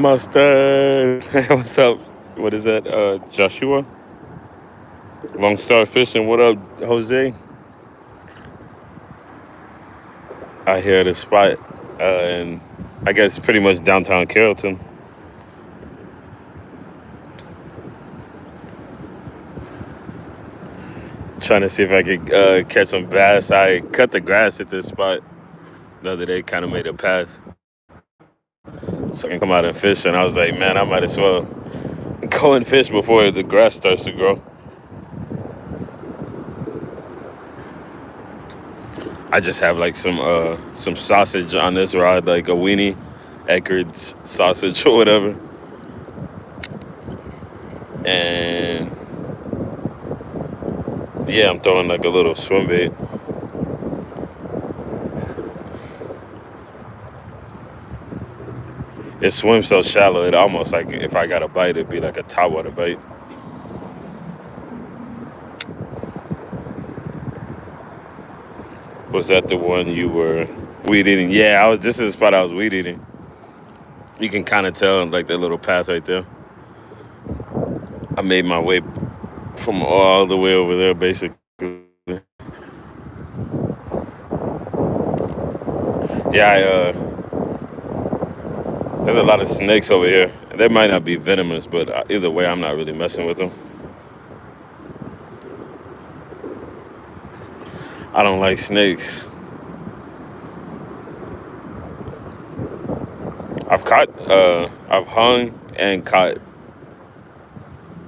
Mustard. What's up? What is that? Joshua? Long Star Fishing. What up, Jose? I hear the spot. And I guess pretty much downtown Carrollton. Trying to see if I could catch some bass. I cut the grass at this spot the other day, kind of made a path so I can come out and fish. And I was like, man, I might as well go and fish before the grass starts to grow. I just have like some sausage on this rod, like a weenie, Eckerd's sausage or whatever. And yeah, I'm throwing like a little swim bait. It swims so shallow, it almost like if I got a bite, it'd be like a topwater bite. Was that the one you were weed eating? Yeah, this is the spot I was weed eating. You can kind of tell like that little path right there. I made my way from all the way over there, basically. Yeah, there's a lot of snakes over here. They might not be venomous, but either way, I'm not really messing with them. I don't like snakes. I've hung and caught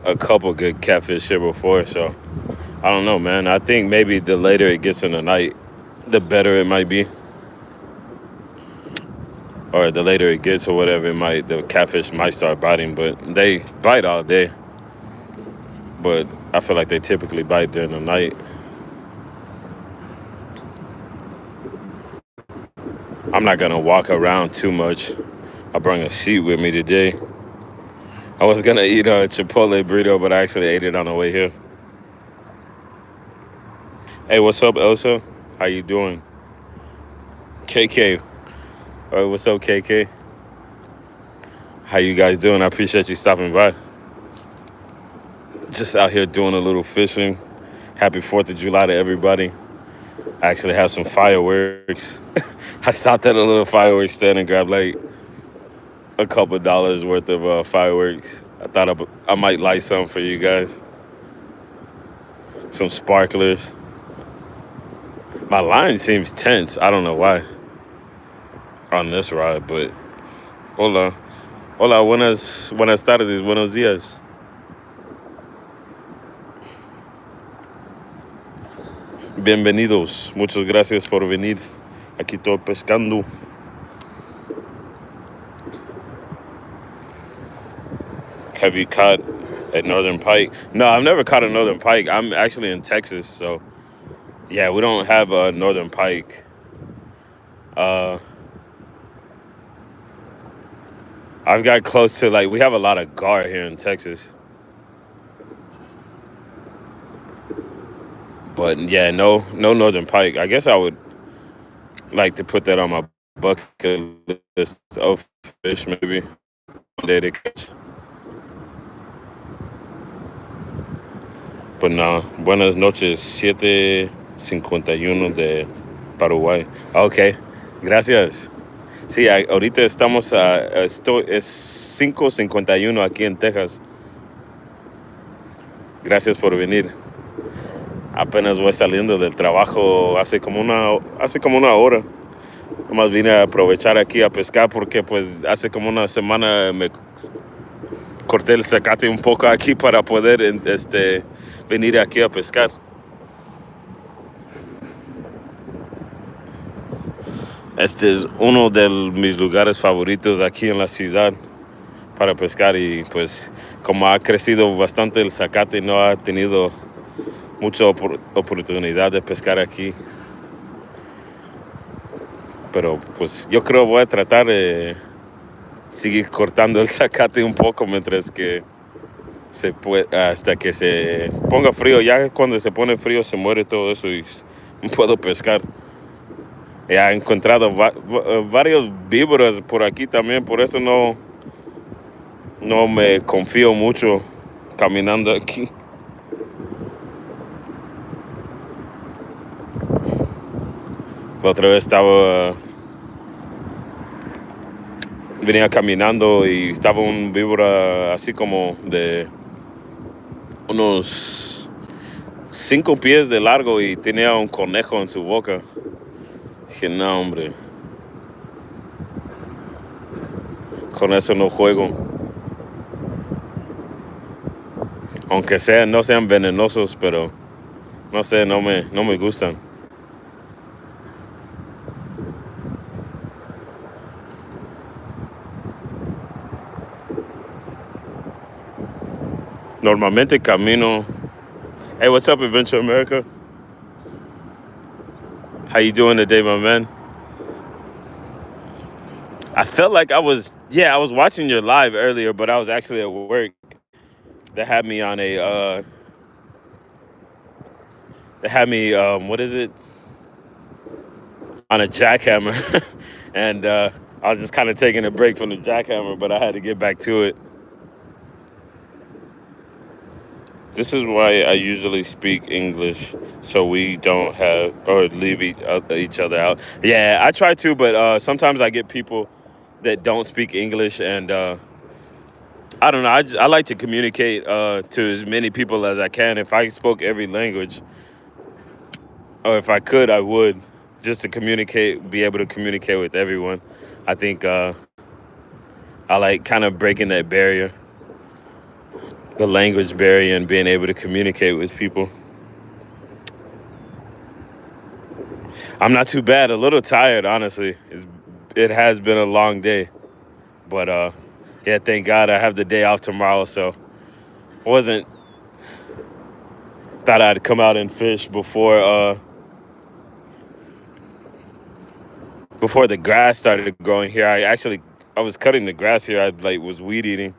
a couple good catfish here before, so I don't know, man. I think maybe the later it gets in the night, the better it might be. Or the later it gets or whatever, the catfish might start biting, but they bite all day. But I feel like they typically bite during the night. I'm not gonna walk around too much. I brought a sheet with me today. I was gonna eat a Chipotle burrito, but I actually ate it on the way here. Hey, what's up, Elsa? How you doing? KK. What's up, KK? How you guys doing? I appreciate you stopping by. Just out here doing a little fishing. Happy 4th of July to everybody. I actually have some fireworks. I stopped at a little fireworks stand and grabbed like a couple dollars worth of fireworks. I thought I might light some for you guys. Some sparklers. My line seems tense. I don't know why on this rod, but hola. Hola, buenas tardes, buenos días. Bienvenidos. Muchas gracias por venir. Aquí estoy pescando. Have you caught a northern pike? No, I've never caught a northern pike. I'm actually in Texas, so yeah, we don't have a northern pike. I've got close to we have a lot of gar here in Texas. But yeah, no northern pike. I guess I would like to put that on my bucket list of fish maybe one day to catch. But no, buenas noches, 7:51 de Paraguay. Ok, gracias. Sí, ahorita estamos es 5:51 aquí en Texas. Gracias por venir. Apenas voy saliendo del trabajo hace como una hora. Nomás vine a aprovechar aquí a pescar porque pues hace como una semana me corté el zacate un poco aquí para poder venir aquí a pescar. Este es uno de mis lugares favoritos aquí en la ciudad para pescar y pues como ha crecido bastante el zacate no ha tenido mucha oportunidad de pescar aquí. Pero pues yo creo voy a tratar de seguir cortando el zacate un poco mientras que hasta que se ponga frío. Ya cuando se pone frío se muere todo eso y puedo pescar. He encontrado varios víboras por aquí también, por eso no no me confío mucho caminando aquí. La otra vez venía caminando y estaba un víbora así como de unos 5 pies de largo y tenía un conejo en su boca. Dije, no, hombre, con eso no juego. Aunque no sean venenosos, pero no sé, no me gustan. Normalmente camino. Hey, what's up, Adventure America? How you doing today, my man? I felt like I was watching your live earlier, but I was actually at work. They had me on what is it? On a jackhammer. And I was just kind of taking a break from the jackhammer, but I had to get back to it. This is why I usually speak English, so we don't have or leave each other out. Yeah, I try to, but sometimes I get people that don't speak English, and I don't know. I like to communicate to as many people as I can. If I spoke every language, or if I could, I would, just to be able to communicate with everyone. I think I like kind of breaking that barrier, the language barrier, and being able to communicate with people. I'm not too bad. A little tired, honestly. It has been a long day, but yeah, thank God I have the day off tomorrow. So wasn't thought I'd come out and fish before the grass started growing here. I was cutting the grass here. I was weed eating.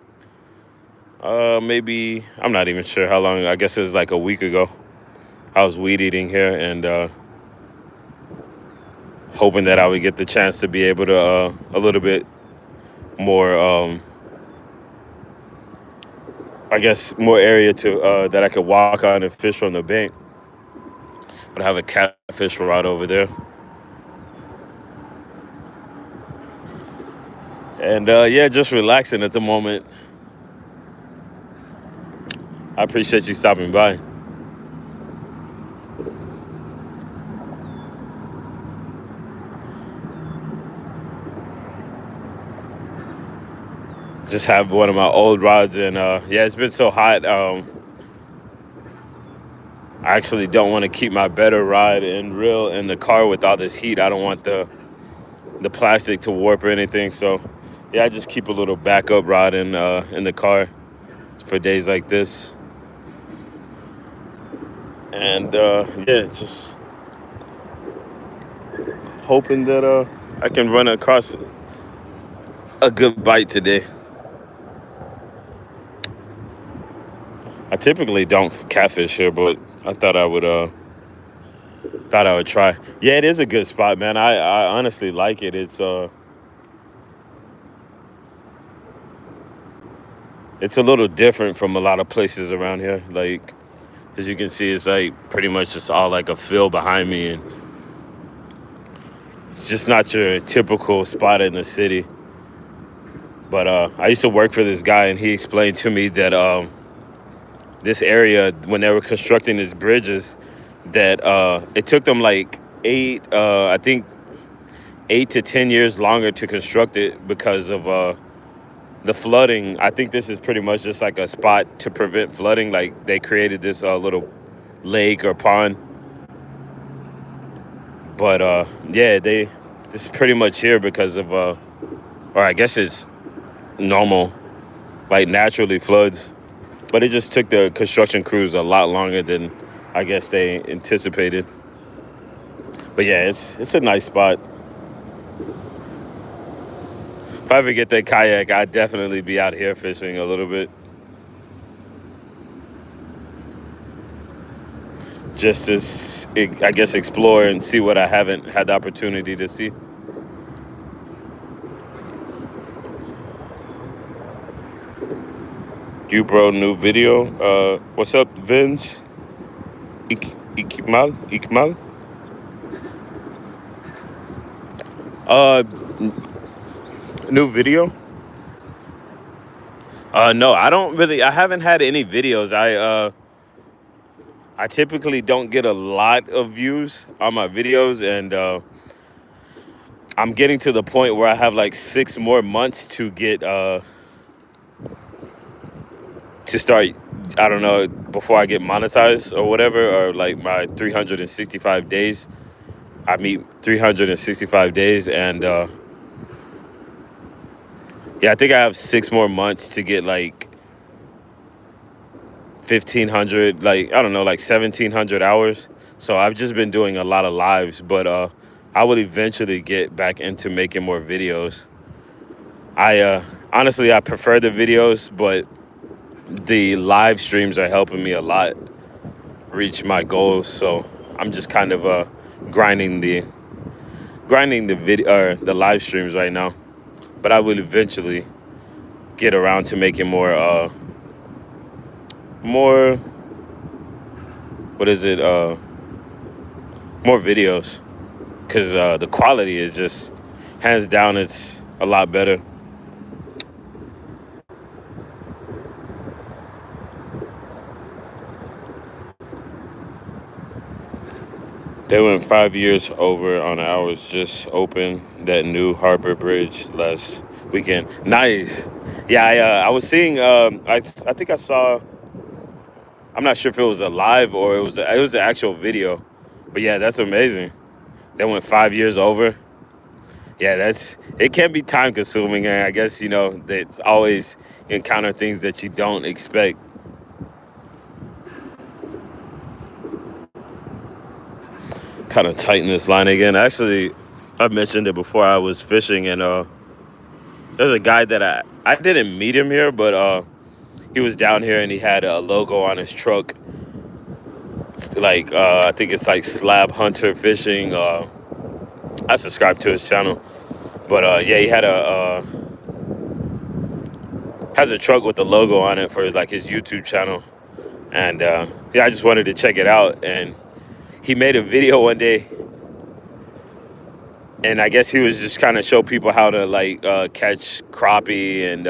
Maybe I'm not even sure how long. I guess it was like a week ago. I was weed eating here and hoping that I would get the chance to be able to a little bit more. I guess more area to that I could walk on and fish from the bank. But I have a catfish rod over there. And yeah, just relaxing at the moment. I appreciate you stopping by. Just have one of my old rods, and yeah, it's been so hot. I actually don't want to keep my better rod and reel in the car with all this heat. I don't want the plastic to warp or anything. So yeah, I just keep a little backup rod in the car for days like this. And yeah, just hoping that I can run across a good bite today. I typically don't catfish here, but I thought I would try. Yeah, it is a good spot, man. I honestly like it. It's a little different from a lot of places around here. Like, as you can see, it's like pretty much just all like a field behind me, and it's just not your typical spot in the city. But I used to work for this guy, and he explained to me that this area, when they were constructing these bridges, that it took them like I think 8 to 10 years longer to construct it because of the flooding. I think this is pretty much just like a spot to prevent flooding. Like, they created this little lake or pond. But yeah, this is pretty much here because of or I guess it's normal, like naturally floods. But it just took the construction crews a lot longer than I guess they anticipated. But yeah, it's a nice spot. If I ever get that kayak, I'd definitely be out here fishing a little bit. Just to, I guess, explore and see what I haven't had the opportunity to see. You bro, new video. What's up, Vince? Ikmal. Uh, New video. No, I don't really. I haven't had any videos. I typically don't get a lot of views on my videos, and I'm getting to the point where I have like 6 more months to get to start. I don't know, before I get monetized or whatever, or like my 365 days. I meet 365 days, and yeah, I think I have 6 more months to get like 1,500, like, I don't know, like 1,700 hours. So I've just been doing a lot of lives, but I will eventually get back into making more videos. I honestly, I prefer the videos, but the live streams are helping me a lot reach my goals. So I'm just kind of grinding the video, the live streams right now. But I will eventually get around to making more what is it more videos, because the quality is just hands down, it's a lot better. They went 5 years over on hours. Just opened that new Harbor Bridge last weekend. Nice. Yeah, I was seeing. I think I saw. I'm not sure if it was a live or it was an actual video, but yeah, that's amazing. They went 5 years over. Yeah, it can be time consuming, and I guess that's always you encounter things that you don't expect. Kind of tighten this line again. Actually, I've mentioned it before. I was fishing, and there's a guy that I didn't meet him here, but he was down here and he had a logo on his truck. It's like I think it's like Slab Hunter Fishing. I subscribed to his channel, but yeah, he had has a truck with the logo on it for like his YouTube channel, and yeah, I just wanted to check it out. And he made a video one day, and I guess he was just kind of show people how to like catch crappie, and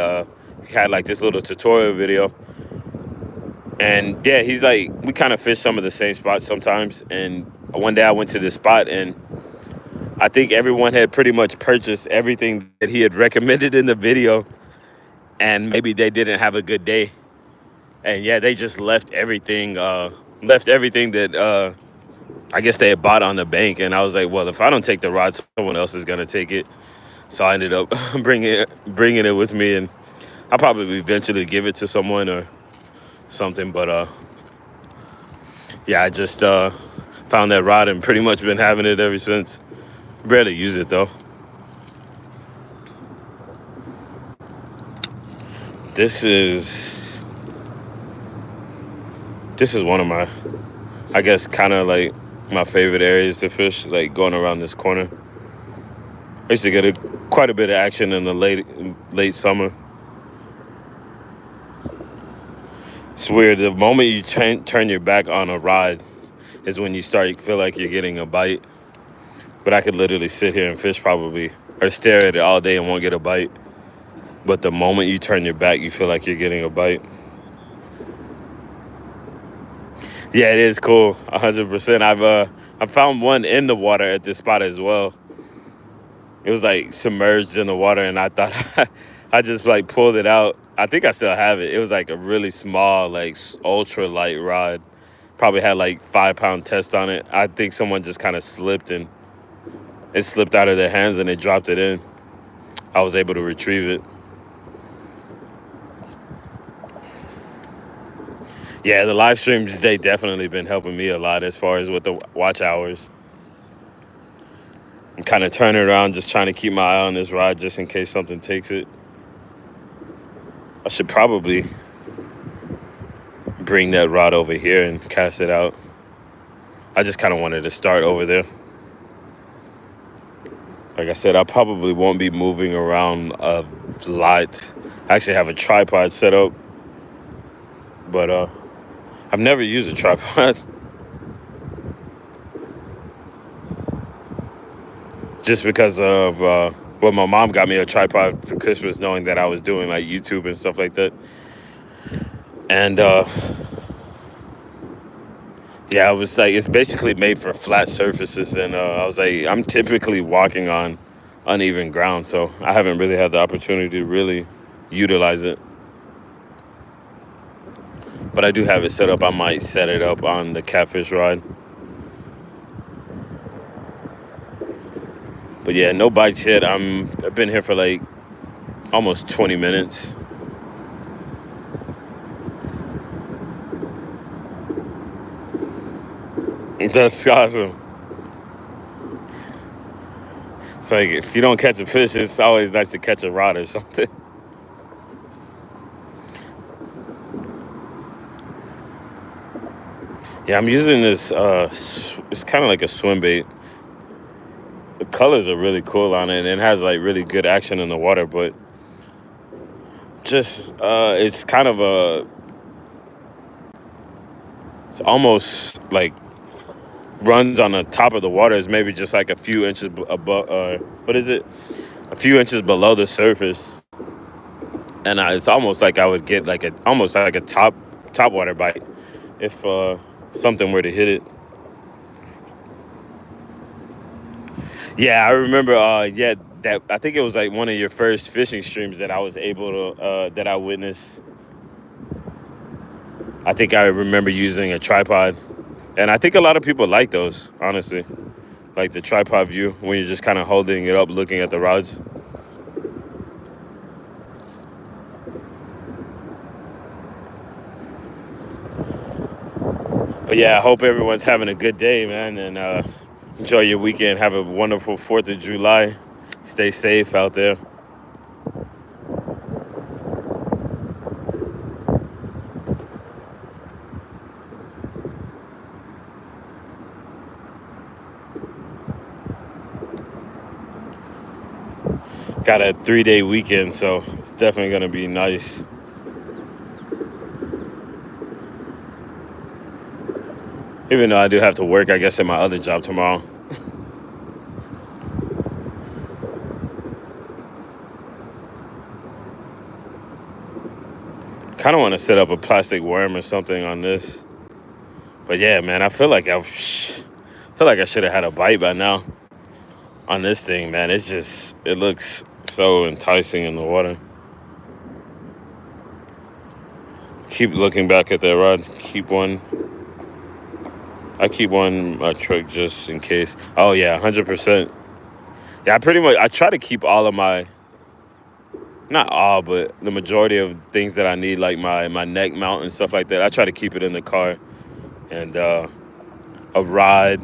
he had like this little tutorial video. And yeah, he's like, we kind of fish some of the same spots sometimes. And one day I went to this spot, and I think everyone had pretty much purchased everything that he had recommended in the video, and maybe they didn't have a good day. And yeah, they just left everything that I guess they had bought on the bank. And I was like, well, if I don't take the rod, someone else is gonna take it. So I ended up bringing it with me, and I'll probably eventually give it to someone or something. But yeah, I just found that rod and pretty much been having it ever since. Barely use it though. This is one of my, I guess, kind of like my favorite areas to fish, like going around this corner. I used to get quite a bit of action in the late summer. It's weird. The moment you turn your back on a rod is when you feel like you're getting a bite. But I could literally sit here and fish probably, or stare at it all day and won't get a bite. But the moment you turn your back, you feel like you're getting a bite. Yeah, it is cool, 100%. I found one in the water at this spot as well. It was like submerged in the water, and I thought I just like pulled it out. I think I still have it. It was like a really small, like ultra light rod. Probably had like 5-pound test on it. I think someone just kind of slipped, and it slipped out of their hands and they dropped it in. I was able to retrieve it. Yeah, the live streams, they definitely been helping me a lot as far as with the watch hours. I'm kind of turning around, just trying to keep my eye on this rod just in case something takes it. I should probably bring that rod over here and cast it out. I just kind of wanted to start over there. Like I said, I probably won't be moving around a lot. I actually have a tripod set up but I've never used a tripod. Just because of well, my mom got me a tripod for Christmas, knowing that I was doing like YouTube and stuff like that. And yeah, I was like, it's basically made for flat surfaces, and I was like, I'm typically walking on uneven ground, so I haven't really had the opportunity to really utilize it. But I do have it set up. I might set it up on the Catfish ride. But yeah, no bites yet. I've been here for like almost 20 minutes. That's awesome. It's like if you don't catch a fish, it's always nice to catch a rod or something. Yeah, I'm using this. It's kind of like a swim bait. The colors are really cool on it, and it has like really good action in the water. But just it's kind of it's almost like runs on the top of the water. Is maybe just like a few inches above. What is it? A few inches below the surface, and it's almost like I would get like almost like a top water bite if something were to hit it. Yeah, I remember. Yeah, that I think it was like one of your first fishing streams that I was able to that I witnessed. I think I remember using a tripod, and I think a lot of people like those. Honestly, like the tripod view when you're just kind of holding it up, looking at the rods. But yeah, I hope everyone's having a good day, man, and enjoy your weekend. Have a wonderful 4th of July. Stay safe out there. Got a 3-day weekend, so it's definitely going to be nice. Even though I do have to work, I guess, at my other job tomorrow. Kind of want to set up a plastic worm or something on this. But yeah, man, I feel like I should have had a bite by now on this thing, man. It looks so enticing in the water. Keep looking back at that rod. I keep one in my truck just in case. Oh yeah, 100%. Yeah, I try to keep all of my, not all, but the majority of things that I need, like my neck mount and stuff like that. I try to keep it in the car, and a rod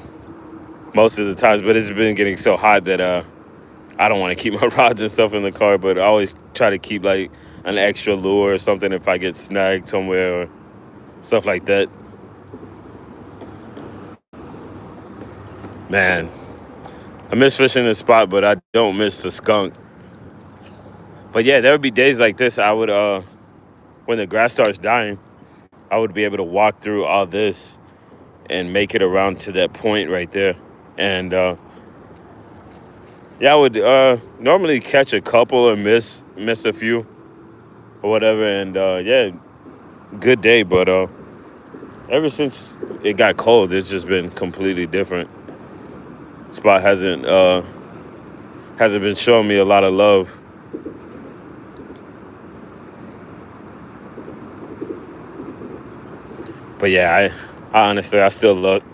most of the times. But it's been getting so hot that I don't want to keep my rods and stuff in the car. But I always try to keep like an extra lure or something if I get snagged somewhere or stuff like that. Man, I miss fishing this spot, but I don't miss the skunk. But yeah, there would be days like this. I would, when the grass starts dying, I would be able to walk through all this and make it around to that point right there. And yeah, I would normally catch a couple and miss a few or whatever. And yeah, good day. But ever since it got cold, it's just been completely different. Spot hasn't been showing me a lot of love. But yeah, I honestly, I still like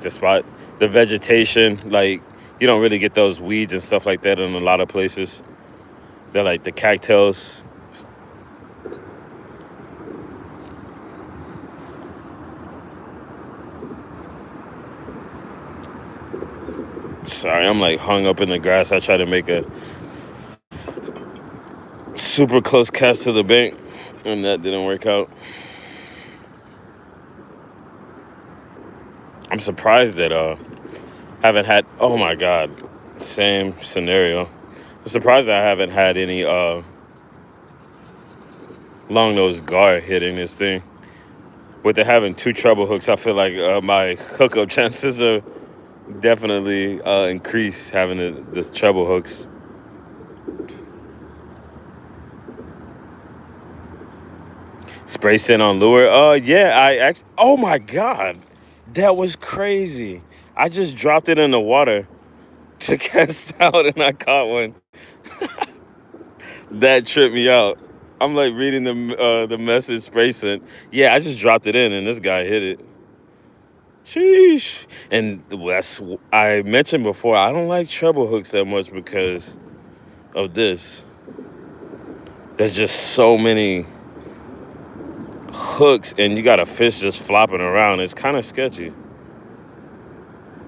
the spot. The vegetation, like, you don't really get those weeds and stuff like that in a lot of places. They're like the cattails. Sorry, I'm like hung up in the grass. I try to make a super close cast to the bank, and that didn't work out. I'm surprised that haven't had, oh my God, same scenario. I'm surprised that I haven't had any long nose gar hitting this thing. with it having two treble hooks, I feel like my hookup chances are definitely increased having this treble hooks. Spray scent on lure. Yeah, oh my God, that was crazy. I just dropped it in the water to cast out and I caught one. That tripped me out. I'm like reading the message spray scent. Yeah, I just dropped it in and this guy hit it. Sheesh. And that's I mentioned before, I don't like treble hooks that much because of this. There's just so many hooks and you got a fish just flopping around. It's kind of sketchy.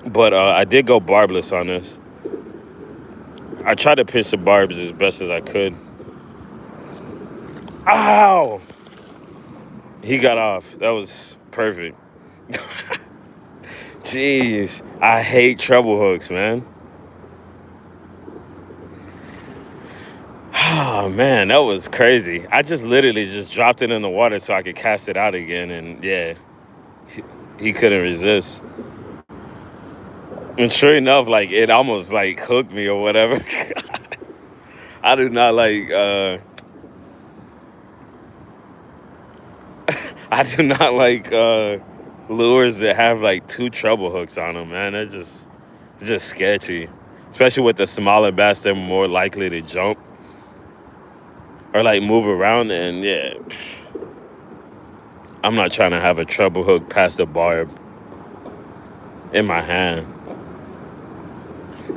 But I did go barbless on this. I tried to pinch the barbs as best as I could. Ow! He got off. That was perfect. Jeez, I hate treble hooks, man. Oh man, that was crazy. I just literally just dropped it in the water so I could cast it out again, and yeah, he couldn't resist. And sure enough, like it almost like hooked me or whatever. I do not like I do not like lures that have like two treble hooks on them, man. It's just sketchy. Especially with the smaller bass, they're more likely to jump or like move around, and yeah, I'm not trying to have a treble hook past the barb in my hand.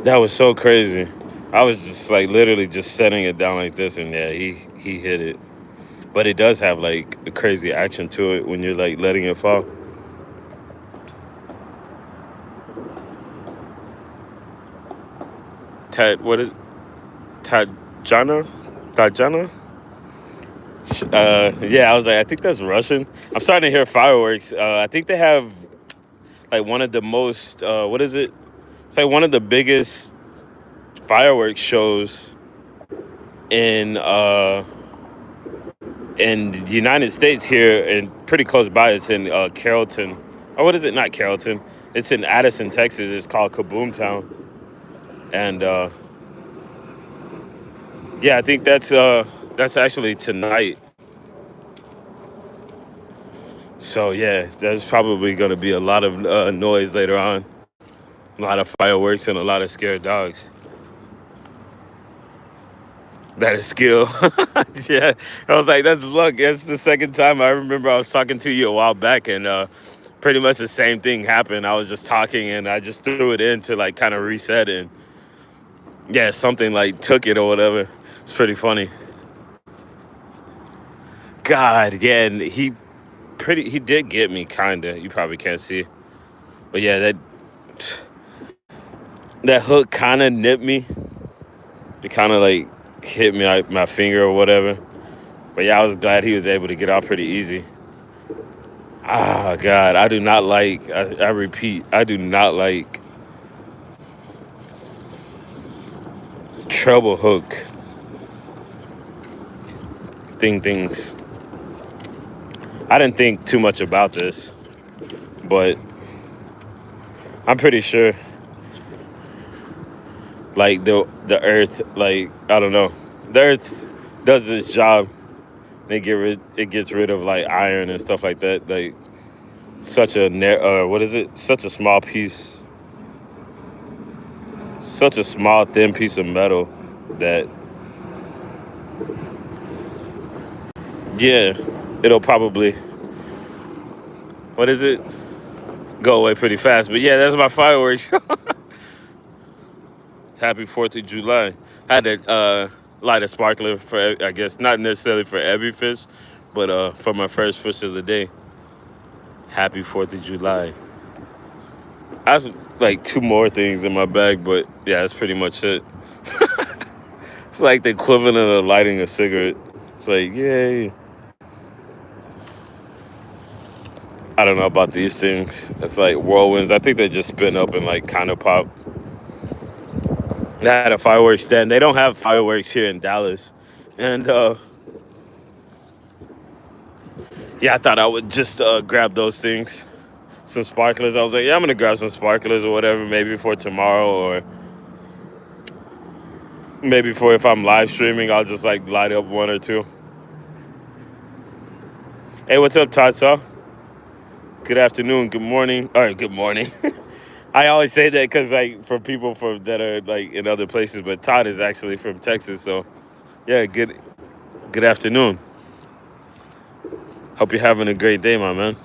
That was so crazy. I was just like literally just setting it down like this, and yeah, he hit it. But it does have like a crazy action to it when you're like letting it fall. What is Tajana? Tajana? Yeah, I was like, I think that's Russian. I'm starting to hear fireworks. I think they have like one of the most, what is it? It's like one of the biggest fireworks shows in the United States here and pretty close by. It's in Carrollton. Or what is it? Not Carrollton. It's in Addison, Texas. It's called Kaboom Town. And yeah, I think that's actually tonight. So yeah, there's probably going to be a lot of noise later on. A lot of fireworks and a lot of scared dogs. That is skill. Yeah, I was like, that's luck. That's the second time I remember I was talking to you a while back, and pretty much the same thing happened. I was just talking, and I just threw it in to like kind of reset, and yeah, something like took it or whatever. It's pretty funny. God, yeah, and he did get me kinda. You probably can't see, but yeah, that hook kind of nipped me. It kind of like hit me like my finger or whatever. But yeah, I was glad he was able to get off pretty easy. Ah, God, I do not like, I repeat, I do not like treble hook things. I didn't think too much about this, but I'm pretty sure like the earth, like, I don't know, the earth does its job. It gets rid of like iron and stuff like that. Like such a what is it? Such a small piece, such a small thin piece of metal that yeah, it'll probably, what is it? Go away pretty fast. But yeah, that's my fireworks. Happy 4th of July. I had to light a sparkler for, I guess, not necessarily for every fish, but for my first fish of the day. Happy 4th of July. I have like 2 more things in my bag, but yeah, that's pretty much it. It's like the equivalent of lighting a cigarette. It's like, yay. I don't know about these things. It's like whirlwinds. I think they just spin up and like kind of pop. They had a fireworks stand. They don't have fireworks here in Dallas. And Yeah, I thought I would just grab those things. Some sparklers. I was like, yeah, I'm gonna grab some sparklers or whatever, maybe for tomorrow, or maybe for if I'm live streaming, I'll just like light up one or two. Hey, what's up, Todd Saw? Good afternoon, good morning, or good morning. I always say that because like for people that are like in other places, but Todd is actually from Texas, so yeah, good afternoon. Hope you're having a great day, my man.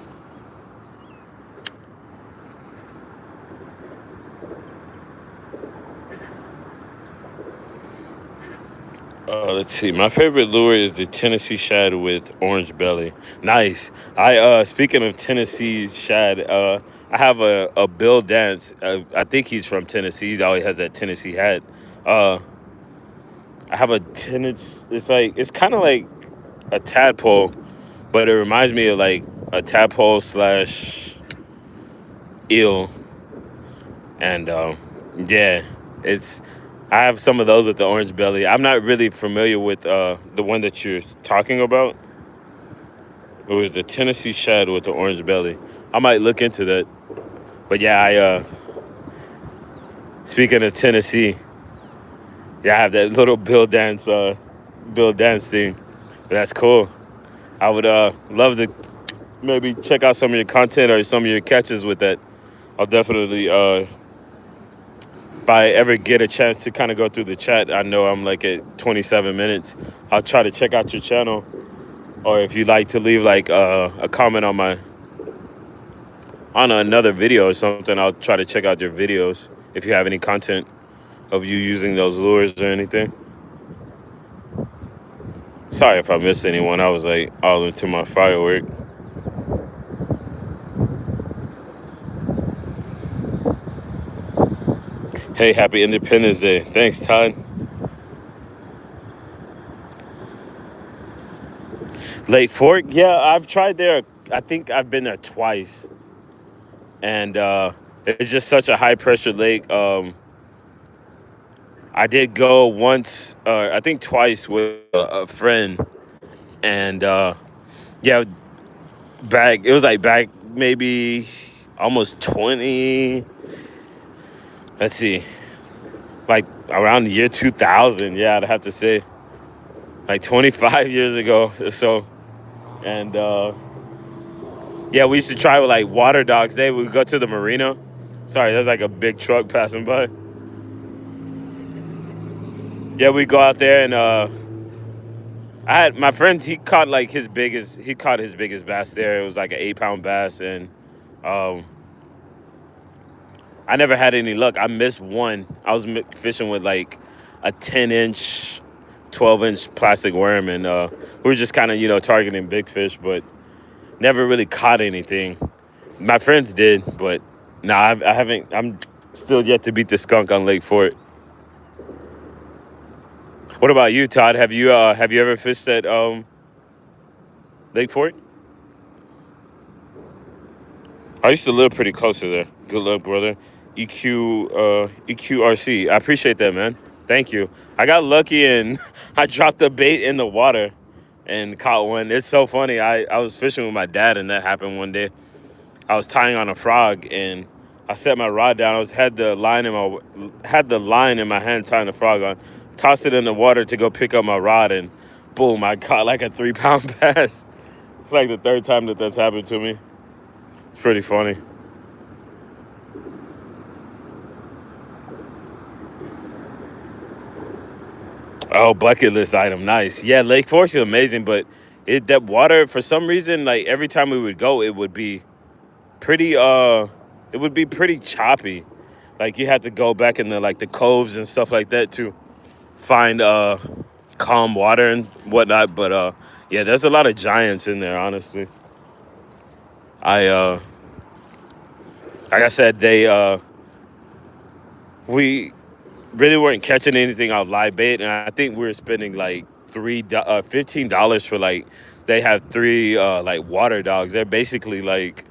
Let's see. My favorite lure is the Tennessee shad with orange belly. Nice. I speaking of Tennessee shad, I have a Bill Dance. I think he's from Tennessee. He always has that Tennessee hat. Uh, I have a Tennessee. It's kind of like a tadpole, but it reminds me of like a tadpole slash eel, and yeah, it's. I have some of those with the orange belly. I'm not really familiar with the one that you're talking about. It was the Tennessee shad with the orange belly. I might look into that. But yeah, I speaking of Tennessee, yeah, I have that little Bill Dance thing. That's cool. I would love to maybe check out some of your content or some of your catches with that. I'll definitely if I ever get a chance to kind of go through the chat, I know I'm like at 27 minutes. I'll try to check out your channel, or if you'd like to leave like a comment on another video or something, I'll try to check out your videos if you have any content of you using those lures or anything. Sorry if I missed anyone. I was like all into my firework. Hey, happy Independence Day. Thanks, Todd. Lake Fork? Yeah, I've tried there. I think I've been there twice. And it's just such a high pressure lake. I did go once, I think twice with a friend. And yeah, it was like back maybe almost 20, let's see, like around the year 2000. Yeah, I'd have to say like 25 years ago or so. And yeah, we used to try with like water dogs. They would go to the marina. Sorry, there's like a big truck passing by. Yeah, we go out there and I had my friend. He caught his biggest bass there. It was like an 8-pound bass, and um, I never had any luck. I missed one. I was fishing with like a 10-inch, 12-inch plastic worm, and we were just kind of targeting big fish, but never really caught anything. My friends did, but no, I haven't. I'm still yet to beat the skunk on Lake Fort. What about you, Todd? Have you ever fished at Lake Fort? I used to live pretty close to there. Good luck, brother. EQRC. I appreciate that, man. Thank you. I got lucky and I dropped the bait in the water and caught one. It's so funny. I was fishing with my dad and that happened one day. I was tying on a frog and I set my rod down. Had the line in my hand tying the frog on. Tossed it in the water to go pick up my rod and boom, I caught like a 3-pound bass. It's like the third time that's happened to me. It's pretty funny. Oh, bucket list item, nice. Yeah, Lake Forest is amazing, but that water for some reason, like every time we would go, it would be pretty choppy. Like you had to go back in the coves and stuff like that to find calm water and whatnot. But yeah, there's a lot of giants in there, honestly. I like I said, we really weren't catching anything out live bait, and I think we were spending like $15 for like they have three like water dogs. They're basically like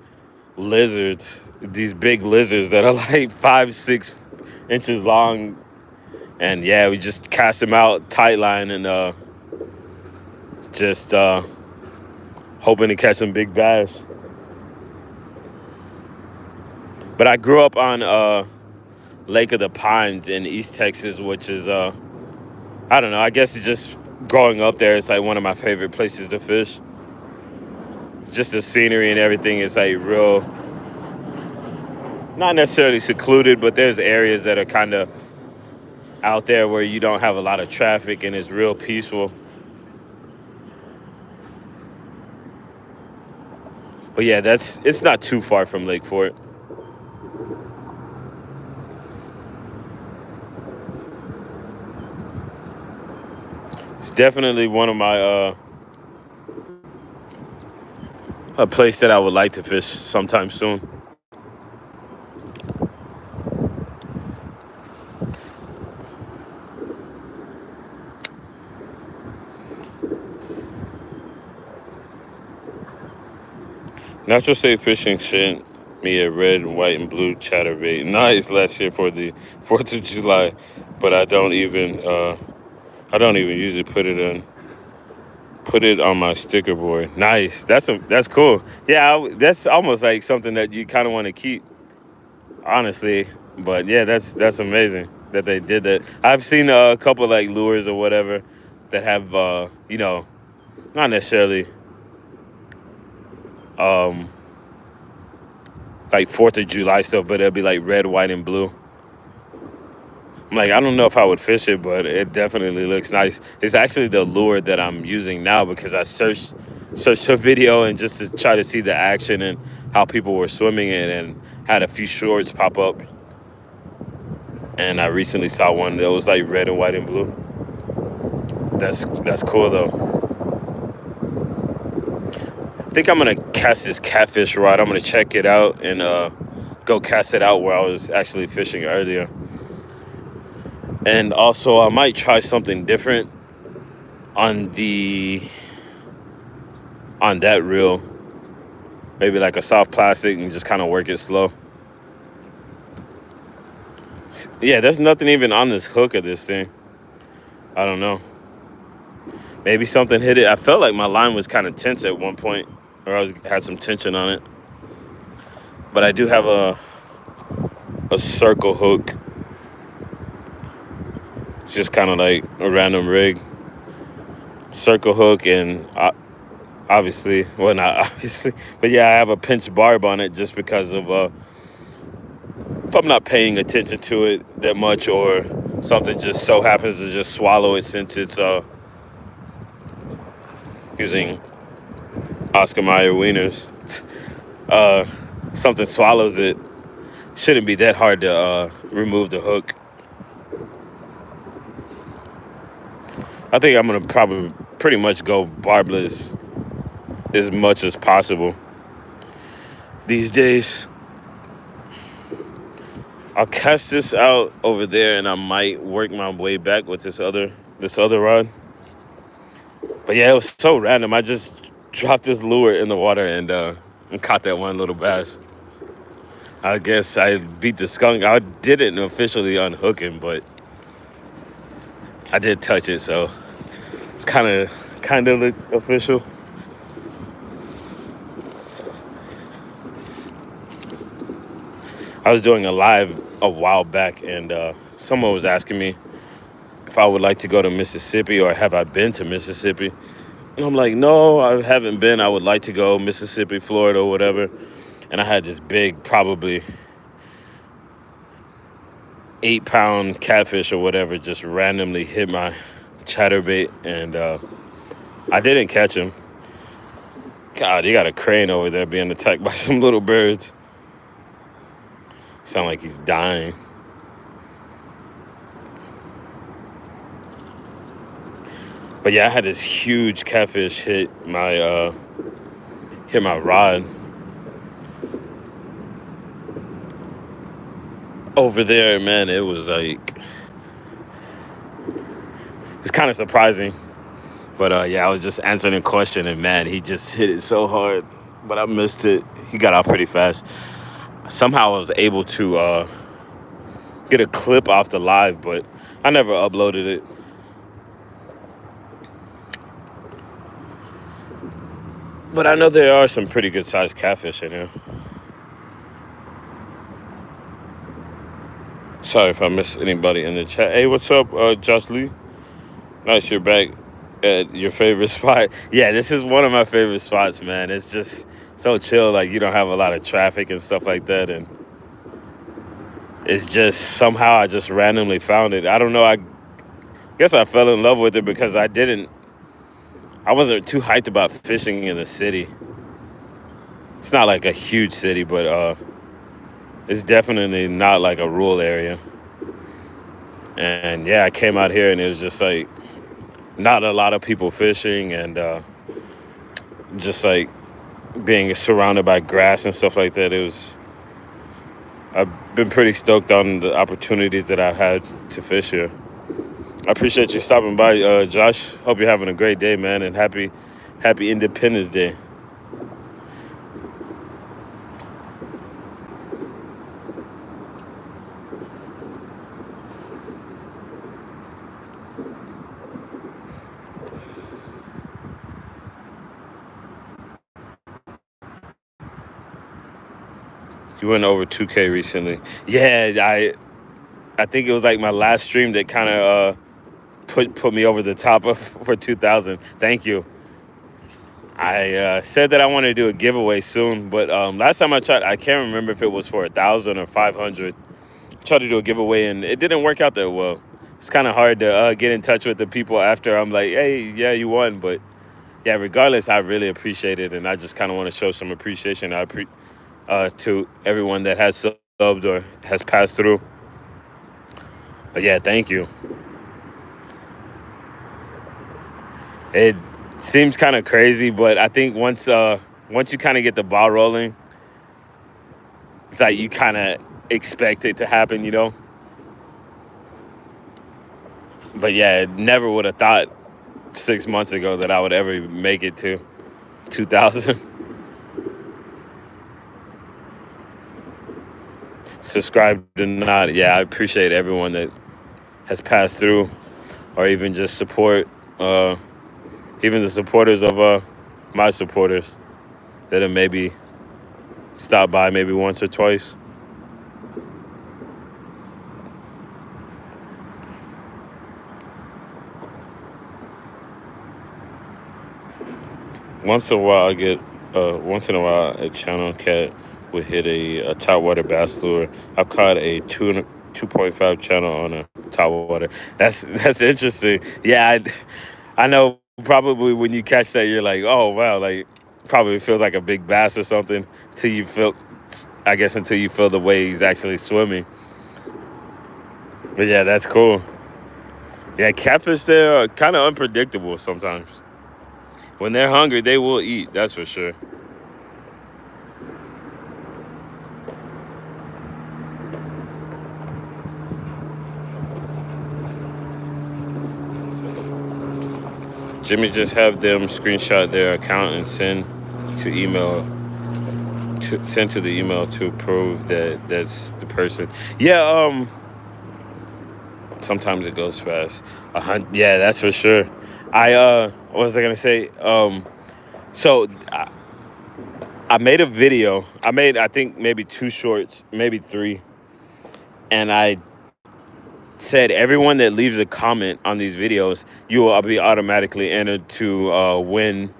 lizards, these big lizards that are like 5-6 inches long, and yeah, we just cast them out tight line and just hoping to catch some big bass. But I grew up on Lake of the Pines in East Texas, which is I don't know. I guess it's just growing up there. It's like one of my favorite places to fish. Just the scenery and everything is like real, not necessarily secluded, but there's areas that are kind of out there where you don't have a lot of traffic and it's real peaceful. But yeah, it's not too far from Lake Fort. It's definitely one of my a place that I would like to fish sometime soon. Natural State Fishing sent me a red, white, and blue chatterbait. Nice last year for the 4th of July, but I don't even usually put it on my sticker board. Nice. That's cool. Yeah, that's almost like something that you kind of want to keep, honestly. But yeah, that's amazing that they did that. I've seen a couple like lures or whatever that have not necessarily like 4th of July stuff, but it'll be like red, white, and blue. I'm like, I don't know if I would fish it, but it definitely looks nice. It's actually the lure that I'm using now because I searched a video and just to try to see the action and how people were swimming it, and had a few shorts pop up. And I recently saw one that was like red and white and blue. That's cool though. I think I'm gonna cast this Catfish rod. I'm gonna check it out and go cast it out where I was actually fishing earlier. And also, I might try something different on that reel. Maybe like a soft plastic and just kind of work it slow. Yeah, there's nothing even on this hook of this thing. I don't know. Maybe something hit it. I felt like my line was kind of tense at one point, or had some tension on it. But I do have a circle hook. It's just kind of like a random rig. Circle hook, and obviously, well, not obviously, but yeah, I have a pinch barb on it just because of if I'm not paying attention to it that much, or something just so happens to just swallow it, since it's using Oscar Mayer wieners. Something swallows it, shouldn't be that hard to remove the hook. I think I'm gonna probably pretty much go barbless as much as possible these days. I'll cast this out over there, and I might work my way back with this other rod. But yeah, it was so random. I just dropped this lure in the water and caught that one little bass. I guess I beat the skunk. I didn't officially unhook him, but I did touch it, so it's kind of look official. I was doing a live a while back, and someone was asking me if I would like to go to Mississippi, or have I been to Mississippi. And I'm like, no, I haven't been. I would like to go Mississippi, Florida, or whatever. And I had this big, probably 8-pound catfish or whatever just randomly hit my chatterbait, and I didn't catch him. God, you got a crane over there being attacked by some little birds. Sound like he's dying. But yeah, I had this huge catfish hit my rod over there, man. It was like, it's kind of surprising. But yeah, I was just answering a question, and man, he just hit it so hard, but I missed it. He got out pretty fast. Somehow I was able to get a clip off the live, but I never uploaded it. But I know there are some pretty good sized catfish in here. Sorry if I miss anybody in the chat. Hey, what's up, Josh Lee? Nice you're back at your favorite spot. Yeah, this is one of my favorite spots, man. It's just so chill. Like, you don't have a lot of traffic and stuff like that. And it's just somehow I just randomly found it. I don't know. I guess I fell in love with it because I wasn't too hyped about fishing in the city. It's not like a huge city, but it's definitely not like a rural area. And yeah, I came out here and it was just like not a lot of people fishing, and just like being surrounded by grass and stuff like that. I've been pretty stoked on the opportunities that I've had to fish here. I appreciate you stopping by, Josh. Hope you're having a great day, man, and happy Independence Day. You went over 2K recently. Yeah, I think it was like my last stream that kind of put me over the top of for 2,000. Thank you. I said that I wanted to do a giveaway soon, but last time I tried, I can't remember if it was for 1,000 or 500. I tried to do a giveaway and it didn't work out that well. It's kind of hard to get in touch with the people after I'm like, hey, yeah, you won. But yeah, regardless, I really appreciate it, and I just kind of want to show some appreciation. To everyone that has subbed or has passed through. But yeah, thank you. It seems kind of crazy, but I think once you kind of get the ball rolling, it's like you kind of expect it to happen, you know? But yeah, never would have thought 6 months ago that I would ever make it to 2,000. Subscribed or not, yeah, I appreciate everyone that has passed through, or even just support, even the supporters of my supporters that have maybe stopped by maybe once or twice. Once in a while a channel cat would hit a top water bass lure. I've caught a 2.5 channel on a top water. That's interesting. Yeah, I know probably when you catch that, you're like, oh, wow, like probably feels like a big bass or something until you feel the way he's actually swimming. But yeah, that's cool. Yeah, catfish, they're kind of unpredictable sometimes. When they're hungry, they will eat, that's for sure. Jimmy, just have them screenshot their account and send to the email to prove that that's the person. Yeah, sometimes it goes fast. Yeah, that's for sure. What was I gonna say? So I made a video. I think maybe 2 shorts, maybe 3, and I said everyone that leaves a comment on these videos, you will be automatically entered to win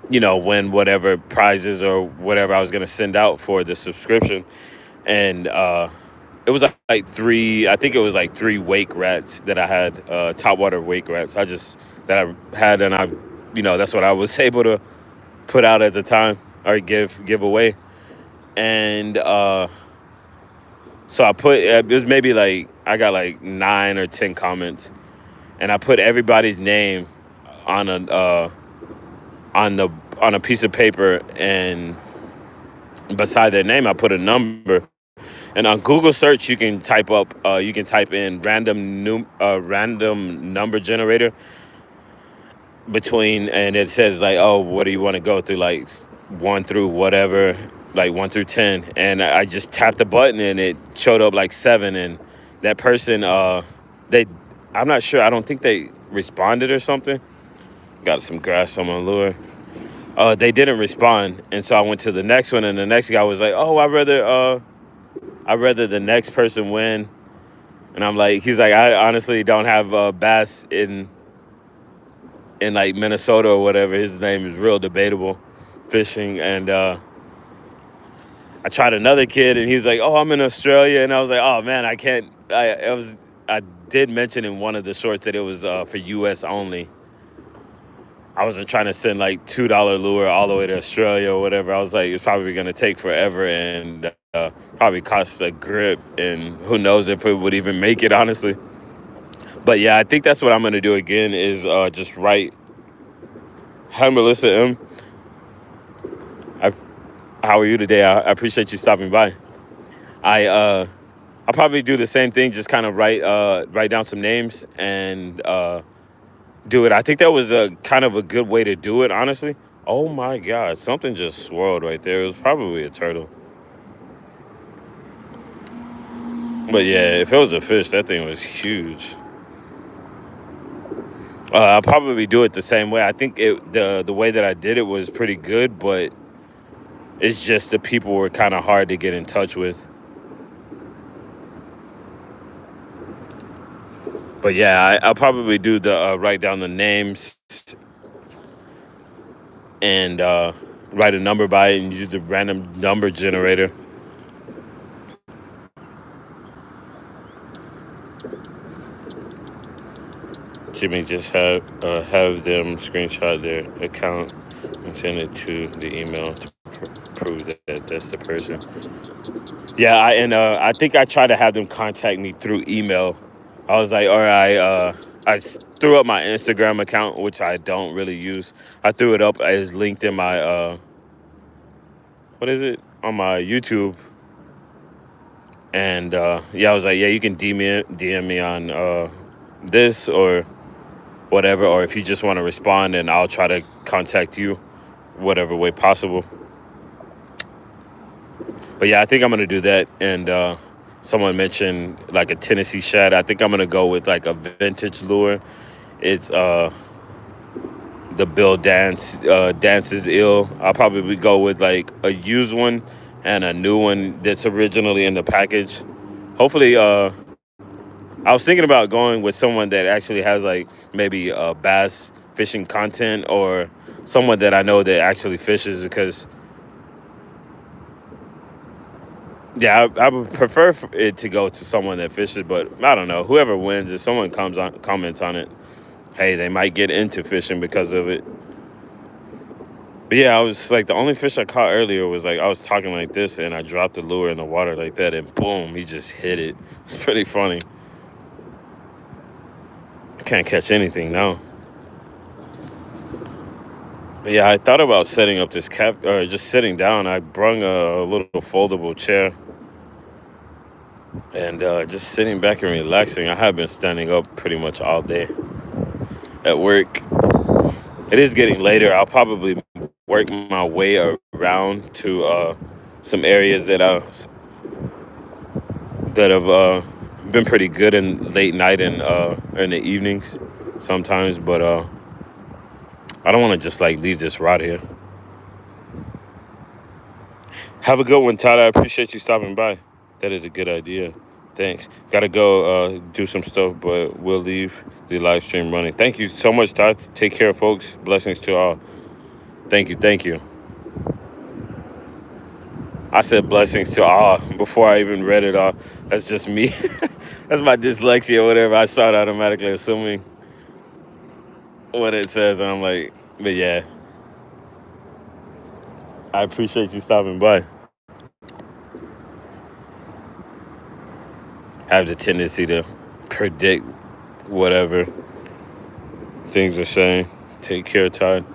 whatever prizes or whatever I was going to send out for the subscription. And it was like 3, I think it was like 3 wake rats that I had, topwater wake rats. That I had, and that's what I was able to put out at the time, or give away. And so I put, it was maybe like, I got like 9 or 10 comments, and I put everybody's name on a piece of paper, and beside their name I put a number. And on Google search you can type in random number generator and it says like, oh, what do you want to go through, like 1 through whatever, like 1 through 10, and I just tapped the button and it showed up like 7, and that person, I'm not sure, I don't think they responded or something. Got some grass on my lure. they didn't respond, and so I went to the next one, and the next guy was like, "Oh, I'd rather the next person win." And I'm like, he's like, "I honestly don't have bass in like Minnesota or whatever." His name is real debatable fishing, and I tried another kid, and he's like, "Oh, I'm in Australia," and I was like, "Oh man, I can't." I did mention in one of the shorts that it was for U.S. only. I wasn't trying to send like $2 lure all the way to Australia or whatever. I was like, it's probably gonna take forever and probably cost a grip, and who knows if it would even make it, honestly. But yeah, I think that's what I'm gonna do again is just write. Hi, Melissa M. I, how are you today? I appreciate you stopping by. I'll probably do the same thing, just kind of write down some names and do it. I think that was a kind of a good way to do it, honestly. Oh my God, something just swirled right there. It was probably a turtle. But yeah, if it was a fish, that thing was huge. I'll probably do it the same way. I think the way that I did it was pretty good, but it's just the people were kind of hard to get in touch with. But yeah, I'll probably do the write down the names and write a number by it and use the random number generator. Jimmy, just have them screenshot their account and send it to the email to prove that that's the person. Yeah, I think I tried to have them contact me through email. I was like, all right, threw up my Instagram account, which I don't really use. I threw it up as linked in my what is it, on my YouTube. And yeah, I was like, yeah, you can DM me on this or whatever, or if you just want to respond, and I'll try to contact you whatever way possible. But yeah, I think I'm gonna do that. And someone mentioned like a Tennessee shad. I think I'm gonna go with like a vintage lure. It's the Bill Dance's ill. I'll probably go with like a used one and a new one that's originally in the package. Hopefully, I was thinking about going with someone that actually has like maybe bass fishing content, or someone that I know that actually fishes, because yeah, I would prefer it to go to someone that fishes. But I don't know, whoever wins, if someone comments on it, hey, they might get into fishing because of it. But yeah, I was like, the only fish I caught earlier was like, I was talking like this and I dropped the lure in the water like that, and boom, he just hit it. It's pretty funny. I can't catch anything now. But yeah, I thought about setting up this or just sitting down. I brung a little foldable chair and just sitting back and relaxing. I have been standing up pretty much all day at work. It is getting later. I'll probably work my way around to some areas that have been pretty good in late night and in the evenings sometimes. But I don't want to just like leave this rod here. Have a good one, Todd. I appreciate you stopping by. That is a good idea. Thanks. Got to go do some stuff, but we'll leave the live stream running. Thank you so much, Todd. Take care, folks. Blessings to all. Thank you. Thank you. I said blessings to all before I even read it all. That's just me. That's my dyslexia or whatever. I start automatically assuming what it says, and I'm like, but yeah. I appreciate you stopping by. I have the tendency to predict whatever things are saying. Take care, Todd.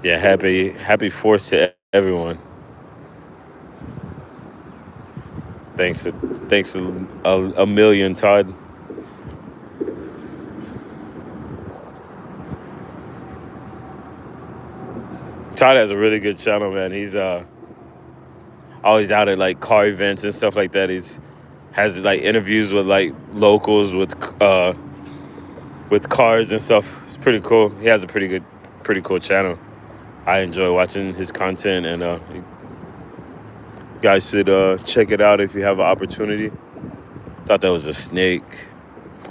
Yeah, happy 4th to everyone. Thanks a million, Todd. Todd has a really good channel, man. He's always out at like car events and stuff like that. Has like interviews with like locals with cars and stuff. It's pretty cool. He has a pretty cool channel. I enjoy watching his content, and you guys should check it out if you have an opportunity. Thought that was a snake.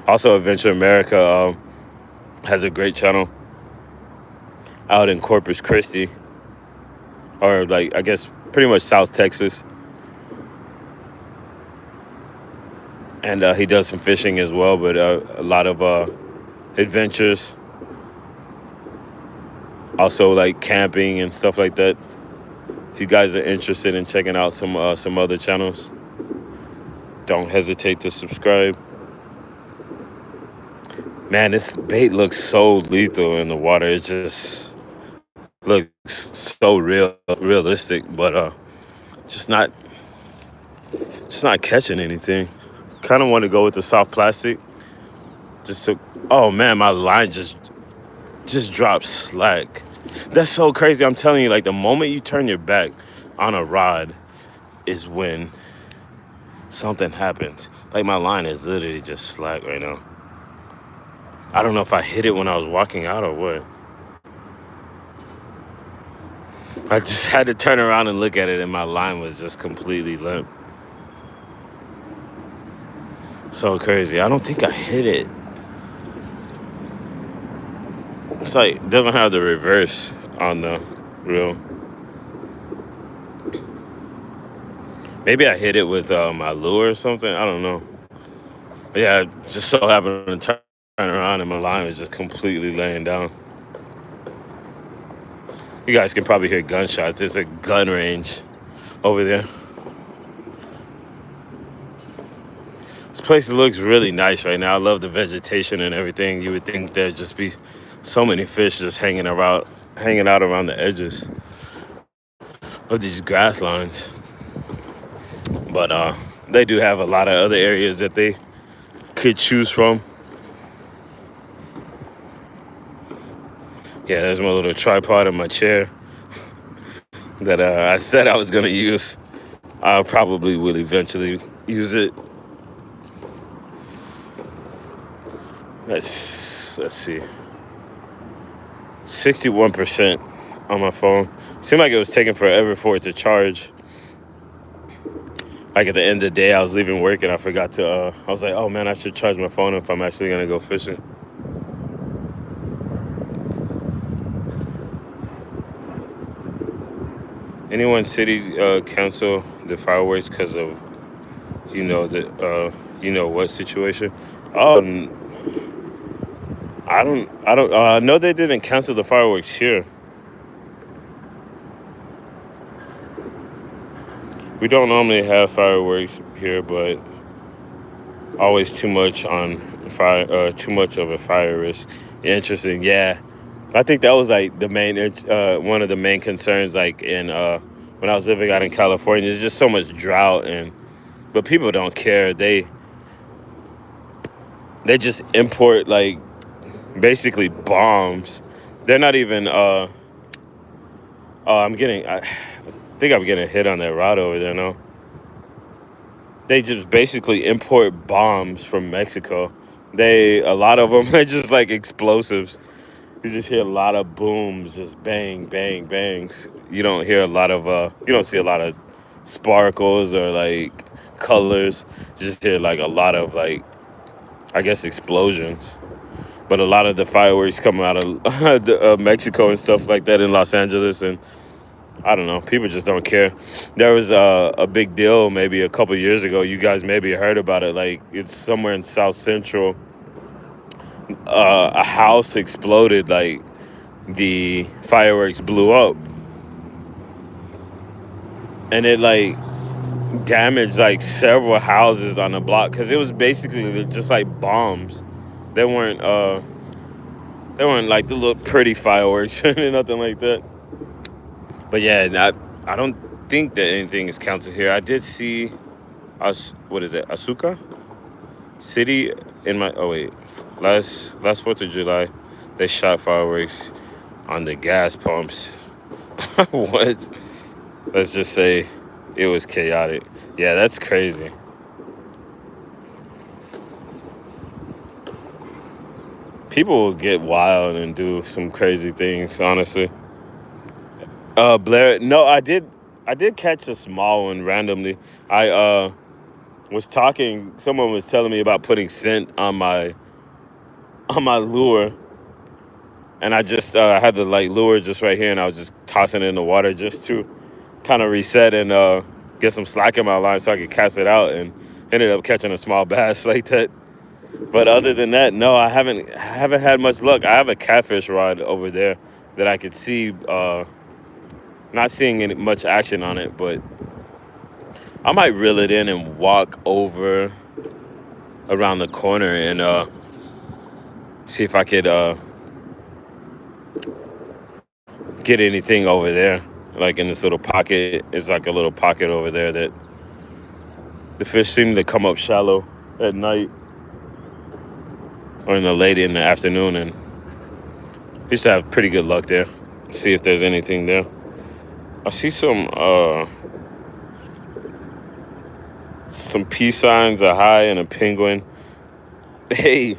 Also, Adventure America has a great channel out in Corpus Christi, or like I guess pretty much South Texas, and he does some fishing as well, but a lot of adventures, also like camping and stuff like that. If you guys are interested in checking out some other channels, don't hesitate to subscribe. Man, this bait looks so lethal in the water. It just looks so realistic, but just not catching anything. Kind of want to go with the soft plastic. Oh man, my line just dropped slack. That's so crazy. I'm telling you, like the moment you turn your back on a rod is when something happens. Like my line is literally just slack right now. I don't know if I hit it when I was walking out or what. I just had to turn around and look at it, and my line was just completely limp. So crazy. I don't think I hit it. It's like it doesn't have the reverse on the reel. Maybe I hit it with my lure or something. I don't know. But yeah, just so happened to turn around and my line was just completely laying down. You guys can probably hear gunshots. There's a gun range over there. This place looks really nice right now. I love the vegetation and everything. You would think there'd just be so many fish just hanging out around the edges of these grass lines. But they do have a lot of other areas that they could choose from. Yeah, there's my little tripod in my chair that I said I was gonna use. I probably will eventually use it. Let's see. 61% on my phone. Seemed like it was taking forever for it to charge. Like at the end of the day, I was leaving work and I forgot to. I was like, oh man, I should charge my phone if I'm actually gonna go fishing. Anyone city cancel the fireworks because of what situation? I don't know. They didn't cancel the fireworks here. We don't normally have fireworks here, but always too much on fire. Too much of a fire risk. Interesting. Yeah, I think that was like the main one of the main concerns. Like in when I was living out in California, there's just so much drought, but people don't care. They just import like basically bombs. They're not even. I think I'm getting hit on that rod over there. No, they just basically import bombs from Mexico. A lot of them are just like explosives. You just hear a lot of booms, just bang, bang, bangs. You don't hear a lot of you don't see a lot of sparkles or like colors. You just hear like a lot of like, I guess, explosions. But a lot of the fireworks come out of Mexico and stuff like that in Los Angeles, and I don't know. People just don't care. There was a big deal maybe a couple years ago. You guys maybe heard about it. Like it's somewhere in South Central. A house exploded. Like the fireworks blew up, and it like damaged like several houses on the block because it was basically just like bombs. They weren't like the little pretty fireworks or nothing like that. But yeah, I don't think that anything is counted here. I did see what is it, Asuka City in my last 4th of July, they shot fireworks on the gas pumps. What? Let's just say it was chaotic. Yeah, that's crazy. People will get wild and do some crazy things, honestly. Blair, no, I did catch a small one randomly. I was talking. Someone was telling me about putting scent on my lure, and I just had the like lure just right here, and I was just tossing it in the water just to kind of reset and get some slack in my line so I could cast it out, and ended up catching a small bass like that. But other than that, no, I haven't had much luck. I have a catfish rod over there that I could see. Not seeing any much action on it, but I might reel it in and walk over around the corner and see if I could get anything over there. Like in this little pocket, it's like a little pocket over there that the fish seem to come up shallow at night or in the afternoon, and used to have pretty good luck there. See if there's anything there. I see some peace signs, a high and a penguin. Hey,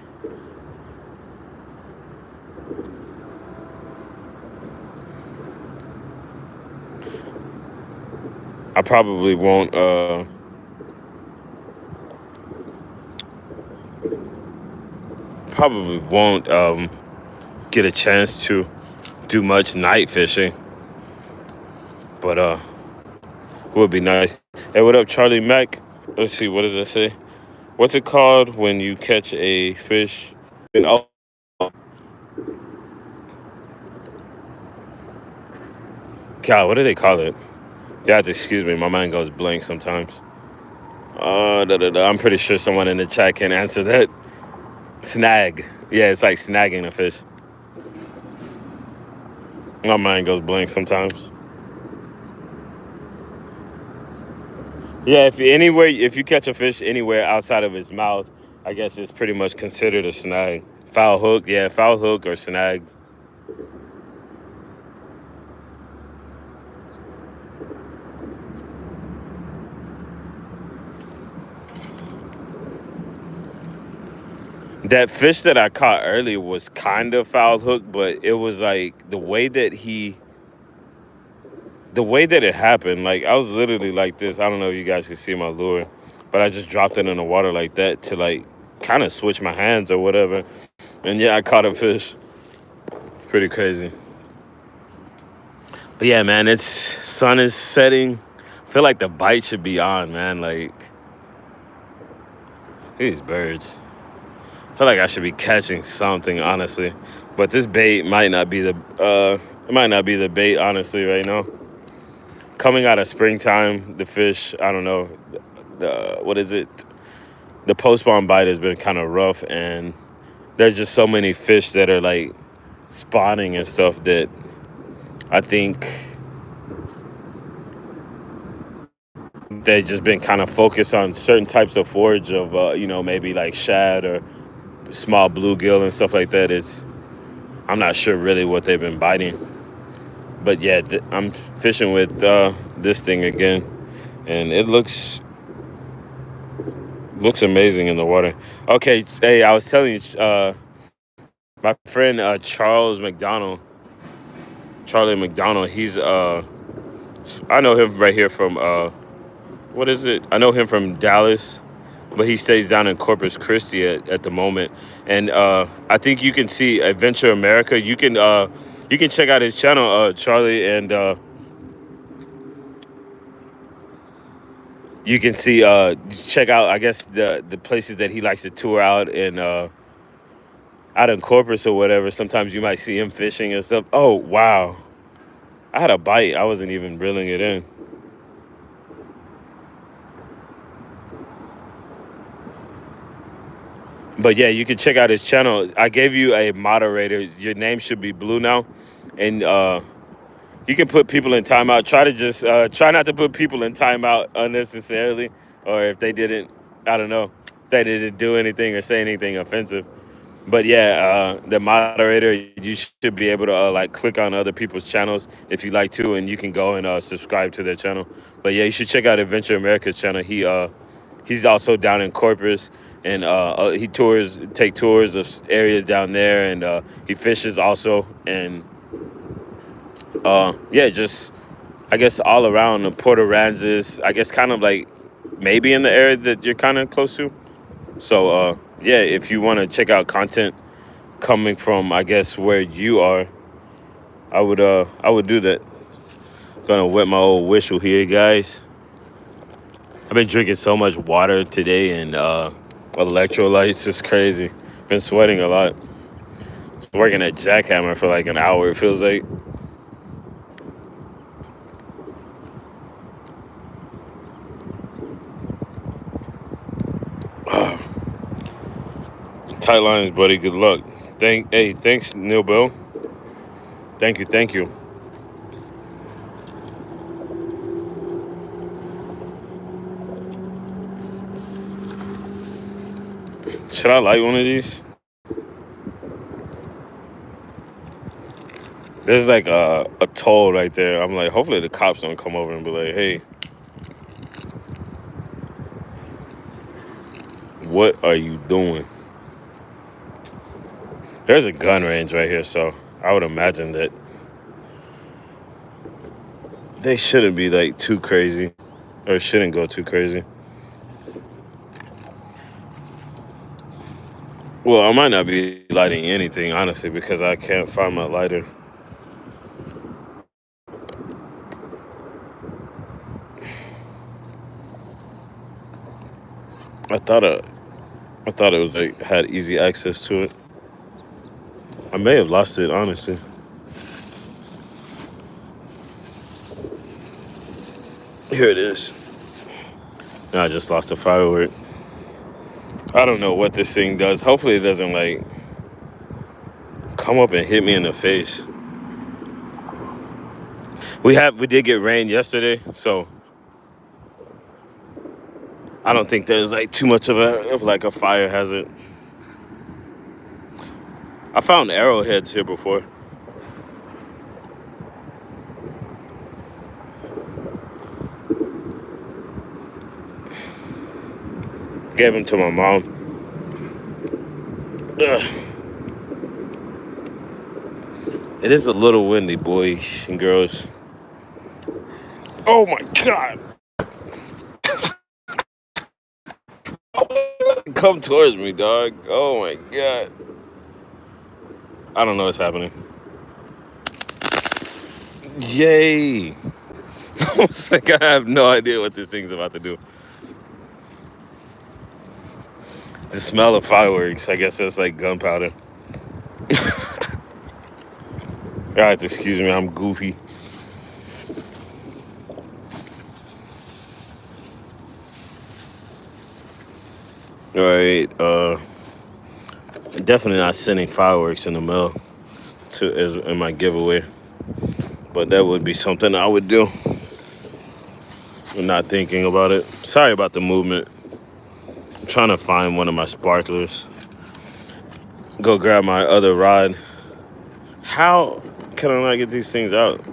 I probably won't get a chance to do much night fishing, but it would be nice. Hey, what up, Charlie Mack? Let's see, what does it say? What's it called when you catch a fish? And oh, God, what do they call it? You have to excuse me. My mind goes blank sometimes. I'm pretty sure someone in the chat can answer that. Snag. Yeah, it's like snagging a fish. My mind goes blank sometimes. Yeah, if you catch a fish anywhere outside of its mouth, I guess it's pretty much considered a snag. Foul hook, yeah, foul hook or snag. That fish that I caught earlier was kind of foul hook, but it was like the way that it happened, like I was literally like this. I don't know if you guys can see my lure, but I just dropped it in the water like that to like kind of switch my hands or whatever. And yeah, I caught a fish. Pretty crazy. But yeah, man, it's sun is setting. I feel like the bite should be on, man. Like these birds. I feel like I should be catching something, honestly. But this bait might not be it might not be the bait, honestly, right now. Coming out of springtime, the fish, I don't know, the what is it? The post-spawn bite has been kind of rough, and there's just so many fish that are like spawning and stuff that I think they've just been kind of focused on certain types of forage of, maybe like shad or small bluegill and stuff like that. I'm not sure really what they've been biting. But yeah, I'm fishing with this thing again, and it looks amazing in the water. Okay, hey, I was telling you, my friend Charlie McDonald. I know him right here from what is it? I know him from Dallas, but he stays down in Corpus Christi at the moment. And I think you can see Adventure America. You can check out his channel, Charlie, and you can see check out, I guess, the places that he likes to tour out in Corpus or whatever. Sometimes you might see him fishing and stuff. Oh wow, I had a bite. I wasn't even reeling it in. But yeah, you can check out his channel. I gave you a moderator. Your name should be blue now, and you can put people in timeout. Try to just try not to put people in timeout unnecessarily, or if they didn't, I don't know, if they didn't do anything or say anything offensive. But yeah, the moderator, you should be able to like click on other people's channels if you like to, and you can go and subscribe to their channel. But yeah, you should check out Adventure America's channel. He's also down in Corpus. and he take tours of areas down there, and he fishes also, and yeah, just I guess all around the Port Aransas, I guess kind of like maybe in the area that you're kind of close to. So yeah, if you want to check out content coming from, I guess, where you are, I would do that. Gonna wet my old whistle here, guys. I've been drinking so much water today and electrolytes. It's crazy. Been sweating a lot. Working at Jackhammer for like an hour, it feels like. Tight lines, buddy. Good luck. Thanks, Neil Bill. Thank you. Should I light one of these? There's like a toll right there. I'm like, hopefully the cops don't come over and be like, hey, what are you doing? There's a gun range right here, so I would imagine that they shouldn't be like too crazy, or shouldn't go too crazy. Well, I might not be lighting anything, honestly, because I can't find my lighter. I thought it was like had easy access to it. I may have lost it, honestly. Here it is. No, I just lost a firework. I don't know what this thing does. Hopefully it doesn't like come up and hit me in the face. We did get rain yesterday, so I don't think there's like too much of a fire hazard. I found arrowheads here before. Gave them to my mom. Ugh. It is a little windy, boys and girls. Oh my God. Come towards me, dog. Oh my God. I don't know what's happening. Yay. I was like, I have no idea what this thing's about to do. The smell of fireworks, I guess that's like gunpowder. All right, excuse me, I'm goofy. All right, definitely not sending fireworks in the mail in my giveaway, but that would be something I would do. I'm not thinking about it. Sorry about the movement. I'm trying to find one of my sparklers. Go grab my other rod. How can I not get these things out?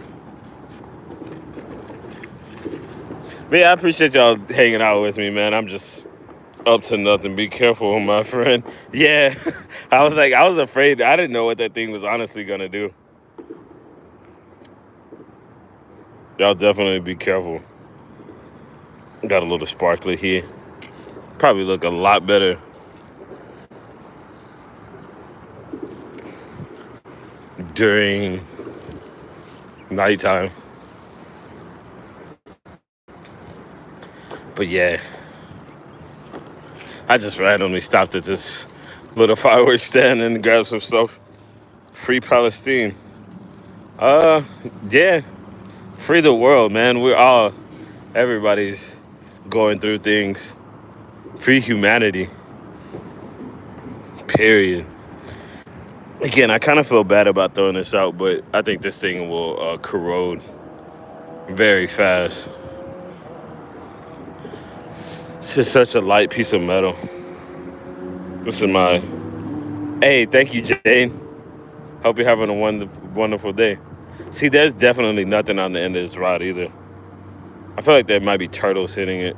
But yeah, I appreciate y'all hanging out with me, man. I'm just up to nothing. Be careful, my friend. Yeah, I was afraid. I didn't know what that thing was honestly gonna do. Y'all definitely be careful. Got a little sparkler here. Probably look a lot better during nighttime. But yeah, I just randomly stopped at this little fireworks stand and grabbed some stuff. Free Palestine. Yeah, free the world, man. Everybody's going through things. Free humanity. Period. Again, I kind of feel bad about throwing this out, but I think this thing will corrode very fast. It's just such a light piece of metal. This is my... Hey, thank you, Jane. Hope you're having a wonderful day. See, there's definitely nothing on the end of this rod either. I feel like there might be turtles hitting it.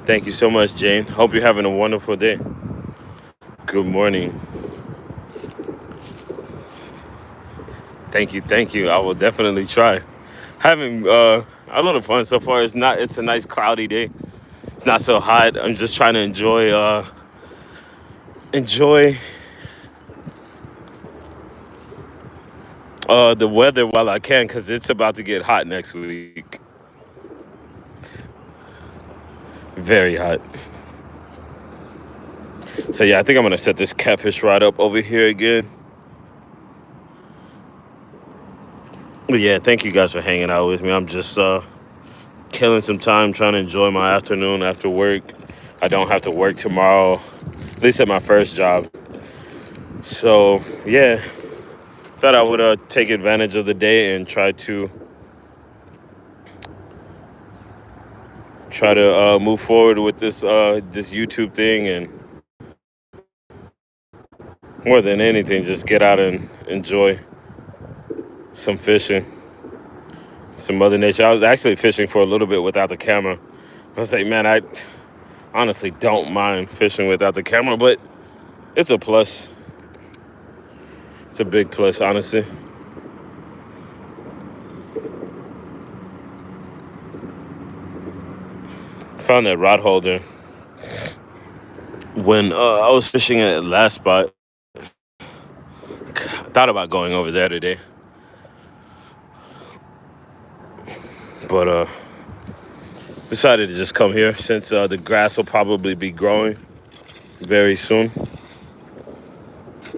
Thank you so much, Jane. Hope you're having a wonderful day. Good morning. Thank you, thank you. I will definitely try. Having a little fun so far. It's a nice cloudy day. It's not so hot. I'm just trying to enjoy the weather while I can, because it's about to get hot next week. Very hot. So yeah, I think I'm gonna set this catfish rod up over here again. But yeah, thank you guys for hanging out with me. I'm just killing some time trying to enjoy my afternoon after work. I don't have to work tomorrow, at least at my first job. So yeah, thought I would take advantage of the day and try to move forward with this YouTube thing, and more than anything, just get out and enjoy some fishing, some Mother Nature. I was actually fishing for a little bit without the camera. I was like, man, I honestly don't mind fishing without the camera, but it's a plus. It's a big plus, honestly. Found that rod holder when I was fishing at last spot. Thought about going over there today, but decided to just come here since the grass will probably be growing very soon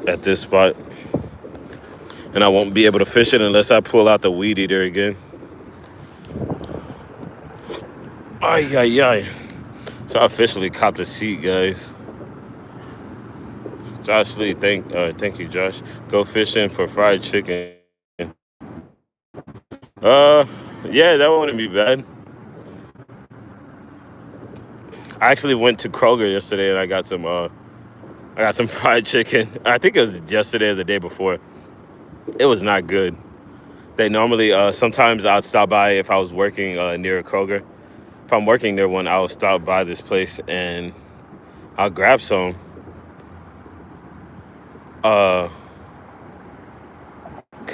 at this spot, and I won't be able to fish it unless I pull out the weed eater again. Ay, ay, ay. So I officially copped a seat, guys. Josh Lee, thank you, Josh. Go fishing for fried chicken. Yeah, that wouldn't be bad. I actually went to Kroger yesterday and I got some fried chicken. I think it was yesterday or the day before. It was not good. They normally sometimes I'd stop by if I was working near a Kroger. If I'm working near one, I'll stop by this place and I'll grab some. Cause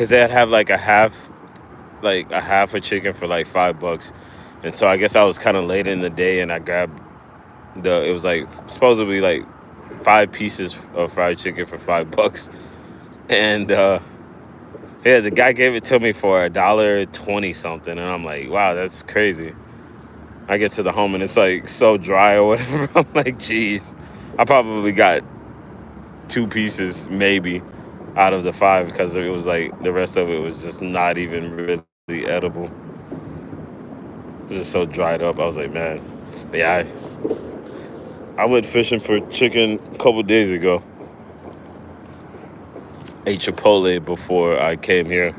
they'd have like a half a chicken for like $5. And so I guess I was kind of late in the day and I grabbed it was like supposedly like 5 pieces of fried chicken for $5. And yeah, the guy gave it to me for $1.20 something, and I'm like, wow, that's crazy. I get to the home and it's like so dry or whatever. I'm like, geez, I probably got 2 pieces maybe out of the 5, because it was like the rest of it was just not even really edible. It was just so dried up. I was like, man. But yeah, I went fishing for chicken a couple days ago. Ate Chipotle before I came here.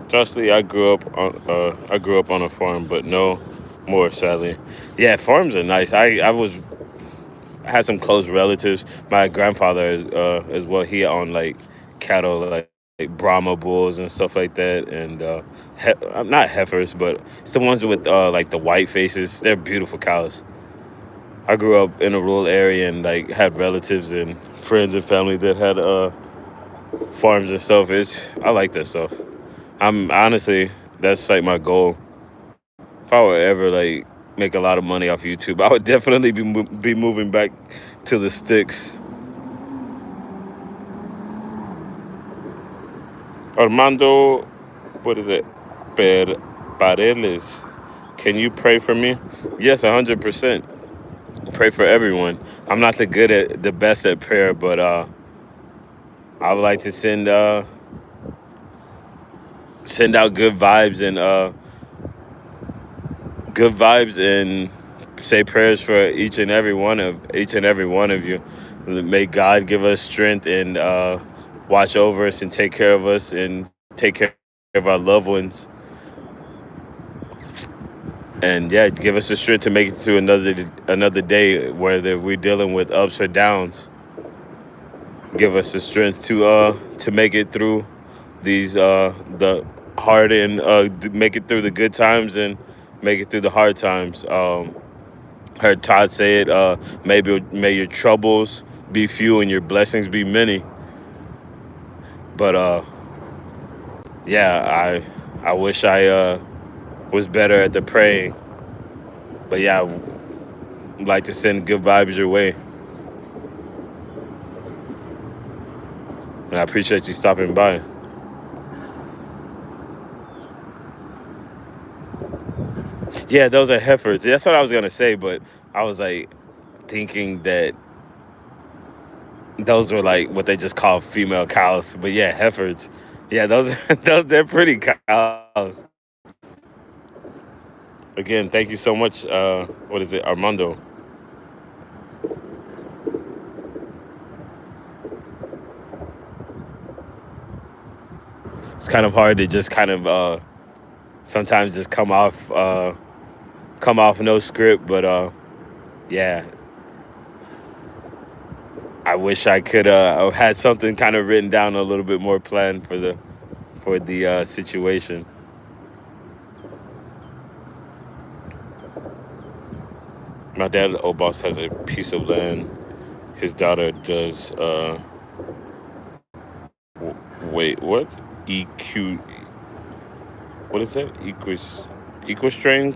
Justly, I grew up on a farm, but no more, sadly. Yeah, farms are nice. I had some close relatives. My grandfather as well. He owned like cattle, like Brahma bulls and stuff like that, and not heifers, but it's the ones with like the white faces. They're beautiful cows. I grew up in a rural area and like had relatives and friends and family that had farms and stuff. I like that stuff. I'm honestly, that's like my goal. If I were ever like make a lot of money off YouTube, I would definitely be moving back to the sticks. Armando, what is it? Pareles. Can you pray for me? Yes, 100%. Pray for everyone. I'm not the best at prayer, but I would like to send out good vibes and say prayers for each and every one of you. May God give us strength and watch over us and take care of us and take care of our loved ones. And yeah, give us the strength to make it to another day, whether we're dealing with ups or downs. Give us the strength to make it through these the hard and make it through the good times and make it through the hard times. Heard Todd say it. Maybe may your troubles be few and your blessings be many. But yeah, I wish I was better at the praying. But yeah, I'd like to send good vibes your way, and I appreciate you stopping by. Yeah, those are heifers. That's what I was gonna say, but I was like thinking that those were like what they just call female cows. But yeah, heifers. Yeah, those those they're pretty cows. Again, thank you so much. What is it, Armando? It's kind of hard to just kind of sometimes just come off no script, but yeah, I wish I could had something kind of written down a little bit more planned for the situation. My dad, old boss, has a piece of land. His daughter does. Wait, what? EQ. What is that? Equestrian.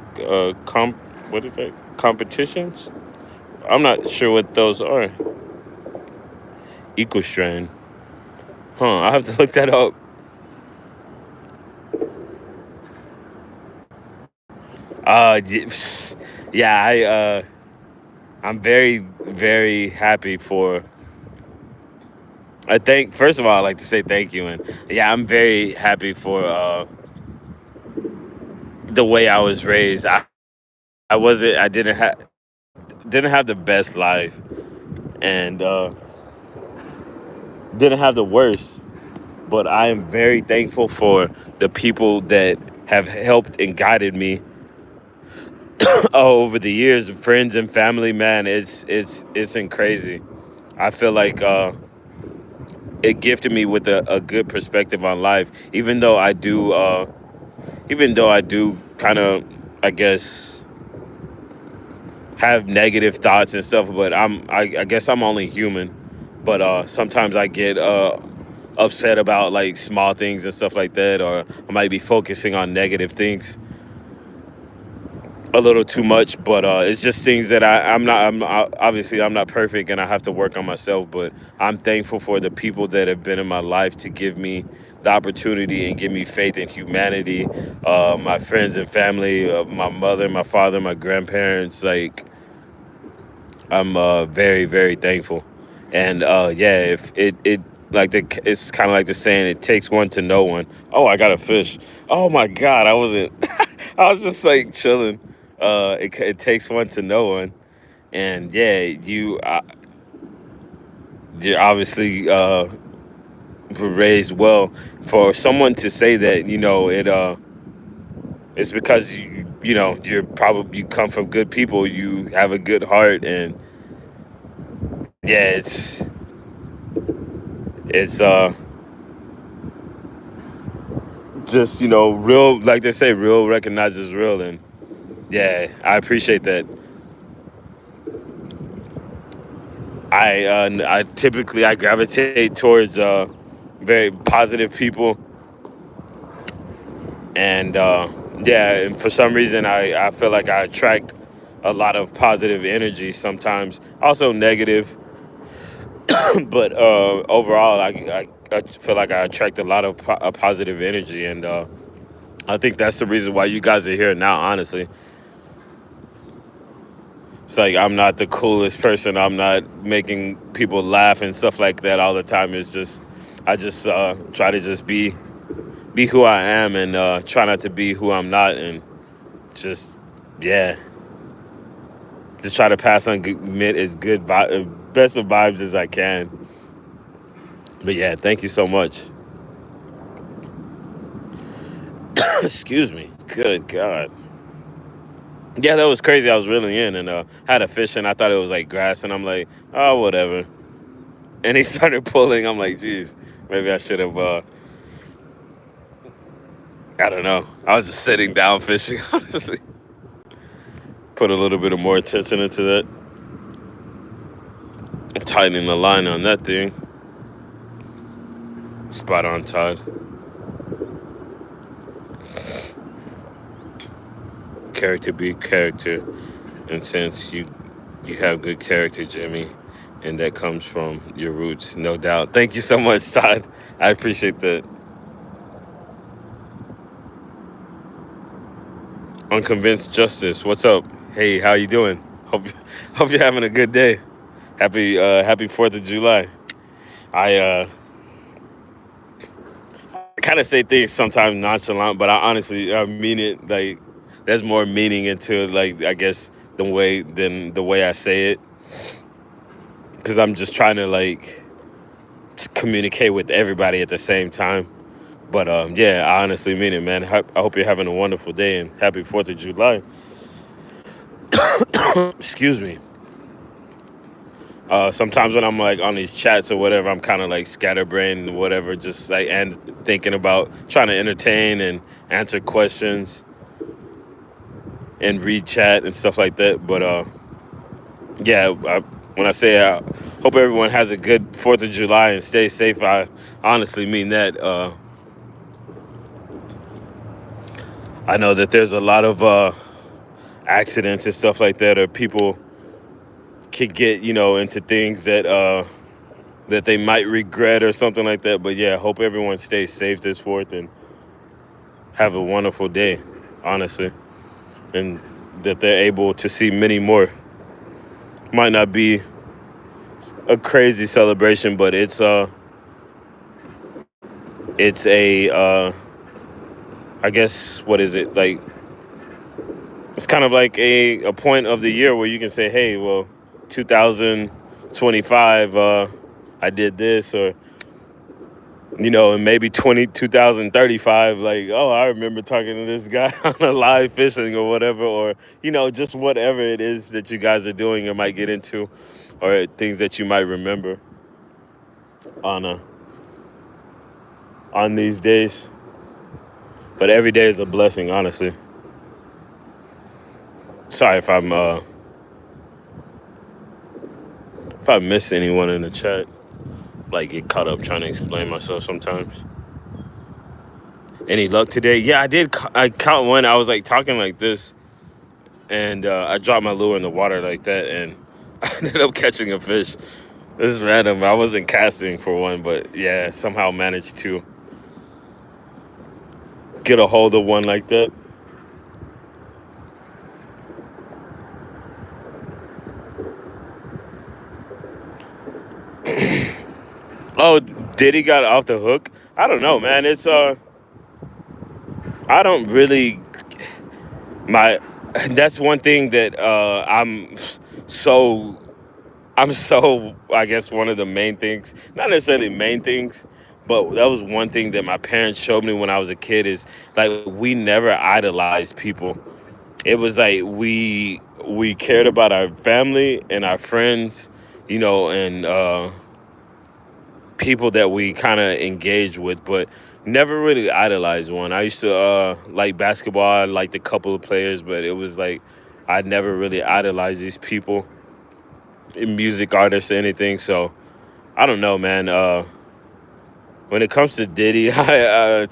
Comp. What is that? Competitions. I'm not sure what those are. Equestrian. Huh? I have to look that up. Yeah. I'm very very happy for. I think first of all, I'd like to say thank you, and yeah, I'm very happy for the way I was raised. I wasn't. I didn't have the best life, and didn't have the worst. But I am very thankful for the people that have helped and guided me over the years, friends and family. Man, it's crazy. I feel like it gifted me with a good perspective on life, even though I do kind of, I guess, have negative thoughts and stuff. But I guess I'm only human. But sometimes I get upset about like small things and stuff like that, or I might be focusing on negative things a little too much. But it's just things that obviously I'm not perfect, and I have to work on myself. But I'm thankful for the people that have been in my life to give me the opportunity and give me faith in humanity. My friends and family, my mother, my father, my grandparents. Like, I'm very very thankful. And yeah, if it like it's kind of like the saying, it takes one to know one. Oh, I got a fish. Oh my god, I wasn't. I was just like chilling. It takes one to know one, and yeah, you obviously were raised well. For someone to say that, it's because you come from good people. You have a good heart, and yeah, it's just real, like they say, real recognizes real. And yeah, I appreciate that. I typically I gravitate towards very positive people, and yeah, and for some reason I feel like I attract a lot of positive energy, sometimes also negative. But overall I feel like I attract a lot of positive energy, and I think that's the reason why you guys are here now, honestly. It's like I'm not the coolest person. I'm not making people laugh and stuff like that all the time. It's just I just try to just be who I am, and try not to be who I'm not, and just yeah, just try to pass on as best of vibes as I can. But yeah, thank you so much. Excuse me. Good God. Yeah, that was crazy. I was reeling in, and had a fish, and I thought it was like grass, and I'm like, oh, whatever. And he started pulling. I'm like, geez, maybe I should have. I don't know. I was just sitting down fishing, honestly. put a little bit of more attention into that. Tightening the line on that thing. Spot on, Todd. Character be character. And since you have good character, Jimmy, and that comes from your roots, no doubt. Thank you so much, Todd. I appreciate that. Unconvinced Justice, what's up? Hey, how you doing? Hope you're having a good day. Happy 4th of July. I kind of say things sometimes nonchalant, but I honestly mean it. Like, there's more meaning into, like, I guess than the way I say it, because I'm just trying to, like, communicate with everybody at the same time. But yeah, I honestly mean it, man. I hope you're having a wonderful day, and happy 4th of July. Excuse me. Sometimes when I'm like on these chats or whatever, I'm kind of like scatterbrained or whatever, just like and thinking about trying to entertain and answer questions and read chat and stuff like that. But yeah, when I say I hope everyone has a good 4th of July and stay safe, I honestly mean that. I know that there's a lot of accidents and stuff like that, or people could get, into things that they might regret or something like that. But yeah, I hope everyone stays safe this 4th and have a wonderful day, honestly. And that they're able to see many more. Might not be a crazy celebration, but it's a I guess, what is it? Like, it's kind of like a point of the year where you can say, hey, well, 2025, I did this, or, and maybe 2035, like, oh, I remember talking to this guy on a live fishing or whatever, or, just whatever it is that you guys are doing or might get into, or things that you might remember on these days. But every day is a blessing, honestly. Sorry if I miss anyone in the chat. Like, get caught up trying to explain myself sometimes. Any luck today? Yeah, I did. I caught one. I was like talking like this, and I dropped my lure in the water like that, and I ended up catching a fish. This is random. I wasn't casting for one, but yeah, somehow managed to get a hold of one like that. Oh, Diddy got off the hook? I don't know, man. It's I don't really that's one thing that I'm so I guess one of the main things, not necessarily main things, but that was one thing that my parents showed me when I was a kid, is like, we never idolized people. It was like we cared about our family and our friends, and people that we kind of engaged with, but never really idolized one. I used to like basketball. I liked a couple of players, but it was like I never really idolized these people, music artists or anything. So I don't know, man. When it comes to Diddy, I'm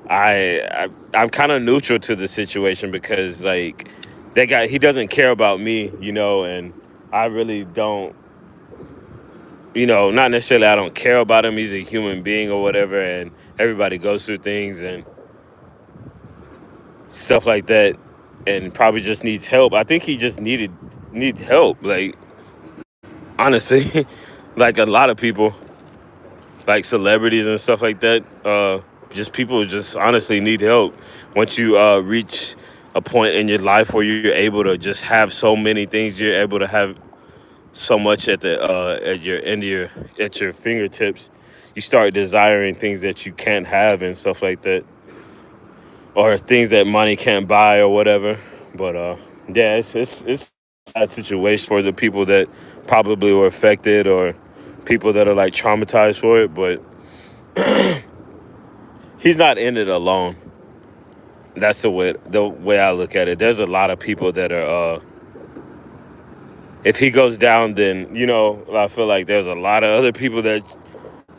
kind of neutral to the situation, because like that guy, he doesn't care about me, and I really don't. Not necessarily I don't care about him. He's a human being or whatever, and everybody goes through things and stuff like that, and probably just needs help. I think he just needs help. Like, honestly, like a lot of people, like celebrities and stuff like that, just people just honestly need help. Once you reach a point in your life where you're able to just have so many things, you're able to have so much at your fingertips, you start desiring things that you can't have and stuff like that, or things that money can't buy or whatever. But yeah, it's a sad situation for the people that probably were affected, or people that are like traumatized for it. But he's not in it alone. That's the way I look at it. There's a lot of people that are. If he goes down, then I feel like there's a lot of other people that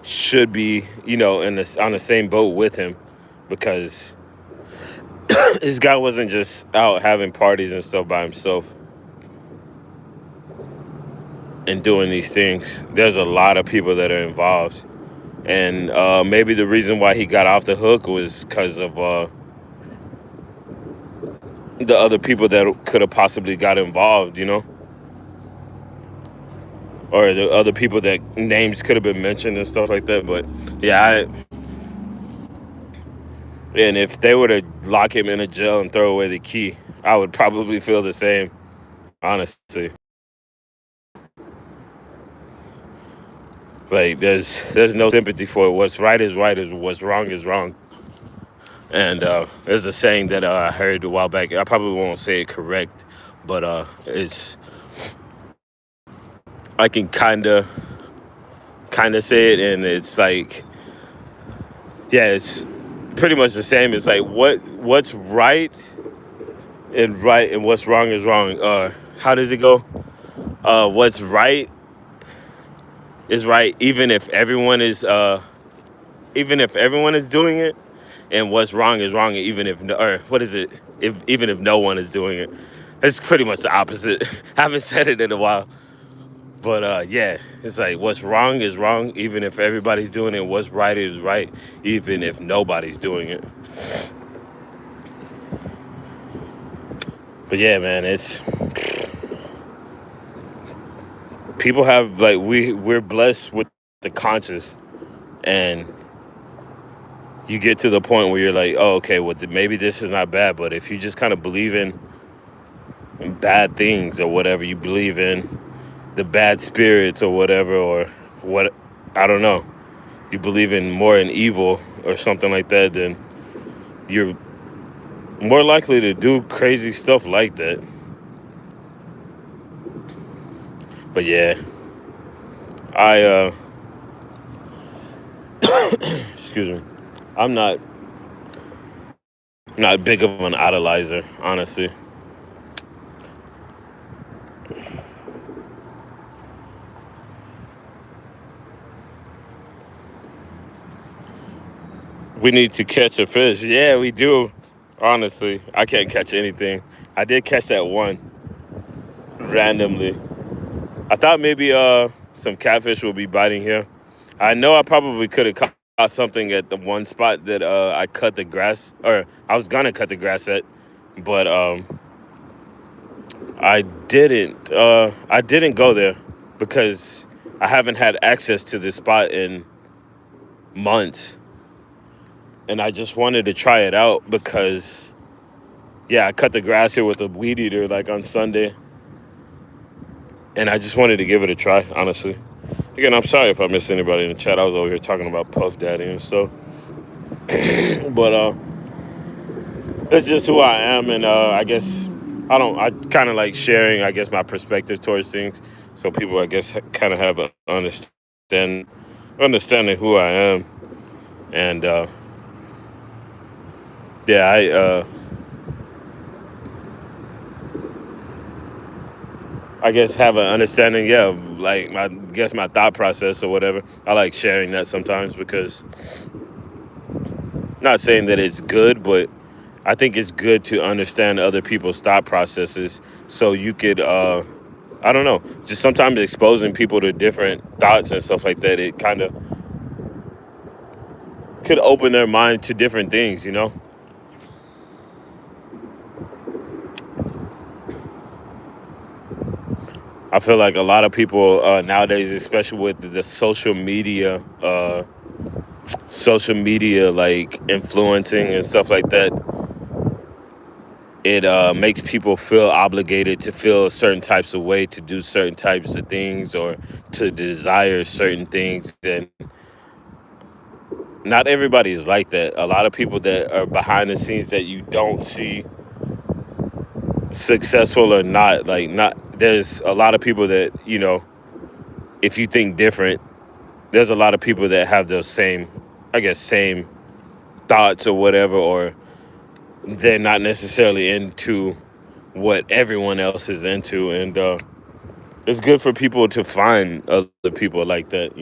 should be on the same boat with him, because this guy wasn't just out having parties and stuff by himself and doing these things. There's a lot of people that are involved, and maybe the reason why he got off the hook was because of the other people that could have possibly got involved, or the other people that names could have been mentioned and stuff like that. But yeah, and if they were to lock him in a jail and throw away the key, I would probably feel the same, honestly. Like there's no sympathy for it. What's right is right, is what's wrong is wrong. And there's a saying that I heard a while back. I probably won't say it correct, but it's I can kind of say it, and it's like, yeah, it's pretty much the same. It's like what's right, and what's wrong is wrong. How does it go? What's right is right, even if everyone is doing it, and what's wrong is wrong, even if or what is it? Even if no one is doing it, it's pretty much the opposite. I haven't said it in a while, but yeah, it's like what's wrong is wrong, even if everybody's doing it. What's right is right, even if nobody's doing it. But yeah, man, it's people have like we're blessed with the conscious, and you get to the point where you're like, oh, okay, well, maybe this is not bad, but if you just kind of believe in bad things or whatever, you believe in the bad spirits or whatever, or what, I don't know, you believe in more in evil or something like that, then you're more likely to do crazy stuff like that. But yeah, I excuse me, I'm not big of an idolizer, honestly. We need to catch a fish. Yeah, we do. Honestly, I can't catch anything. I did catch that one randomly. I thought maybe some catfish will be biting here. I know I probably could have caught something at the one spot that I cut the grass, or I was gonna cut the grass at, but I didn't. I didn't go there because I haven't had access to this spot in months, and I just wanted to try it out because, yeah, I cut the grass here with a weed eater like on Sunday, and I just wanted to give it a try, honestly. Again, I'm sorry if I missed anybody in the chat. I was over here talking about Puff Daddy and stuff. But it's just who I am, and I guess I kind of like sharing, I guess, my perspective towards things, so people, I guess, kind of have an understanding who I am, and yeah, I guess have an understanding, yeah, of like my thought process or whatever. I like sharing that sometimes because, not saying that it's good, but I think it's good to understand other people's thought processes, so you could, I don't know, just sometimes exposing people to different thoughts and stuff like that, it kind of could open their mind to different things. I feel like a lot of people nowadays, especially with the social media like influencing and stuff like that, it makes people feel obligated to feel certain types of way, to do certain types of things, or to desire certain things. And not everybody is like that. A lot of people that are behind the scenes that you don't see, successful or not, like, not, there's a lot of people that, if you think different, there's a lot of people that have those same, I guess, same thoughts or whatever, or they're not necessarily into what everyone else is into. And it's good for people to find other people like that,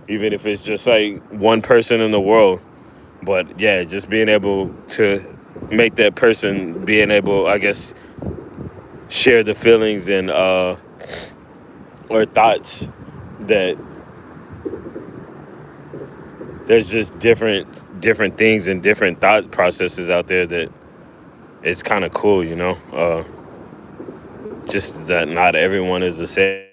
even if it's just like one person in the world. But yeah, just being able to make that person being able, I guess, share the feelings and or thoughts that there's just different things and different thought processes out there, that it's kind of cool, just that not everyone is the same,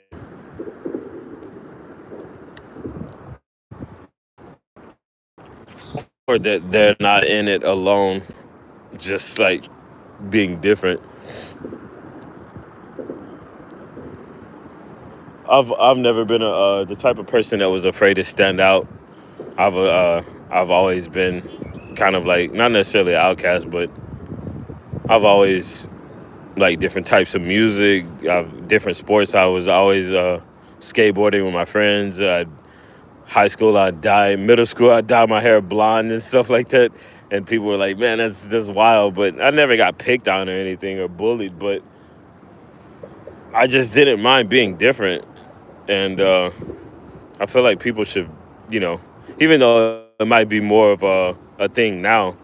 or that they're not in it alone, just like being different. I've never been the type of person that was afraid to stand out. I've always been kind of like, not necessarily an outcast, but I've always like different types of music, different sports. I was always skateboarding with my friends. High school, I'd dye. Middle school, I'd dye my hair blonde and stuff like that. And people were like, "Man, that's wild." But I never got picked on or anything or bullied. But I just didn't mind being different. And I feel like people should, you know, even though it might be more of a thing now,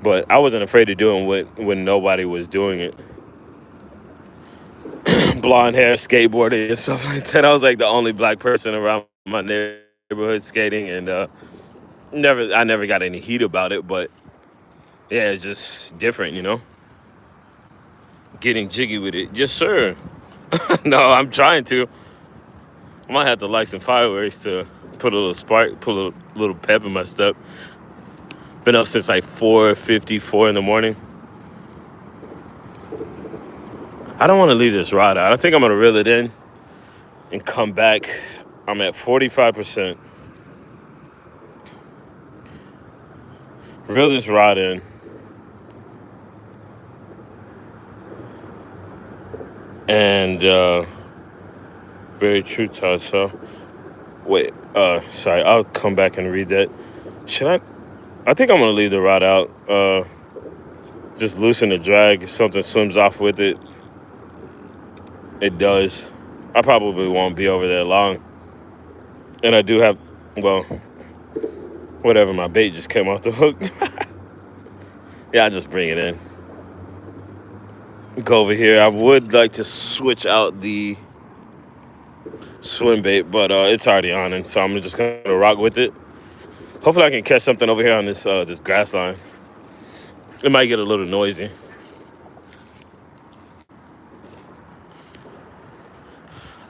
but I wasn't afraid of doing when nobody was doing it. Blonde hair, skateboarding, and stuff like that. I was like the only black person around my neighborhood skating, and I never got any heat about it. But yeah, it's just different, Getting jiggy with it, yes sir. No, I'm trying to. I might have to light some fireworks to put a little spark, put a little pep in my step. Been up since like 4:54 in the morning. I don't want to leave this rod out. I think I'm gonna reel it in and come back. I'm at 45%. Reel this rod in. And very true, Tasha. Wait, sorry, I'll come back and read that. Should I think I'm gonna leave the rod out. Just loosen the drag. If something swims off with it, it does. I probably won't be over there long. And I do have, well, whatever, my bait just came off the hook. Yeah, I just bring it in. Go over here. I would like to switch out the swim bait, but it's already on, and so I'm just gonna rock with it. Hopefully I can catch something over here on this grass line. It might get a little noisy.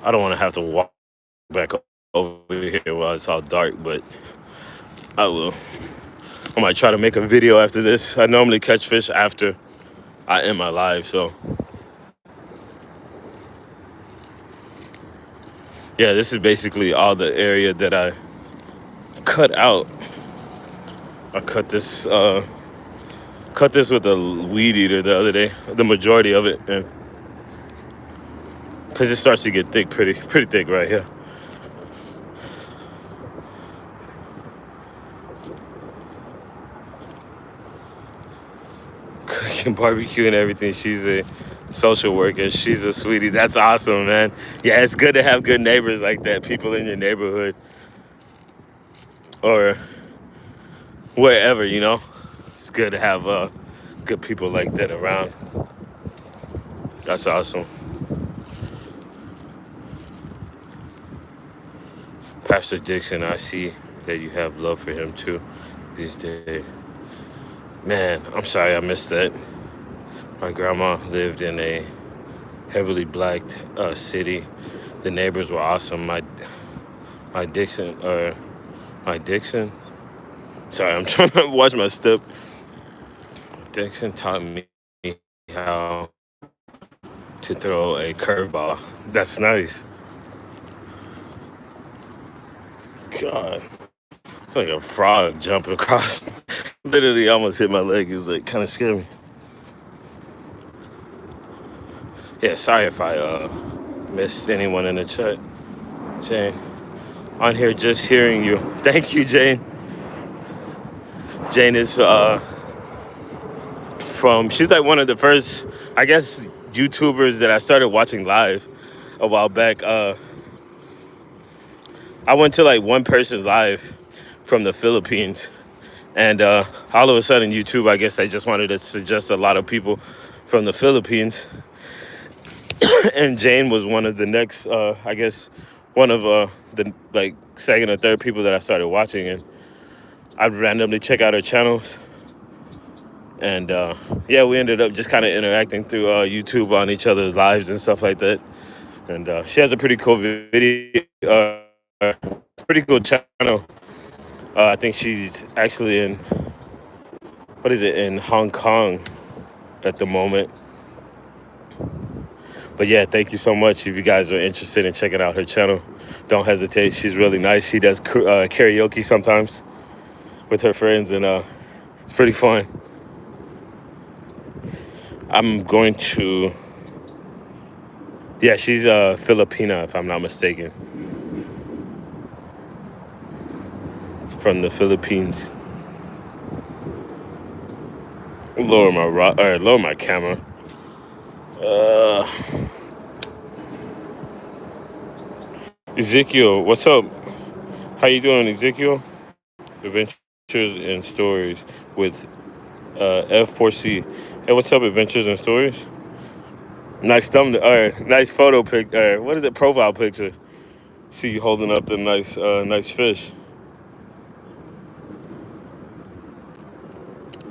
I don't want to have to walk back over here while it's all dark, but I will. I might try to make a video after this. I normally catch fish after I end my live, so yeah, this is basically all the area that I cut out. I cut this with a weed eater the other day, the majority of it, and because it starts to get thick, pretty thick right here. Cooking barbecue and everything. She's a social worker. She's a sweetie. That's awesome, man. Yeah, it's good to have good neighbors like that. People in your neighborhood or wherever, It's good to have good people like that around. That's awesome. Pastor Dixon, I see that you have love for him too these days. Man, I'm sorry I missed that. My grandma lived in a heavily black city. The neighbors were awesome. My Dixon. Sorry, I'm trying to watch my step. Dixon taught me how to throw a curveball. That's nice. God, it's like a frog jumping across. Literally almost hit my leg. It was like kind of scary. Yeah, sorry if I missed anyone in the chat. Jane, on here just hearing you. Thank you, Jane. Jane is She's like one of the first, I guess, YouTubers that I started watching live a while back. I went to like one person's live from the Philippines, and all of a sudden YouTube, I guess they just wanted to suggest a lot of people from the Philippines. And Jane was one of the next, I guess, one of the like second or third people that I started watching, and I'd randomly check out her channels. And yeah, we ended up just kind of interacting through YouTube on each other's lives and stuff like that. And she has a pretty cool video, pretty cool channel. I think she's actually in, what is it, in Hong Kong at the moment. But yeah, thank you so much. If you guys are interested in checking out her channel, don't hesitate. She's really nice. She does karaoke sometimes with her friends, and it's pretty fun. I'm going to, yeah, she's Filipina, if I'm not mistaken, from the Philippines. Lower my camera. Ezekiel, what's up? How you doing, Ezekiel? Adventures and Stories with F4C. Hey, what's up, Adventures and Stories? Nice thumbnail, nice photo pic. What is it? Profile picture. See you holding up the nice fish.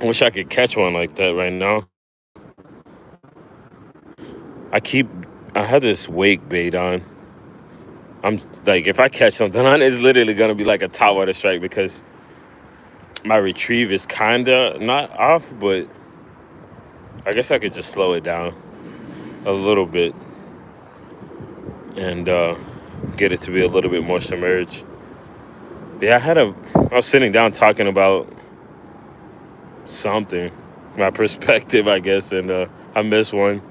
I wish I could catch one like that right now. I have this wake bait on. I'm like, if I catch something on, it's literally gonna be like a top water strike, because my retrieve is kinda not off, but I guess I could just slow it down a little bit and get it to be a little bit more submerged. Yeah, I was sitting down talking about something, my perspective, I guess, and I missed one.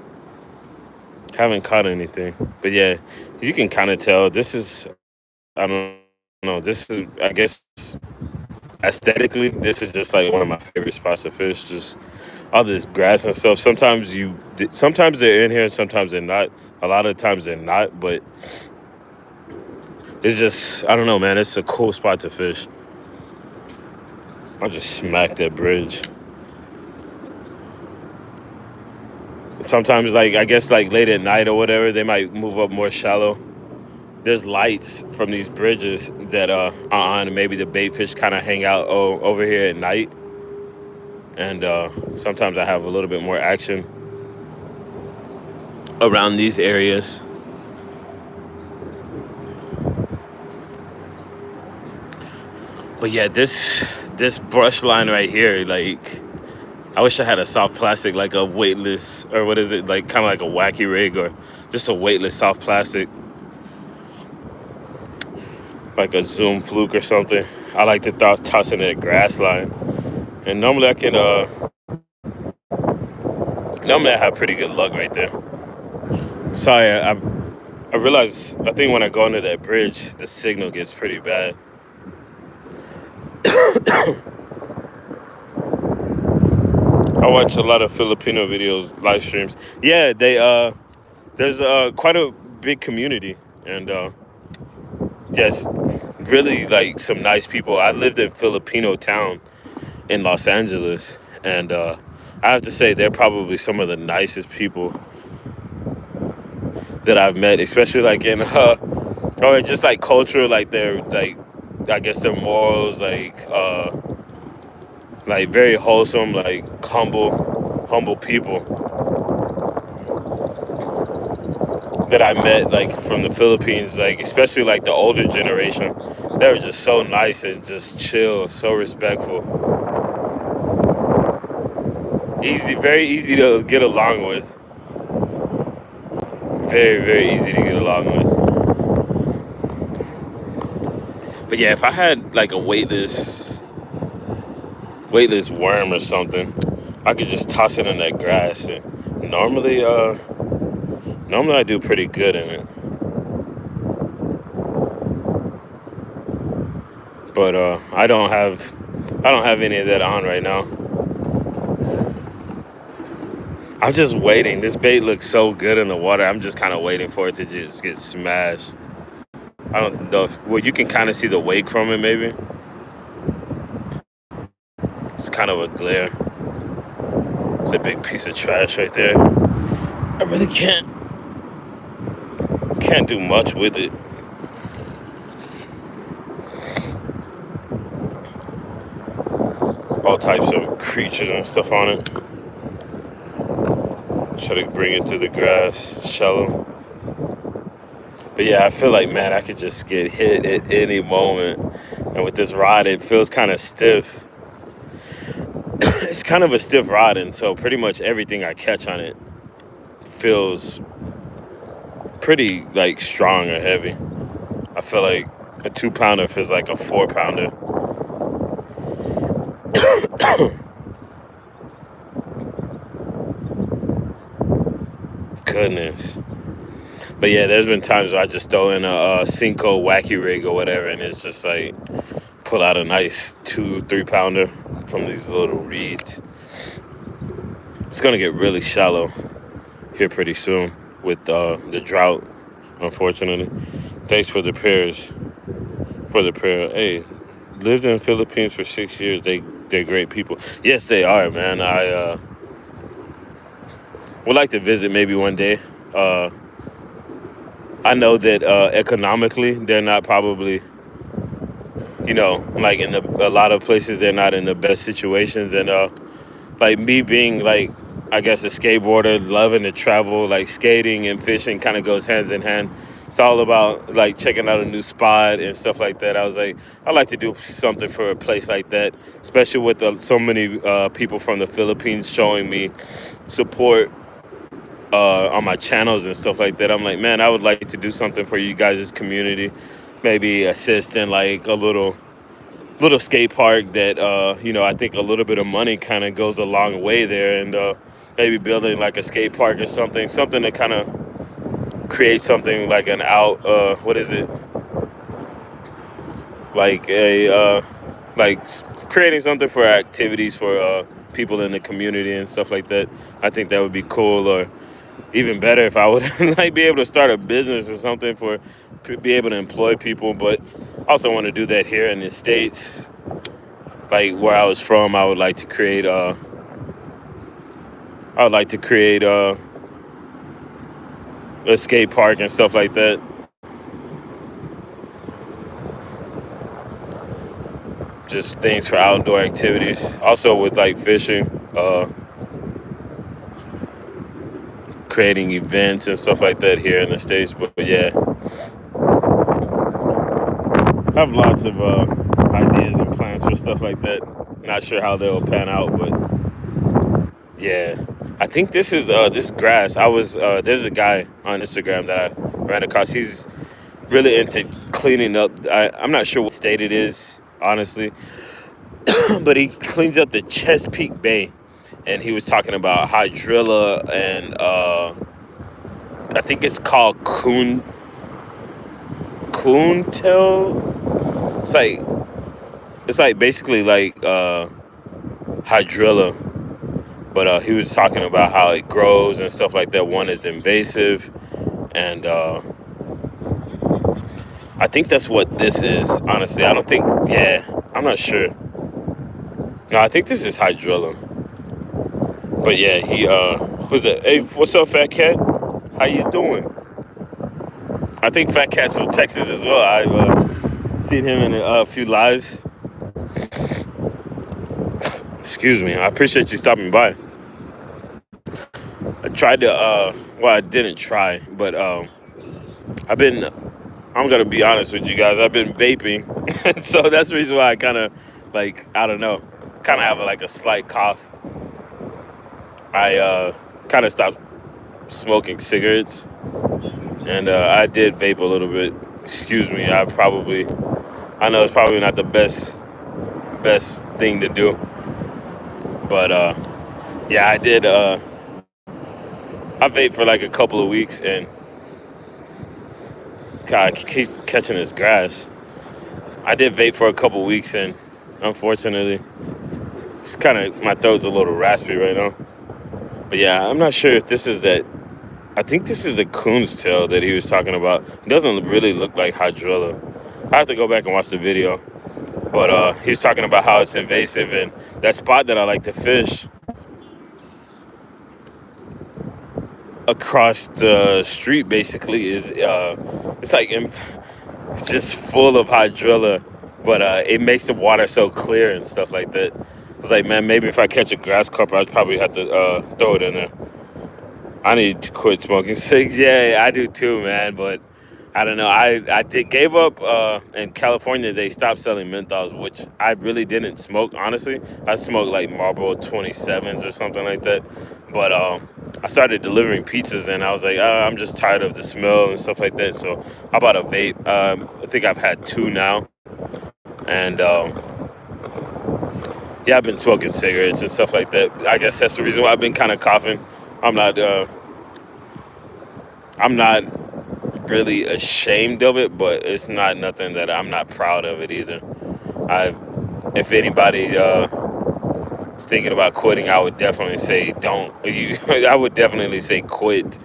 Haven't caught anything, but yeah, you can kind of tell this is, I don't know, this is, I guess, aesthetically, this is just like one of my favorite spots to fish. Just all this grass and stuff. Sometimes they're in here, sometimes they're not. A lot of times they're not, but it's just, I don't know, man. It's a cool spot to fish. I just smacked that bridge. Sometimes, like, I guess, like late at night or whatever, they might move up more shallow. There's lights from these bridges that are on. Maybe the bait fish kind of hang out over here at night. And sometimes I have a little bit more action around these areas. But yeah, this brush line right here, like, I wish I had a soft plastic, like a weightless, or what is it, like kind of like a wacky rig, or just a weightless soft plastic, like a Zoom Fluke or something. I like to toss in that grass line, and normally I have pretty good luck right there. Sorry, I realize, I think when I go under that bridge, the signal gets pretty bad. I watch a lot of Filipino videos, live streams. Yeah, there's quite a big community, and yes, really like some nice people. I lived in Filipino town in Los Angeles, and I have to say they're probably some of the nicest people that I've met, especially like in or just like culture, like their, like, I guess their morals, like very wholesome, like humble people that I met, like from the Philippines, like especially like the older generation. They were just so nice and just chill, so respectful. Very easy to get along with. Very, very easy to get along with. But yeah, if I had like a weightless worm or something, I could just toss it in that grass, and normally I do pretty good in it. But I don't have any of that on right now. I'm just waiting. This bait looks so good in the water. I'm just kind of waiting for it to just get smashed. I don't know if, well, you can kind of see the wake from it, maybe. It's kind of a glare. It's a big piece of trash right there. I really can't do much with it. There's all types of creatures and stuff on it. Try to bring it to the grass, shallow. But yeah, I feel like, man, I could just get hit at any moment. And with this rod, it feels kind of stiff. It's kind of a stiff rod, and so pretty much everything I catch on it feels pretty like strong or heavy. I feel like a 2-pounder feels like a 4-pounder. Goodness. But yeah, there's been times where I just throw in a Cinco wacky rig or whatever, and it's just like pull out a nice 2-3-pounder from these little reeds. It's gonna get really shallow here pretty soon with the drought, unfortunately. Thanks for the prayers. For the prayer. Hey, lived in the Philippines for 6 years. They're great people. Yes, they are, man. I would like to visit maybe one day. I know that economically they're not probably, like in a lot of places they're not in the best situations, and like me being like, I guess, a skateboarder, loving to travel, like skating and fishing kind of goes hands in hand. It's all about like checking out a new spot and stuff like that. I was like, I'd like to do something for a place like that, especially with so many people from the Philippines showing me support on my channels and stuff like that. I'm like, man, I would like to do something for you guys' community, maybe assist in like a little skate park that I think a little bit of money kind of goes a long way there, and maybe building like a skate park or something to kind of create something like an what is it, like a creating something for activities for people in the community and stuff like that. I think that would be cool. Or even better if I would like be able to start a business or something be able to employ people. But I also want to do that here in the States, like where I was from. I would like to create a skate park and stuff like that. Just things for outdoor activities. Also with like fishing, creating events and stuff like that here in the States. But yeah, I have lots of ideas and plans for stuff like that. Not sure how they'll pan out, but yeah. I think this is this grass. There's a guy on Instagram that I ran across. He's really into cleaning up. I'm not sure what state it is, honestly, but he cleans up the Chesapeake Bay, and he was talking about hydrilla and I think it's called coontail. It's like basically like hydrilla, but he was talking about how it grows and stuff like that. One is invasive, and I think that's what this is. Honestly, I don't think. Yeah, I'm not sure. No, I think this is hydrilla. But yeah, he who's that? Hey, what's up, Fat Cat? How you doing? I think Fat Cat's from Texas as well. I've seen him in a few lives. Excuse me. I appreciate you stopping by. I tried to, well, I didn't try, but I'm going to be honest with you guys. I've been vaping. So that's the reason why I kind of, like, I don't know, kind of have like a slight cough. I kind of stopped smoking cigarettes, and I did vape a little bit. Excuse me. I know it's probably not the best thing to do, but yeah, I did. I vaped for like a couple of weeks, and God, I keep catching this grass. I did vape for a couple of weeks, and unfortunately, it's kind of, my throat's a little raspy right now. But yeah, I'm not sure if this is that. I think this is the coon's tail that he was talking about. It doesn't really look like hydrilla. I have to go back and watch the video. But he was talking about how it's invasive, and that spot that I like to fish across the street basically is it's like it's just full of hydrilla, but it makes the water so clear and stuff like that. It's like, man, maybe if I catch a grass carp, I'd probably have to throw it in there. I need to quit smoking cigs. Yeah, I do too, man. But I don't know. Gave up. In California, they stopped selling menthols, which I really didn't smoke. Honestly, I smoked like Marlboro 27s or something like that. But I started delivering pizzas, and I was like, I'm just tired of the smell and stuff like that. So how about a vape? I think I've had two now, and yeah, I've been smoking cigarettes and stuff like that. I guess that's the reason why I've been kind of coughing. I'm not really ashamed of it, but it's not nothing that I'm not proud of it either. If anybody is thinking about quitting, I would definitely say don't. I would definitely say quit.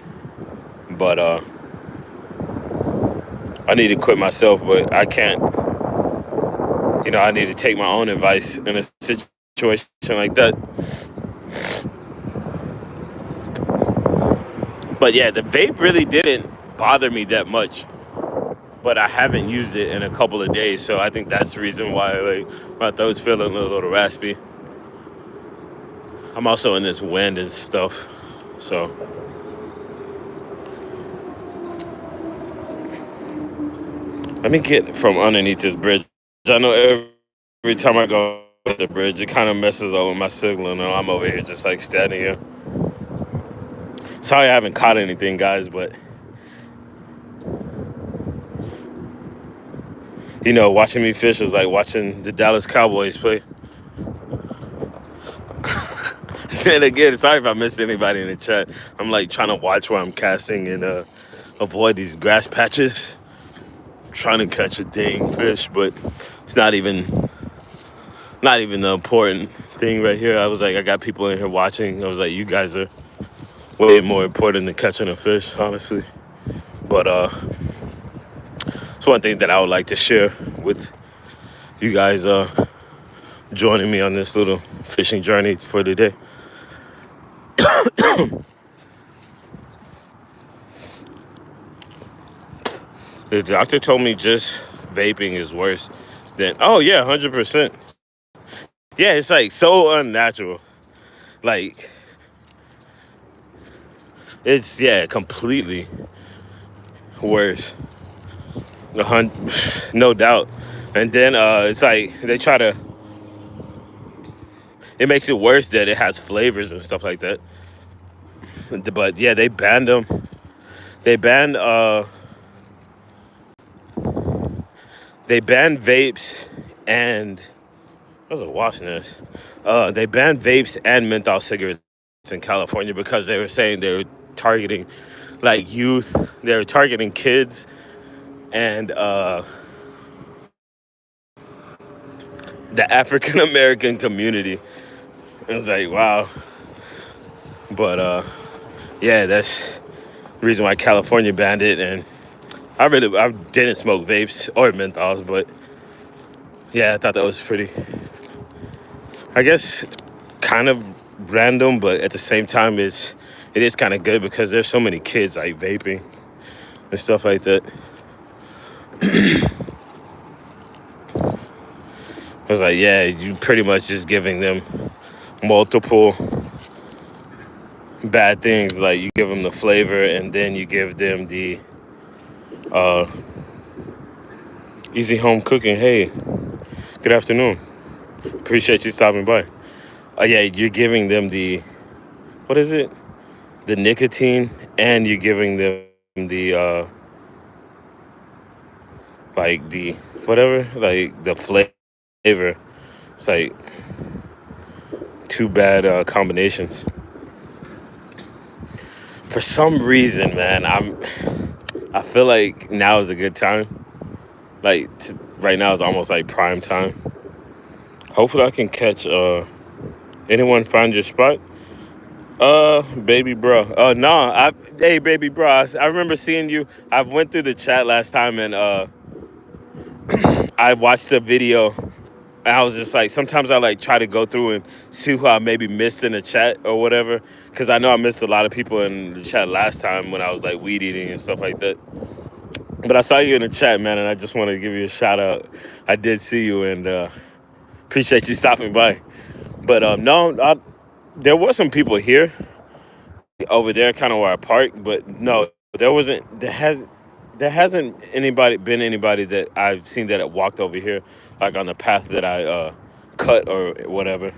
But I need to quit myself, but I can't. I need to take my own advice in a situation like that. But yeah, the vape really didn't bother me that much, but I haven't used it in a couple of days, so I think that's the reason why my throat's feeling a little raspy. I'm also in this wind and stuff, so let me get from underneath this bridge. I know every time I go with the bridge, it kind of messes up with my signal, and I'm over here just like standing here. Sorry I haven't caught anything, guys, but watching me fish is like watching the Dallas Cowboys play. And again, sorry if I missed anybody in the chat. I'm like trying to watch where I'm casting and avoid these grass patches. I'm trying to catch a dang fish, but it's not even the important thing right here. I was like, I got people in here watching. I was like, you guys are way more important than catching a fish, honestly. But it's one thing that I would like to share with you guys joining me on this little fishing journey for the day. The doctor told me just vaping is worse than, oh yeah, 100%. Yeah, it's like so unnatural. Like, it's, completely worse. No doubt. And then it's like they try to, it makes it worse that it has flavors and stuff like that. But yeah, they banned them. They banned vapes and I was watching this. They banned vapes and menthol cigarettes in California because they were saying they were targeting like youth. They were targeting kids and the African American community. It was like, wow. But yeah, that's the reason why California banned it. And I didn't smoke vapes or menthols, but yeah, I thought that was pretty, I guess, kind of random, but at the same time it is kind of good because there's so many kids like vaping and stuff like that. I was like, yeah, you pretty much just giving them multiple bad things. Like you give them the flavor and then you give them the easy home cooking. Hey, good afternoon. Appreciate you stopping by. Yeah, you're giving them the, what is it? The nicotine, and you're giving them the like the whatever, like the flavor. It's like two bad combinations. For some reason, man, I feel like now is a good time. Like right now is almost like prime time. Hopefully I can catch anyone find your spot. Baby bro. No, hey, baby bro. I remember seeing you. I went through the chat last time and I watched the video. And I was just like, sometimes I like try to go through and see who I maybe missed in the chat or whatever. Cause I know I missed a lot of people in the chat last time when I was like weed eating and stuff like that. But I saw you in the chat, man, and I just wanted to give you a shout out. I did see you and appreciate you stopping by. But no, there were some people here over there, kind of where I parked. But no, there wasn't. There hasn't anybody that I've seen that walked over here, like on the path that I cut or whatever.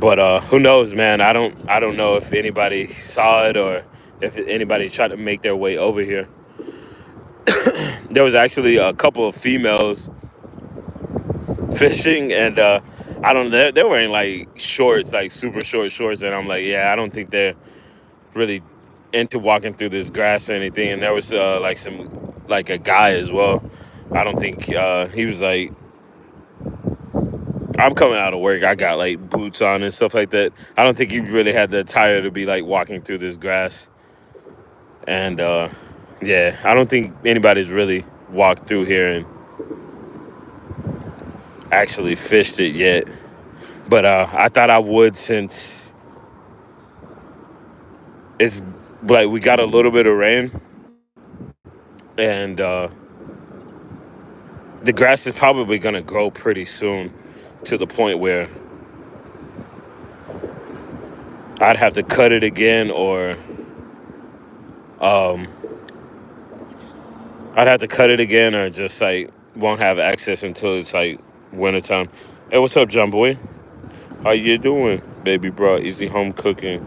But who knows, man? I don't know if anybody saw it or if anybody tried to make their way over here. There was actually a couple of females fishing, and I don't know. They're wearing like shorts, like super short shorts, and I'm like, yeah, I don't think they're really into walking through this grass or anything. And there was like a guy as well. I don't think he was like, I'm coming out of work. I got like boots on and stuff like that. I don't think he really had the attire to be like walking through this grass. And yeah, I don't think anybody's really walked through here and actually fished it yet. But I thought I would, since it's like we got a little bit of rain and the grass is probably going to grow pretty soon to the point where I'd have to cut it again, or I'd have to cut it again, or just like won't have access until it's like wintertime. Hey, what's up, John boy? How you doing, baby bro? Easy home cooking.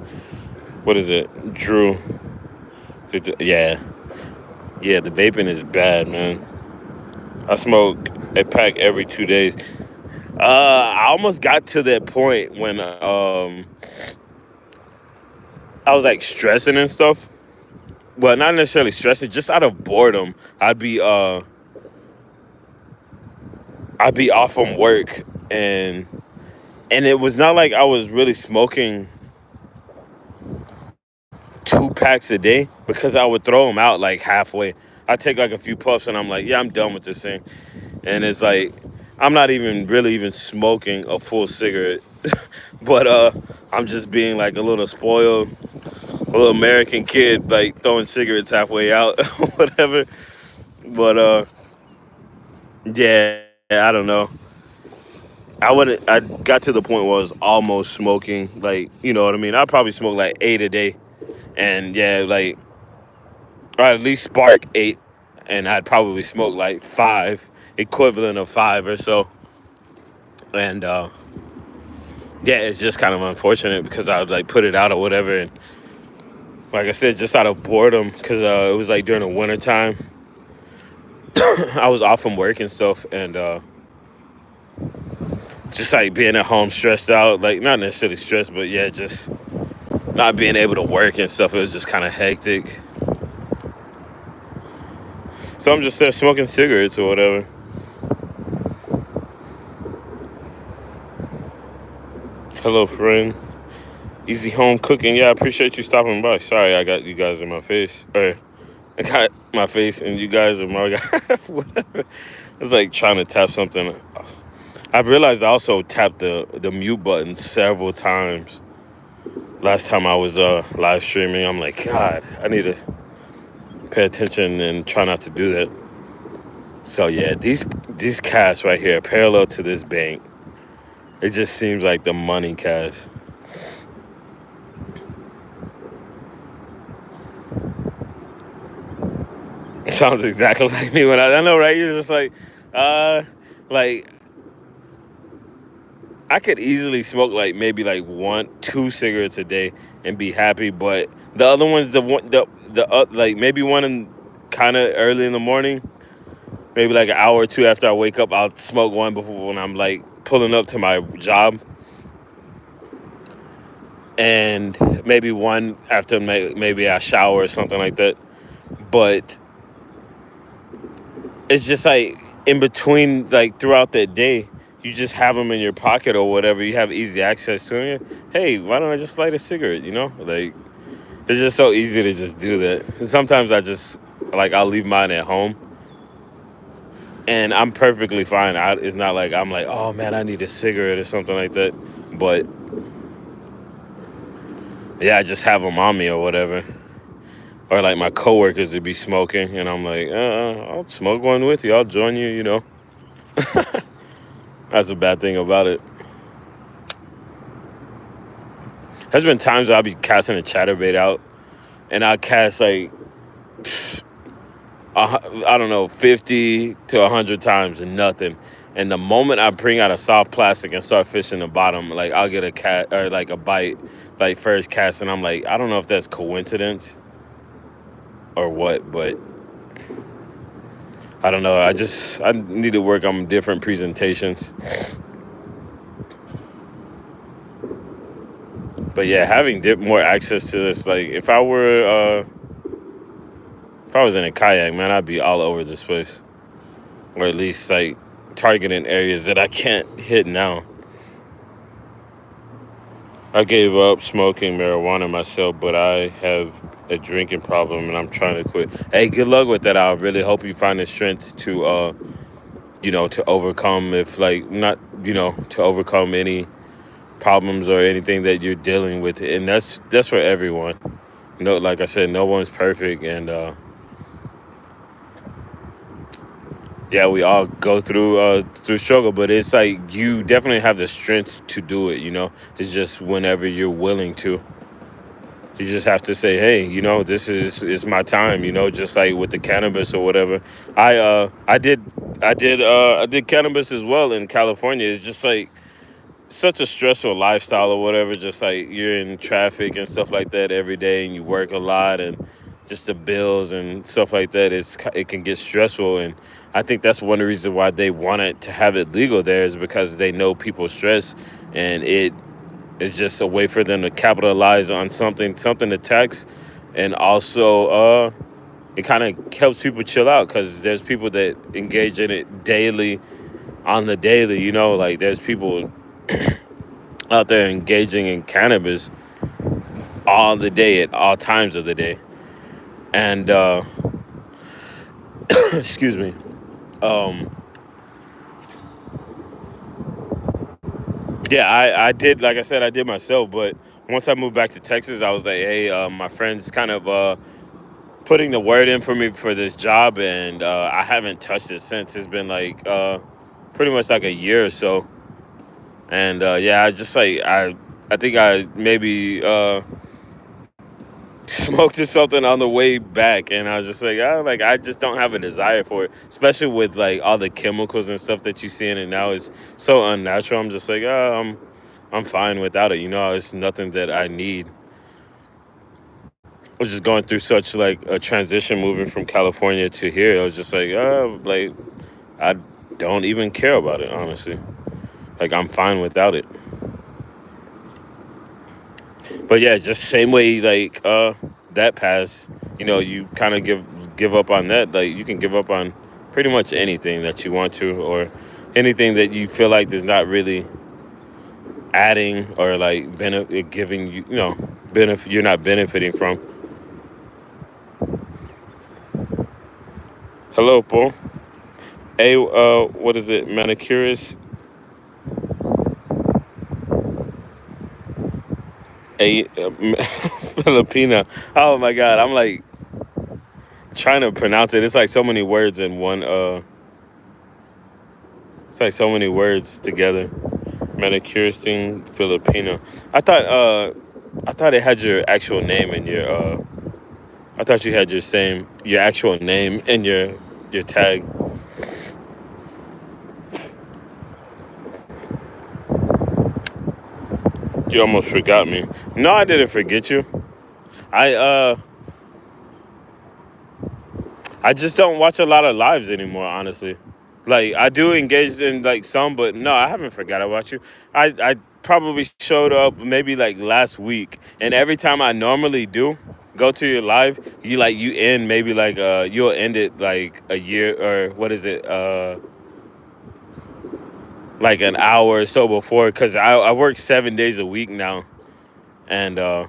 What is it? Drew. Yeah. Yeah, the vaping is bad, man. I smoke a pack every 2 days. I almost got to that point when I was like stressing and stuff. Well, not necessarily stressing, just out of boredom. I'd be off from work, and it was not like I was really smoking 2 packs a day, because I would throw them out like halfway. I take like a few puffs and I'm like, yeah, I'm done with this thing. And it's like, I'm not even really smoking a full cigarette, but I'm just being like a little spoiled, a little American kid, like throwing cigarettes halfway out or whatever. But yeah, I don't know. I got to the point where I was almost smoking, like, you know what I mean? I probably smoke like 8 a day. And yeah, like, or at least spark 8, and I'd probably smoke like 5, equivalent of 5 or so. And yeah, it's just kind of unfortunate because I would like put it out or whatever, and like I said, just out of boredom, because it was like during the winter time. I was off from work and stuff, and just like being at home stressed out, like not necessarily stressed, but yeah, just not being able to work and stuff. It was just kind of hectic. So I'm just there smoking cigarettes or whatever. Hello, friend. Easy home cooking. Yeah, I appreciate you stopping by. Sorry, I got you guys in my face. Or I got my face and you guys are my whatever. It's like trying to tap something. I've realized I also tapped the mute button several times. Last time I was live streaming, I'm like, God, I need to pay attention and try not to do that. So yeah, these casts right here, parallel to this bank, it just seems like the money cast. Sounds exactly like me when I know, right? You're just like I could easily smoke like maybe like 1-2 cigarettes a day and be happy, but the other ones, like maybe one kind of early in the morning, maybe like an hour or two after I wake up, I'll smoke one before when I'm like pulling up to my job, and maybe one after maybe I shower or something like that. But it's just like in between, like throughout the day, you just have them in your pocket or whatever. You have easy access to them. Hey, why don't I just light a cigarette? Like it's just so easy to just do that. And sometimes I'll leave mine at home, and I'm perfectly fine. It's not like I'm like, oh man, I need a cigarette or something like that. But yeah, I just have them on me or whatever. Or like my coworkers would be smoking, and I'm like, I'll smoke one with you. I'll join you. That's a bad thing about it. There's been times I'll be casting a chatterbait out, and I'll cast like, I don't know, 50 to 100 times and nothing. And the moment I bring out a soft plastic and start fishing the bottom, like I'll get a cat or like a bite, like first cast, and I'm like, I don't know if that's coincidence or what, but I don't know. I need to work on different presentations. But yeah, having more access to this, like if I was in a kayak, man, I'd be all over this place, or at least like targeting areas that I can't hit now. I gave up smoking marijuana myself, but I have a drinking problem and I'm trying to quit. Hey, good luck with that. I really hope you find the strength to to overcome, if like not, to overcome any problems or anything that you're dealing with. And that's for everyone. Like I said, no one's perfect, and yeah, we all go through struggle, but it's like you definitely have the strength to do it. It's just whenever you're willing to. You just have to say, hey, this is my time. Just like with the cannabis or whatever. I did cannabis as well in California. It's just like such a stressful lifestyle or whatever. Just like you're in traffic and stuff like that every day, and you work a lot, and just the bills and stuff like that. It can get stressful, and I think that's one of the reasons why they wanted to have it legal there, is because they know people stress, and it's just a way for them to capitalize on something to tax, and also it kind of helps people chill out, because there's people that engage in it daily, on the daily. Like there's people out there engaging in cannabis all the day, at all times of the day, and excuse me. Um, yeah, I did, like I said, I did myself, but once I moved back to Texas, I was like, hey, my friend's kind of putting the word in for me for this job, and I haven't touched it since. It's been like pretty much like a year or so, and yeah, I think I maybe smoked or something on the way back, and I was just like, I just don't have a desire for it, especially with like all the chemicals and stuff that you see in it now. Is so unnatural. I'm just like, I'm fine without it. It's nothing that I need. I was just going through such like a transition, moving from California to here. I was just like I don't even care about it, honestly. Like I'm fine without it. But yeah, just same way like that pass, you kind of give up on that. Like you can give up on pretty much anything that you want to, or anything that you feel like there's not really adding or like giving you, benefit, you're not benefiting from. Hello, Paul. Hey, what is it? Manicurist. A Filipina. Oh my God, I'm like trying to pronounce it. It's like so many words in one. It's like so many words together. Manicurist thing, Filipino. I thought it had your actual name in your. I thought you had your actual name in your tag. You almost forgot me. No, I didn't forget you. I uh I just don't watch a lot of lives anymore, honestly. Like I do engage in like some, but no, I haven't forgot about you. I probably showed up maybe like last week, and every time I normally do go to your live, you end maybe like you'll end it like a year, or what is it? like an hour or so before, because I work 7 days a week now, and I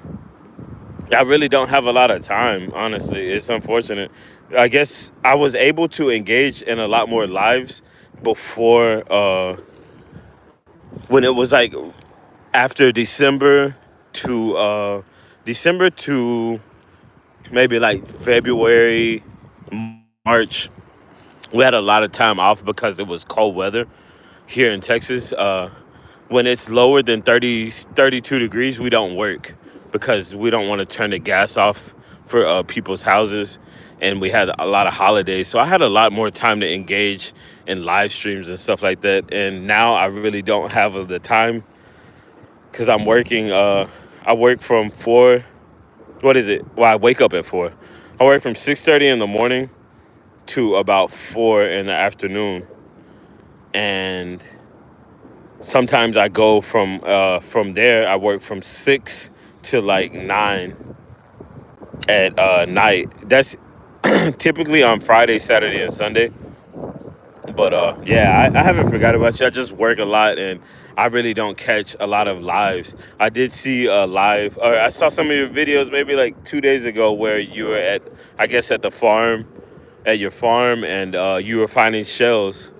really don't have a lot of time. Honestly, it's unfortunate. I guess I was able to engage in a lot more lives before, when it was like after December to maybe like February, March. We had a lot of time off because it was cold weather here in Texas. When it's lower than 32 degrees, we don't work because we don't want to turn the gas off for people's houses. And we had a lot of holidays. So I had a lot more time to engage in live streams and stuff like that. And now I really don't have the time because I'm working. I work from 4. What is it? Well, I wake up at 4. I work from 6:30 in the morning to about 4 in the afternoon. And sometimes I go from there. I work from 6 to like 9 at night. That's typically on Friday, Saturday, and Sunday. But yeah, I haven't forgot about you. I just work a lot, and I really don't catch a lot of lives. I did see a live, or I saw some of your videos maybe like 2 days ago where you were at, I guess, at the farm, at your farm, and you were finding shells.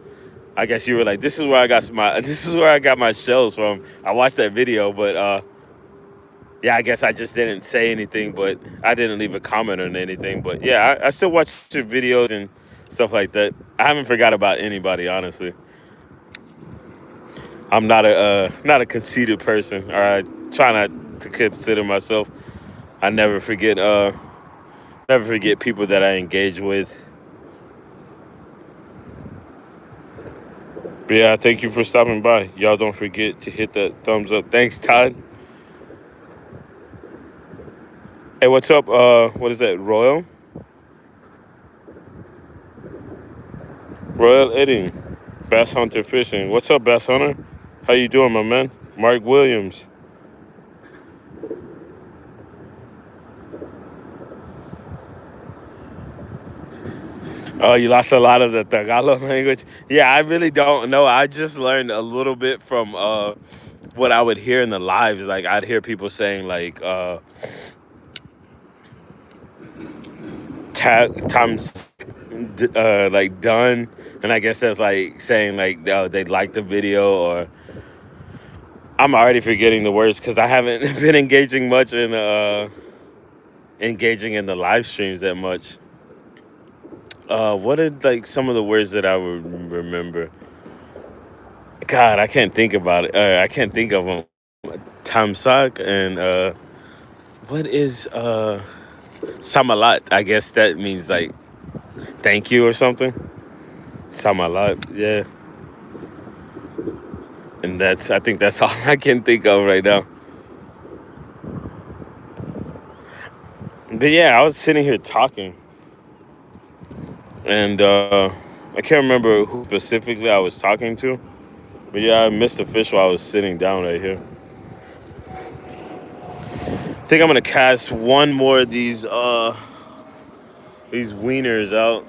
I guess you were like, "This is where I got my, this is where I got my shells from." I watched that video, but yeah, I guess I just didn't say anything, but I didn't leave a comment on anything. But yeah, I still watch your videos and stuff like that. I haven't forgot about anybody, honestly. I'm not a conceited person, or I try not to consider myself. I never forget people that I engage with. But yeah, thank you for stopping by. Y'all don't forget to hit that thumbs up. Thanks, Todd. Hey, what's up? What is that? Royal Edding, Bass Hunter Fishing. What's up, Bass Hunter? How you doing, my man? Mark Williams. Oh, you lost a lot of the Tagalog language. Yeah, I really don't know. I just learned a little bit from what I would hear in the lives. Like I'd hear people saying like times like done, and I guess that's like saying like they like the video, or I'm already forgetting the words because I haven't been engaging in the live streams that much. What are like some of the words that I would remember? God, I can't think about it. I can't think of them. Tamsak and what is samalat? I guess that means like thank you or something. Samalat, yeah. And I think that's all I can think of right now. But yeah, I was sitting here talking, and I can't remember who specifically I was talking to. But yeah, I missed the fish while I was sitting down right here. I think I'm gonna cast one more of these wieners out.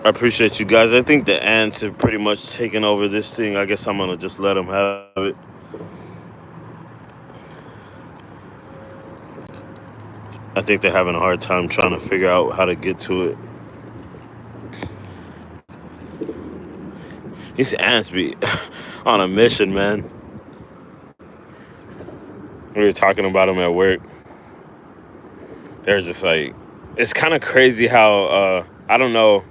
I appreciate you guys. I think the ants have pretty much taken over this thing. I guess I'm gonna just let them have it. I think they're having a hard time trying to figure out how to get to it. These ants be on a mission, man. We were talking about them at work. They're just like, it's kind of crazy how I don't know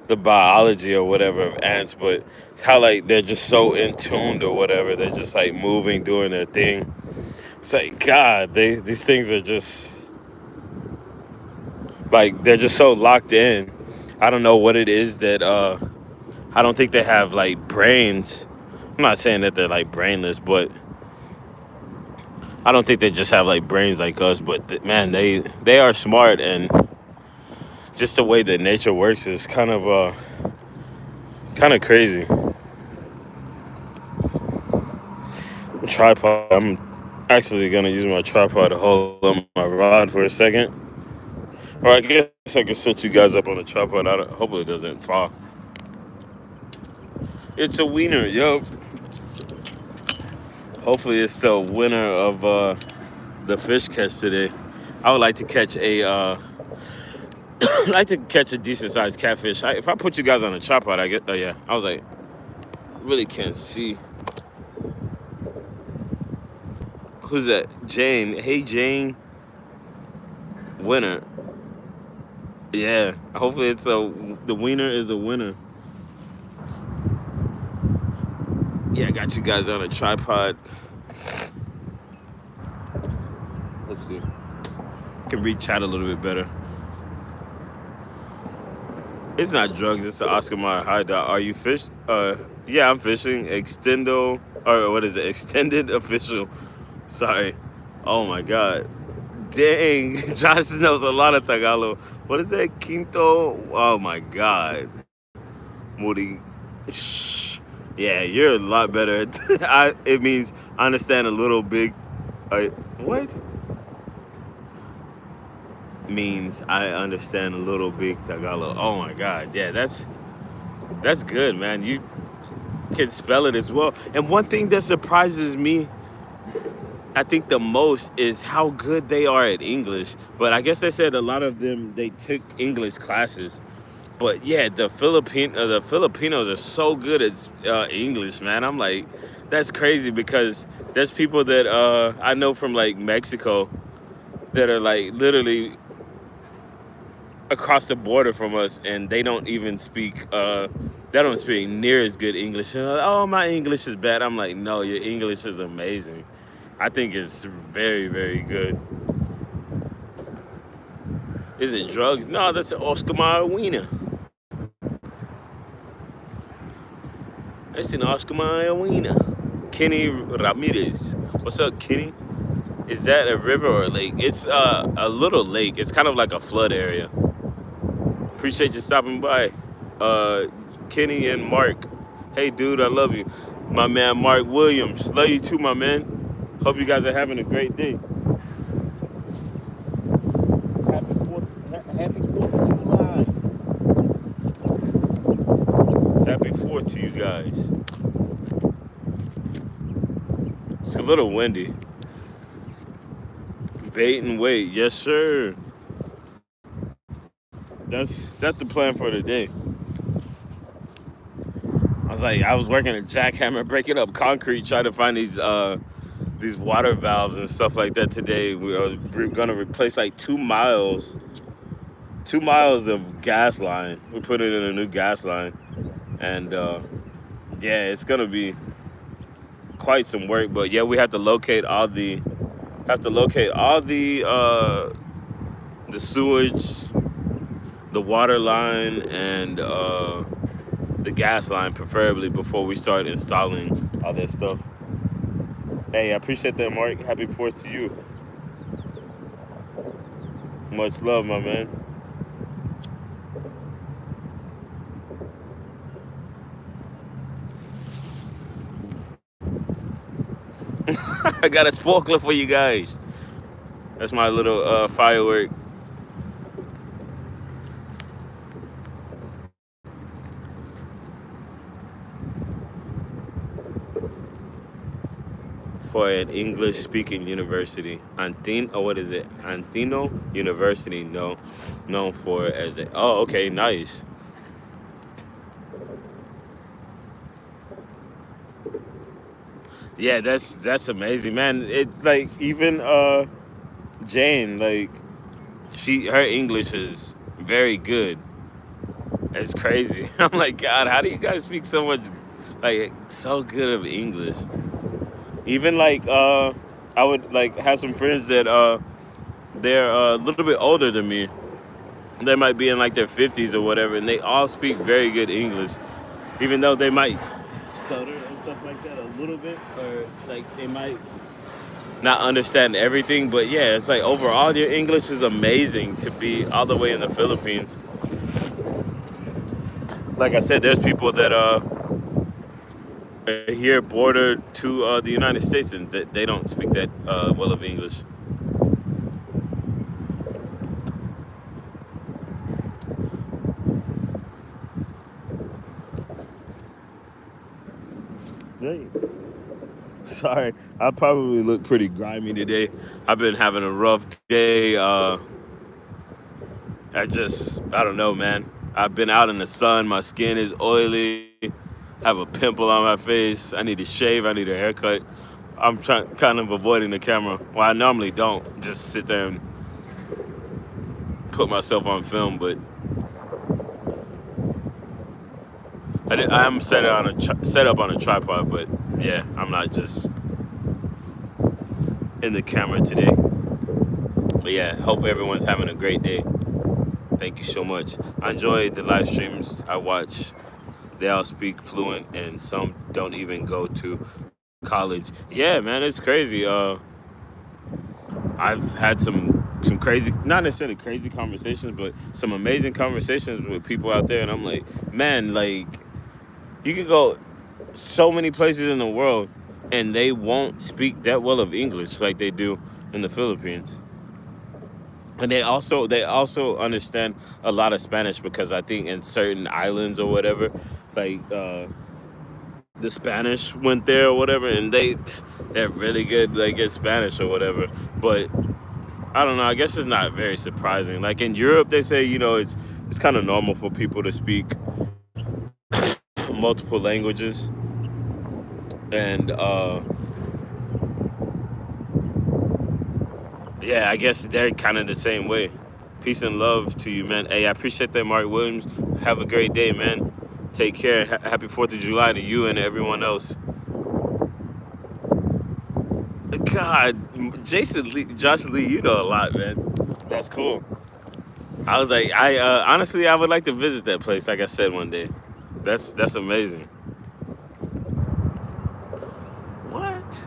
the biology or whatever of ants, but it's how like they're just so in tuned or whatever. They're just like moving, doing their thing. It's like God, these things are just like they're just so locked in. I don't know what it is that I don't think they have like brains. I'm not saying that they're like brainless, but I don't think they just have like brains like us. But man, they are smart, and just the way that nature works is kind of crazy. Tripod. I'm actually gonna use my tripod to hold up my rod for a second, or I guess I can set you guys up on a tripod. Hopefully it doesn't fall. It's a wiener, yo. Hopefully it's the winner of the fish catch today. I would like to catch like to catch a decent sized catfish. If I put you guys on a tripod, I get. Oh yeah, I was like, really can't see. Who's that? Jane. Hey Jane. Winner. Yeah. Hopefully the wiener is a winner. Yeah, I got you guys on a tripod. Let's see. Can read chat a little bit better. It's not drugs. It's the Oscar Mayer. Hi, Doc. Are you fish? Yeah, I'm fishing. Extendo, or what is it? Extended official. Sorry. Oh my God. Dang. Josh knows a lot of Tagalog. What is that? Quinto. Oh my God. Moody. Shh. Yeah, you're a lot better. It means I understand a little big. What? Means I understand a little big Tagalog. Oh my God. Yeah, that's good, man. You can spell it as well. And one thing that surprises me, I think the most, is how good they are at English. But I guess they said a lot of them, they took English classes. But yeah, the Filipinos are so good at English, man. I'm like, that's crazy, because there's people that I know from like Mexico that are like literally across the border from us, and they don't even speak near as good English. And like, oh, my English is bad. I'm like, no, your English is amazing. I think it's very, very good. Is it drugs? No, that's an Oscar Mayer wiener. That's an Oscar Mayer wiener. Kenny Ramirez. What's up, Kenny? Is that a river or a lake? It's a little lake. It's kind of like a flood area. Appreciate you stopping by. Kenny and Mark. Hey, dude, I love you. My man, Mark Williams. Love you too, my man. Hope you guys are having a great day. Happy 4th of July. Happy 4th to you guys. It's a little windy. Bait and wait. Yes, sir. That's the plan for the day. I was working a jackhammer, breaking up concrete, trying to find these water valves and stuff like that today. We're gonna replace like 2 miles of gas line. We put it in a new gas line, and yeah, it's gonna be quite some work. But yeah, we have to locate all the the sewage, the water line, and the gas line, preferably, before we start installing all that stuff. Hey, I appreciate that, Mark. Happy 4th to you. Much love, my man. I got a sparkler for you guys. That's my little firework. For an English-speaking university. What is it? Antino University, known for as a. Oh, okay, nice. Yeah, that's amazing, man. It's like even Jane, like her English is very good. It's crazy. I'm like, God, how do you guys speak so much, like, so good of English? Even like I would like have some friends that they're a little bit older than me. They might be in like their 50s or whatever, and they all speak very good English, even though they might stutter and stuff like that a little bit, or like they might not understand everything. But yeah, it's like overall your English is amazing to be all the way in the Philippines. Like I said, there's people that here border to the United States, and they don't speak that well of English. Hey, sorry, I probably look pretty grimy today. I've been having a rough day. I don't know, man. I've been out in the sun. My skin is oily. Have a pimple on my face. I need to shave. I need a haircut. I'm trying, kind of avoiding the camera. Well, I normally don't just sit there and put myself on film, but I'm set up on a tripod. But yeah, I'm not just in the camera today. But yeah, hope everyone's having a great day. Thank you so much. I enjoy the live streams I watch. They all speak fluent, and some don't even go to college. Yeah, man, it's crazy. I've had some crazy, not necessarily crazy conversations, but some amazing conversations with people out there, and I'm like, man, like you can go so many places in the world, and they won't speak that well of English like they do in the Philippines. And they also understand a lot of Spanish because I think in certain islands or whatever, like the Spanish went there or whatever, and they're really good like at Spanish or whatever. But I don't know. I guess it's not very surprising. Like in Europe, they say it's kind of normal for people to speak multiple languages, and yeah, I guess they're kind of the same way. Peace and love to you, man. Hey, I appreciate that, Mark Williams. Have a great day, man. Take care. Happy 4th of July to you and everyone else. God, Jason Lee, Josh Lee, you know a lot, man. That's cool. I was like, I honestly, I would like to visit that place. Like I said one day, that's amazing. What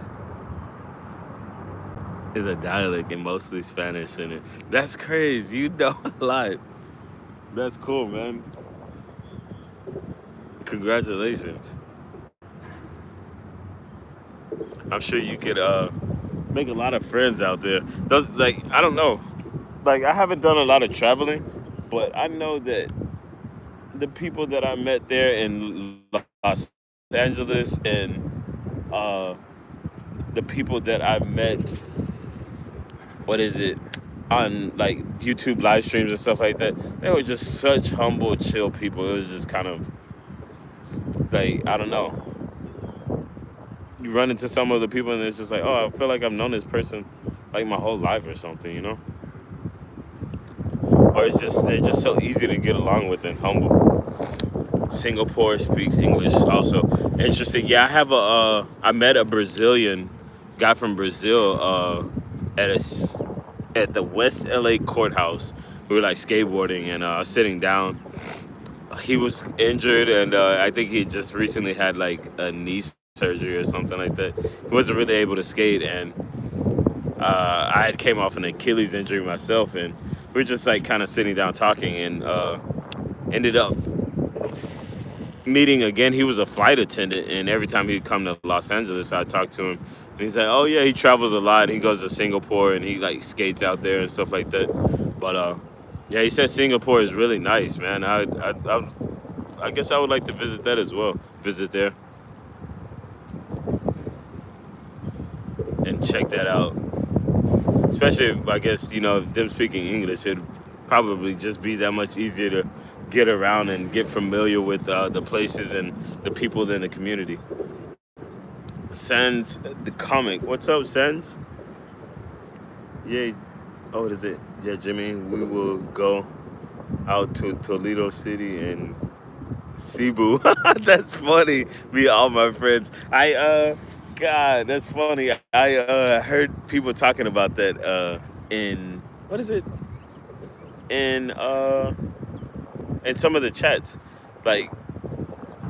is a dialect and mostly Spanish in it? That's crazy. You know a lot. That's cool, man. Congratulations. I'm sure you could make a lot of friends out there. Those like I don't know. Like I haven't done a lot of traveling, but I know that the people that I met there in Los Angeles and the people that I've met, what is it, on like YouTube live streams and stuff like that, they were just such humble, chill people. It was just kind of like I don't know. You run into some of the people and it's just like, oh, I feel like I've known this person like my whole life or something, you know? Or it's just they're just so easy to get along with and humble. Singapore speaks English also. Interesting. Yeah, I met a Brazilian guy from Brazil at at the West LA courthouse. We were like skateboarding and sitting down. He was injured and I think he just recently had like a knee surgery or something like that. He wasn't really able to skate and I had came off an Achilles injury myself and we were just like kind of sitting down talking and ended up meeting again. He was a flight attendant, and every time he'd come to Los Angeles, I talked to him. And he's like, "Oh yeah, he travels a lot. He goes to Singapore and he like skates out there and stuff like that." But yeah, he said Singapore is really nice, man. I guess I would like to visit that as well. Visit there and check that out. Especially, if, I guess them speaking English, it'd probably just be that much easier to get around and get familiar with the places and the people in the community. Sans the comic. What's up, Sans? Yeah. Oh, what is it? Yeah, Jimmy. We will go out to Toledo City and Cebu. That's funny. Me, all my friends. God, that's funny. I heard people talking about that in what is it? In in some of the chats. Like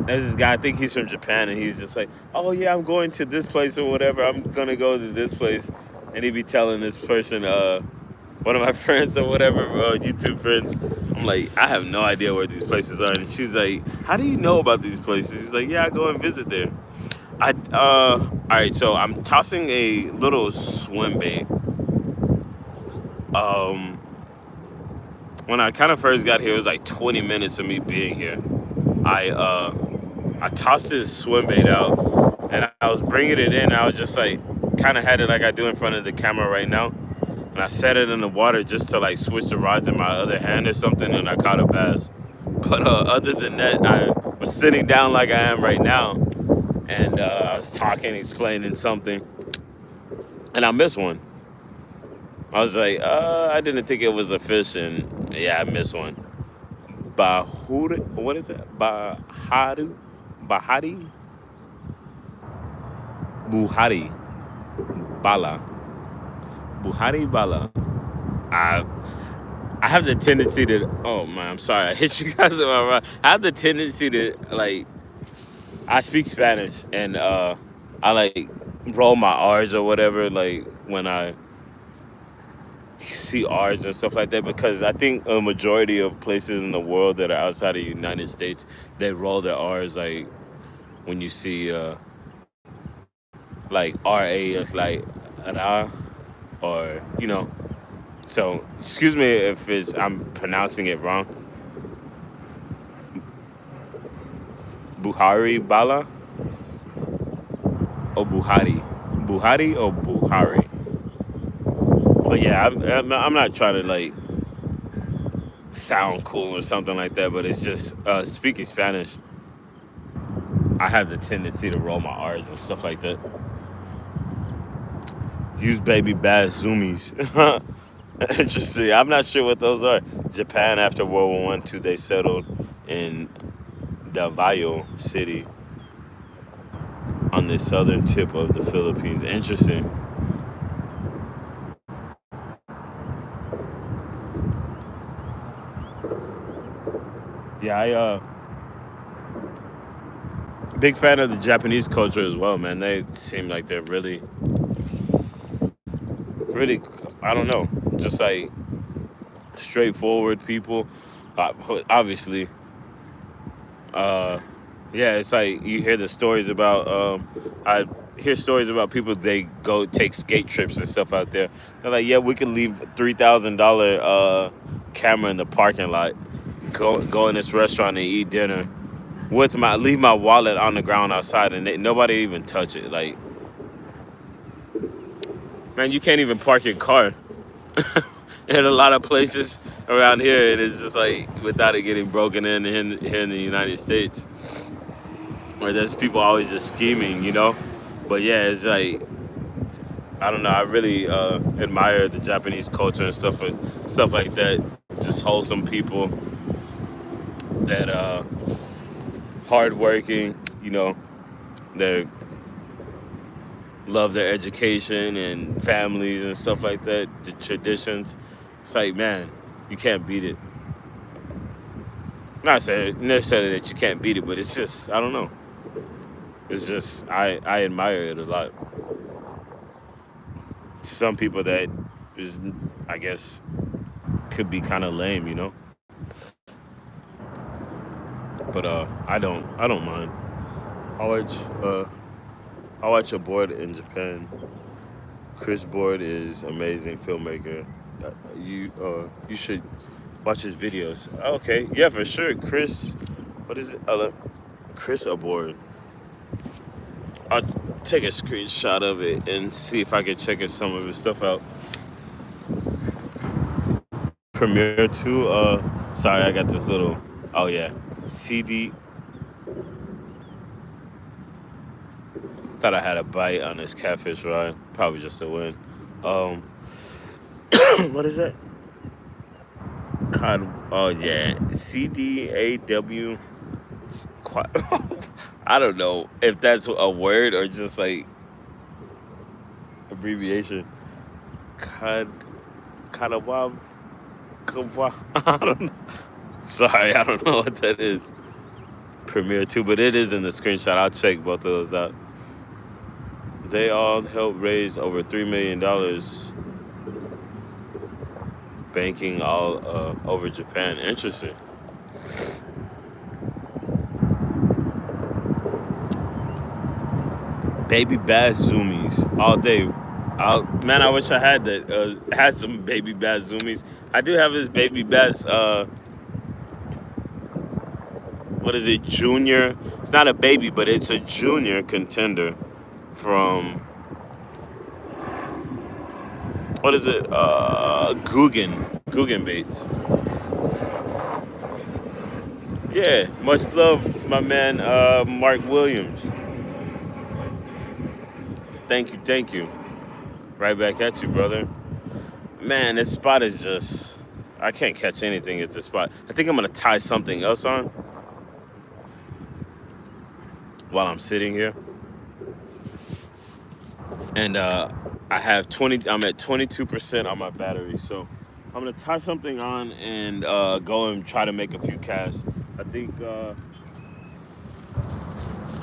there's this guy, I think he's from Japan, and he's just like, "Oh yeah, I'm going to this place or whatever. I'm gonna go to this place," and he'd be telling this person, one of my friends or whatever, YouTube friends. I'm like, I have no idea where these places are, and she's like, "How do you know about these places?" He's like, "Yeah, I go and visit there." All right, so I'm tossing a little swim bait. Um, when I kind of first got here, it was like 20 minutes of me being here. I tossed this swim bait out, and I was bringing it in. I was just like, kind of had it like I do in front of the camera right now, and I set it in the water just to like switch the rods in my other hand or something, and I caught a bass. But other than that, I was sitting down like I am right now, and I was talking, explaining something, and I missed one. I was like, I didn't think it was a fish, and yeah, I missed one. Bahuri, what is it? Bahari, Buhari, Bala, Buhari Bala. I I have the tendency to. Oh man, I'm sorry, I hit you guys in my mouth. I have the tendency to like. I speak Spanish, and I like roll my R's or whatever. Like when I see R's and stuff like that, because I think a majority of places in the world that are outside of the United States, they roll their R's. Like when you see like RA is like ra, or So excuse me if it's I'm pronouncing it wrong. Buhari Bala or Buhari, Buhari or Buhari. But yeah, I'm not trying to like sound cool or something like that. But it's just speaking Spanish, I have the tendency to roll my R's and stuff like that. Use baby bass zoomies. Interesting. I'm not sure what those are. Japan after World War I, II, they settled in Davao City on the southern tip of the Philippines. Interesting. Yeah, I big fan of the Japanese culture as well, man. They seem like they're really, really, I don't know, just like straightforward people. Obviously, uh, yeah, it's like you hear the stories about. I hear stories about people they go take skate trips and stuff out there. They're like, yeah, we can leave $3,000 camera in the parking lot, go in this restaurant and eat dinner with leave my wallet on the ground outside, and nobody even touch it. Like, man, you can't even park your car in a lot of places around here. It is just like without it getting broken here in the United States, where there's people always just scheming. But yeah, it's like I don't know. I really admire the Japanese culture and stuff like that. Just wholesome people that hardworking. They love their education and families and stuff like that. The traditions. It's like, man, you can't beat it. Not saying necessarily that you can't beat it, but it's just I don't know. It's just I admire it a lot. To some people that is, I guess, could be kind of lame. But I don't mind. I watch I watch a board in Japan. Chris Board is amazing filmmaker. You should watch his videos. Okay, yeah, for sure. Chris, what is it? Chris Aboard. I'll take a screenshot of it and see if I can check some of his stuff out. Premiere 2. Sorry, I got this little. Oh yeah, CD. Thought I had a bite on this catfish rod. Probably just a win. Um, what is that? Cod. Oh yeah, CDAW. I don't know if that's a word or just like abbreviation. Cod. Kadawab. I don't know. Sorry, I don't know what that is. Premiere 2, but it is in the screenshot. I'll check both of those out. They all helped raise over $3 million, banking all over Japan. Interesting. Baby bass zoomies all day. Man, I wish I had that. Had some baby bass zoomies. I do have this baby bass. What is it? Junior. It's not a baby, but it's a junior contender. from, what is it? Googan baits. Yeah, much love, my man, Mark Williams. Thank you, thank you. Right back at you, brother. Man, this spot is just, I can't catch anything at this spot. I think I'm gonna tie something else on while I'm sitting here. And I have 20, I'm at 22% on my battery. So I'm gonna tie something on and go and try to make a few casts. I think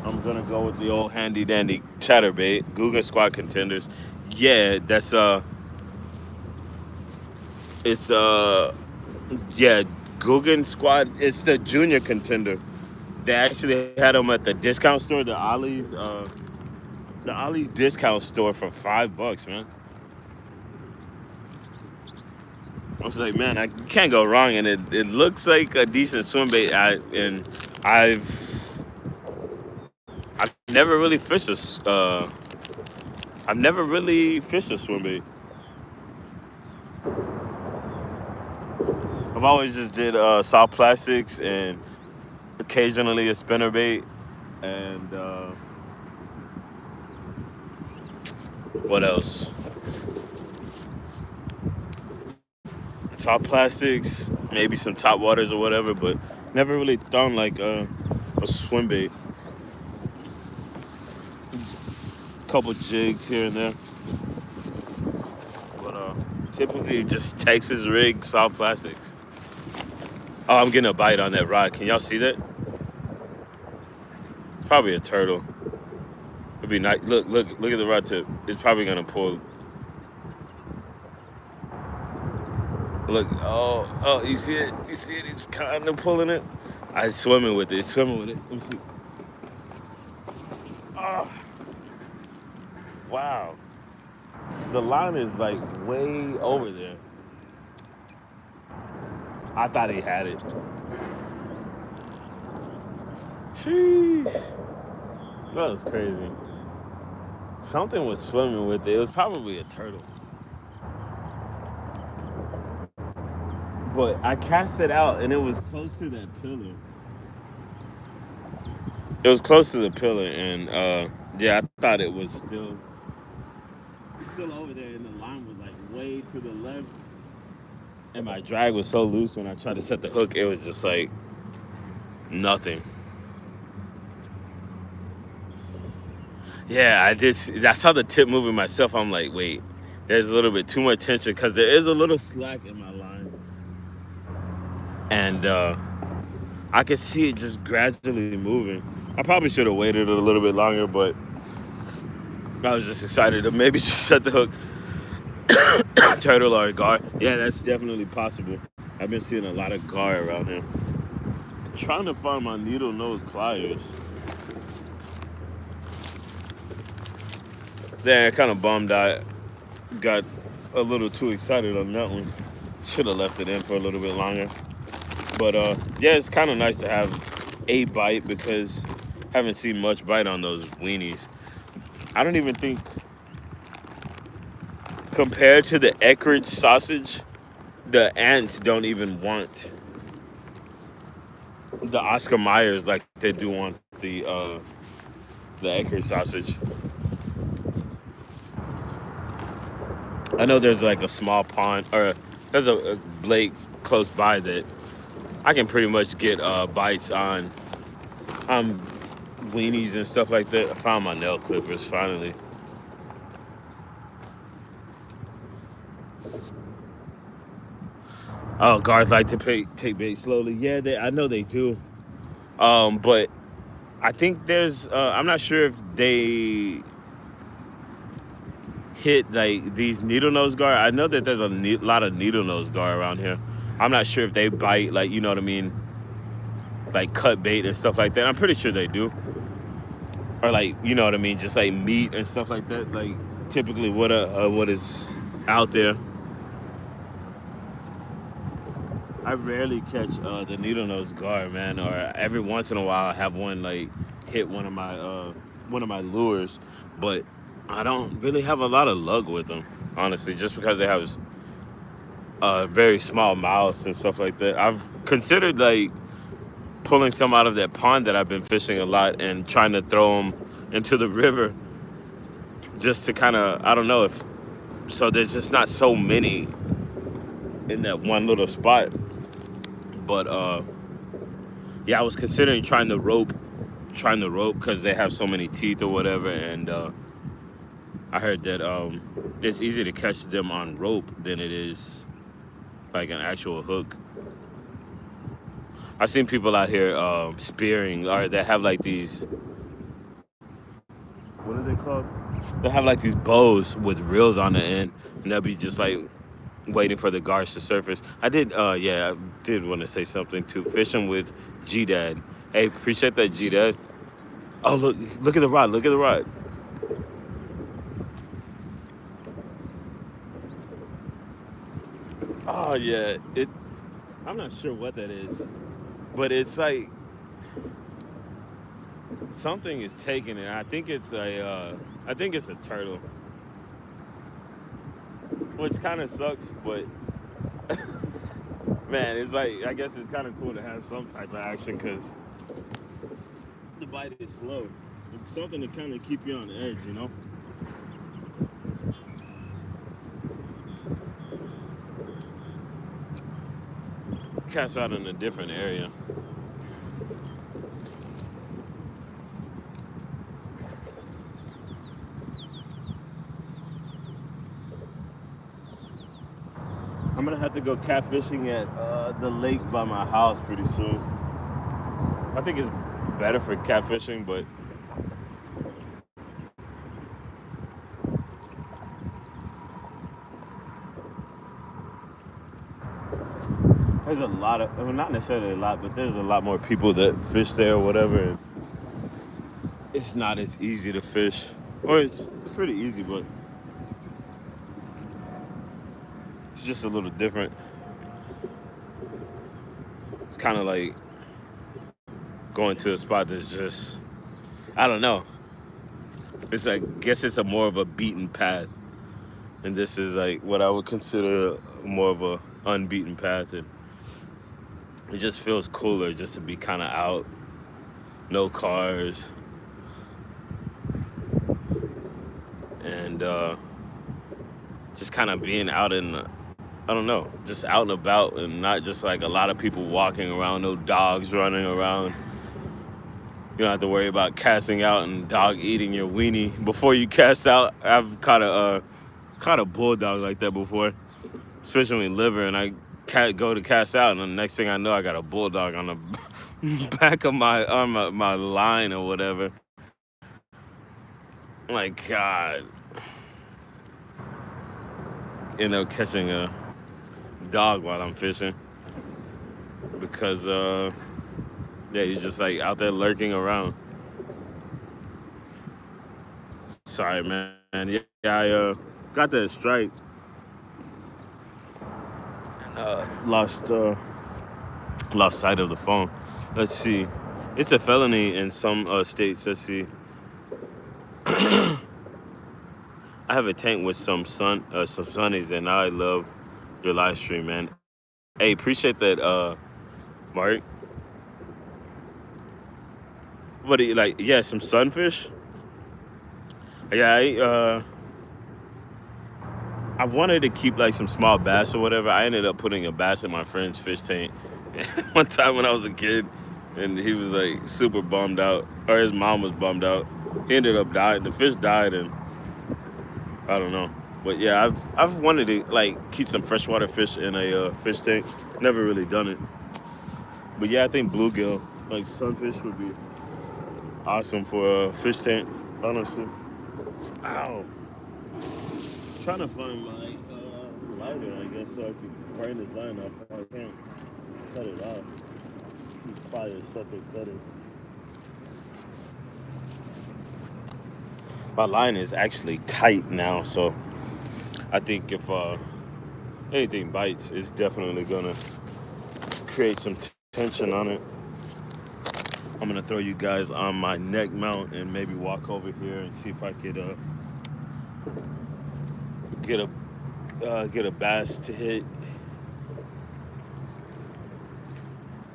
I'm gonna go with the old handy dandy chatterbait, Googan Squad Contenders. Yeah, that's it's yeah, Googan Squad. It's the junior contender. They actually had them at the discount store, the Ollie's discount store for $5, man. I was like, man, I can't go wrong, and it looks like a decent swim bait. I've I've never really fished I've never really fished a swim bait. I've always just did soft plastics and occasionally a spinner bait, and what else? Soft plastics, maybe some top waters or whatever, but never really done like a swim bait. Couple jigs here and there, but typically just Texas rig soft plastics. Oh, I'm getting a bite on that rod. Can y'all see that? Probably a turtle. It'd be nice. Look at the rod tip. It's probably gonna pull. Look, oh, you see it? You see it? He's kind of pulling it. I swimming with it. Swimming with it. Let me see. Oh, wow. The line is like way over there. I thought he had it. Sheesh. That was crazy. Something was swimming with it. It was probably a turtle. But I cast it out and it was close to that pillar. It was close to the pillar, and yeah, I thought it was still over there, and the line was like way to the left. And my drag was so loose when I tried to set the hook, it was just like nothing. Yeah, I saw the tip moving myself. I'm like, wait, there's a little bit too much tension because there is a little slack in my line, and I could see it just gradually moving. I probably should have waited a little bit longer, but I was just excited to maybe just set the hook, turtle or gar. Yeah, that's definitely possible. I've been seeing a lot of gar around here. Trying to find my needle nose pliers. Then I kind of bummed I got a little too excited on that one. Should have left it in for a little bit longer. But yeah, it's kind of nice to have a bite because I haven't seen much bite on those weenies. I don't even think, compared to the Eckrich sausage, the ants don't even want the Oscar Mayers like they do want the Eckrich sausage. I know there's like a small pond, or there's a lake close by that I can pretty much get bites on weenies and stuff like that. I found my nail clippers finally. Oh, guards like to take bait slowly. Yeah, I know they do. But I think there's, I'm not sure if they hit like these needle nose gar. I know that there's a lot of needle nose gar around here. I'm not sure if they bite, like, you know what I mean, like cut bait and stuff like that. I'm pretty sure they do, or like, you know what I mean, just like meat and stuff like that. Like typically what is out there. I rarely catch the needle nose gar, man, or every once in a while I have one like hit one of my one of my lures, but I don't really have a lot of luck with them, honestly, just because they have very small mouths and stuff like that. I've considered like pulling some out of that pond that I've been fishing a lot and trying to throw them into the river just to kind of, I don't know if, so there's just not so many in that one little spot. But yeah, I was considering trying to rope because they have so many teeth or whatever. And I heard that it's easier to catch them on rope than it is like an actual hook. I've seen people out here spearing, or they have like these, what are they called? They have like these bows with reels on the end, and they'll be just like waiting for the guards to surface. I did want to say something too. Fishing with G-Dad. Hey, appreciate that, G-Dad. Oh, look at the rod. Look at the rod. Oh yeah, I'm not sure what that is, but it's like something is taking it. I think it's a turtle, which kind of sucks, but man, it's like, I guess it's kind of cool to have some type of action because the bite is slow. It's something to kind of keep you on edge, you know? Cast out in a different area. I'm gonna have to go catfishing at the lake by my house pretty soon. I think it's better for catfishing, but there's a lot of, well, not necessarily a lot, but there's a lot more people that fish there or whatever. And it's not as easy to fish, or it's pretty easy, but it's just a little different. It's kind of like going to a spot that's just, I don't know. It's like, I guess it's a more of a beaten path, and this is like what I would consider more of a unbeaten path, and it just feels cooler just to be kind of out, no cars, and just kind of being out in, I don't know, just out and about, and not just like a lot of people walking around, no dogs running around. You don't have to worry about casting out and dog eating your weenie before you cast out. I've caught a bulldog like that before. It's fishing with liver, and I go to cast out, and the next thing I know, I got a bulldog on the back of my line or whatever. Like, God, end up catching a dog while I'm fishing because yeah, you're just like out there lurking around. Sorry, man. Yeah, I got that strike and lost sight of the phone. Let's see. It's a felony in some states. Let's see. I have a tank with some sunnies, and I love your live stream, man. Hey, appreciate that, Mark. What do you like? Yeah, some sunfish. Yeah, I wanted to keep like some small bass or whatever. I ended up putting a bass in my friend's fish tank one time when I was a kid, and he was like super bummed out, or his mom was bummed out. He ended up dying. The fish died, and I don't know. But yeah, I've wanted to like keep some freshwater fish in a fish tank. Never really done it. But yeah, I think bluegill, like sunfish, would be awesome for a fish tank. Honestly. Ow. Trying to find my lighter, I guess, so I can burn this line off. I can't cut it off. These fire separate cutters. My line is actually tight now, so I think if anything bites, it's definitely gonna create some tension on it. I'm I'm gonna throw you guys on my neck mount and maybe walk over here and see if I could get a bass to hit.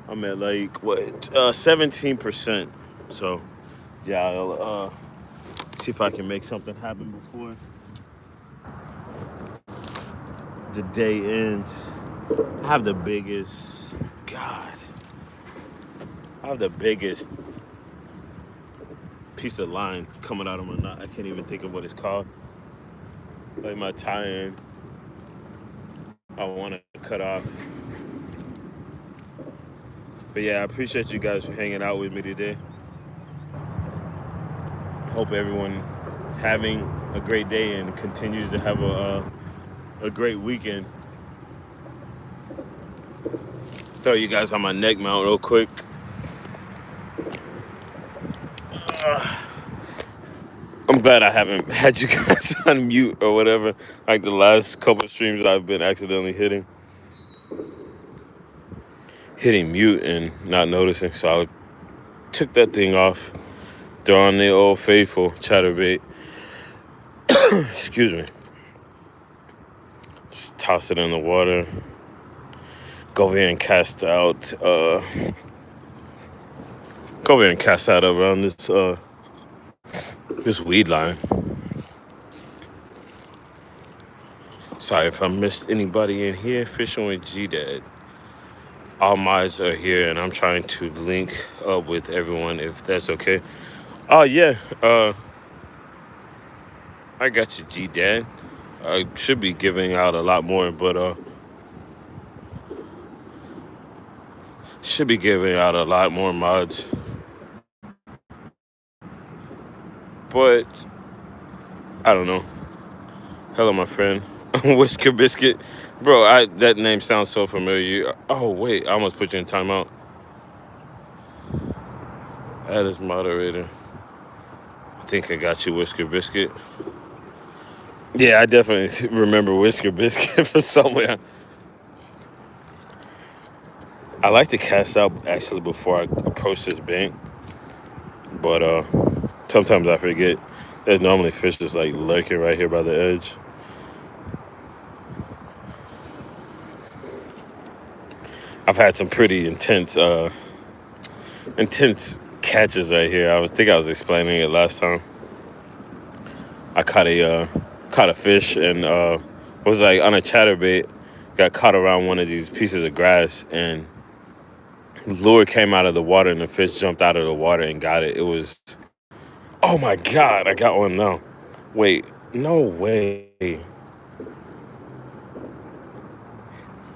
I'm at like what 17%. So yeah, I'll see if I can make something happen before the day ends. I have the biggest God. I have the biggest piece of line coming out of my knot. I can't even think of what it's called. Like my tie-in, I want to cut off. But yeah, I appreciate you guys for hanging out with me today. Hope everyone is having a great day and continues to have a great weekend. Throw you guys on my neck mount real quick. I'm glad I haven't had you guys on mute or whatever. Like the last couple of streams I've been accidentally hitting mute and not noticing. So I took that thing off. Throw on the old faithful chatterbait. Excuse me. Just toss it in the water. Go over here and cast out. Go over here and cast out around this weed line. Sorry if I missed anybody in here. Fishing with G-Dad. All mods are here, and I'm trying to link up with everyone if that's okay. Oh yeah, I got you, G-Dad. I should be giving out a lot more, but should be giving out a lot more mods. But I don't know. Hello, my friend. Whisker Biscuit. Bro, that name sounds so familiar. Oh, wait. I almost put you in timeout. Add as moderator. I think I got you, Whisker Biscuit. Yeah, I definitely remember Whisker Biscuit from somewhere. I like to cast out, actually, before I approach this bank. But sometimes I forget. There's normally fish just, like, lurking right here by the edge. I've had some pretty intense catches right here. I was explaining it last time. I caught a fish and was like on a chatterbait. Got caught around one of these pieces of grass, and lure came out of the water, and the fish jumped out of the water and got it. It was, oh my God, I got one now. Wait, no way.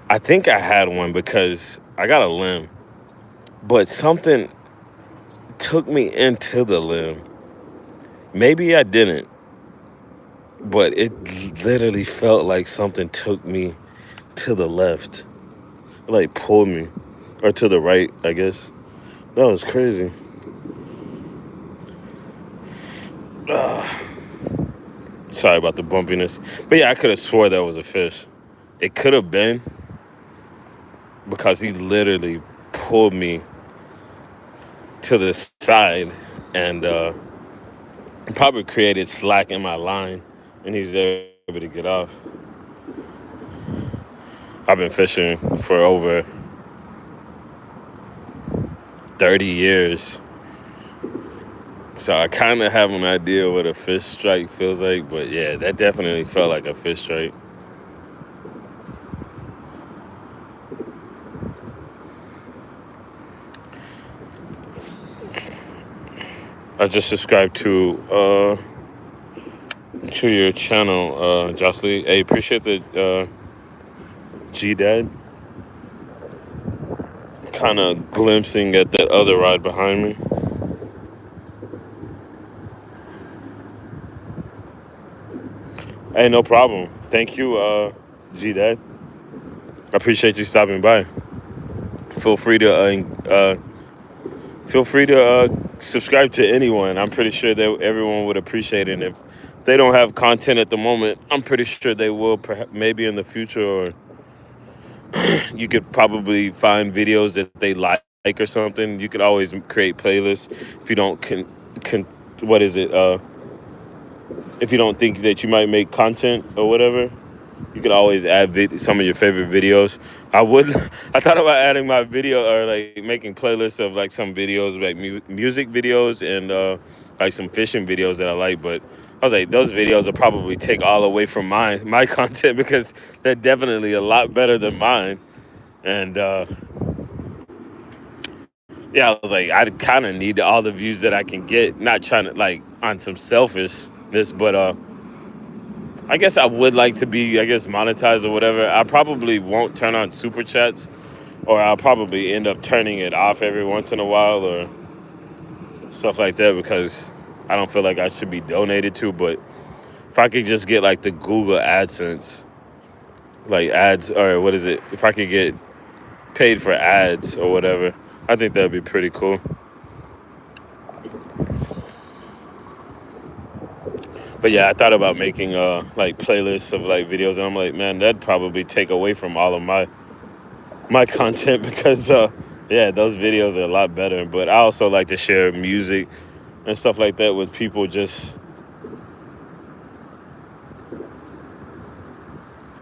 I think I had one because I got a limb, but something took me into the limb. Maybe I didn't, but it literally felt like something took me to the left. It like pulled me, or to the right, I guess. That was crazy. Sorry about the bumpiness. But yeah, I could have swore that was a fish. It could have been, because he literally pulled me to the side and probably created slack in my line, and he's able to get off. I've been fishing for over 30 years. So I kind of have an idea what a fish strike feels like, but yeah, that definitely felt like a fish strike. I just subscribed to your channel, Jocelyn. Hey, appreciate the G-Dad. Kind of glimpsing at that other ride behind me. Hey, no problem. Thank you, G-Dad. I appreciate you stopping by. Feel free to subscribe to anyone. I'm pretty sure that everyone would appreciate it. And if they don't have content at the moment, I'm pretty sure they will, perhaps, maybe in the future. Or you could probably find videos that they like or something, you could always create playlists. If you don't what is it? If you don't think that you might make content or whatever, you could always add some of your favorite videos. I would. I thought about adding my video or like making playlists of like some videos, like music videos and like some fishing videos that I like. But I was like, those videos will probably take all away from my content because they're definitely a lot better than mine. And yeah, I was like, I kind of need all the views that I can get. Not trying to like on some selfishness, but I guess I would like to be, I guess, monetized or whatever. I probably won't turn on super chats, or I'll probably end up turning it off every once in a while or stuff like that because I don't feel like I should be donated to. But if I could just get like the Google AdSense, like ads, or what is it? If I could get paid for ads or whatever, I think that'd be pretty cool. But yeah, I thought about making like playlists of like videos, and I'm like, man, that'd probably take away from all of my content because yeah, those videos are a lot better. But I also like to share music and stuff like that with people just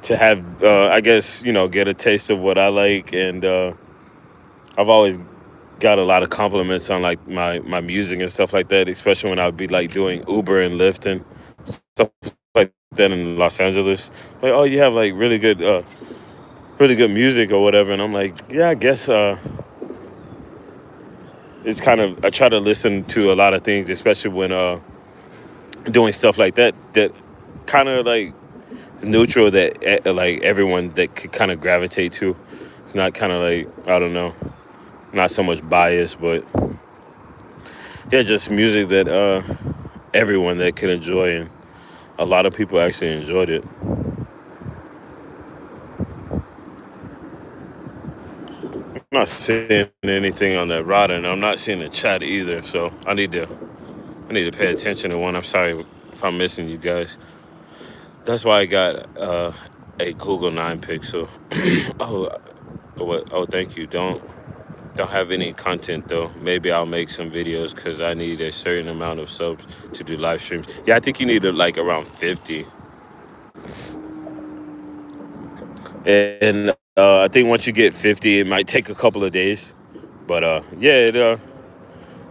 to have I guess, you know, get a taste of what I like. And I've always got a lot of compliments on like my music and stuff like that, especially when I would be like doing Uber and Lyft and stuff like that in Los Angeles. Like, oh, you have like really good music or whatever. And I'm like, yeah, I guess it's kind of, I try to listen to a lot of things, especially when doing stuff like that kind of like neutral, that like everyone that could kind of gravitate to. It's not kind of like, I don't know, not so much bias, but yeah, just music that everyone that can enjoy, and a lot of people actually enjoyed it. I'm not seeing anything on that rod, and I'm not seeing the chat either. So I need to pay attention to one. I'm sorry if I'm missing you guys. That's why I got a Google 9 Pixel. oh, what? Oh, thank you. Don't have any content though. Maybe I'll make some videos because I need a certain amount of subs to do live streams. Yeah, I think you need like around 50. And I think once you get 50, it might take a couple of days. But yeah, it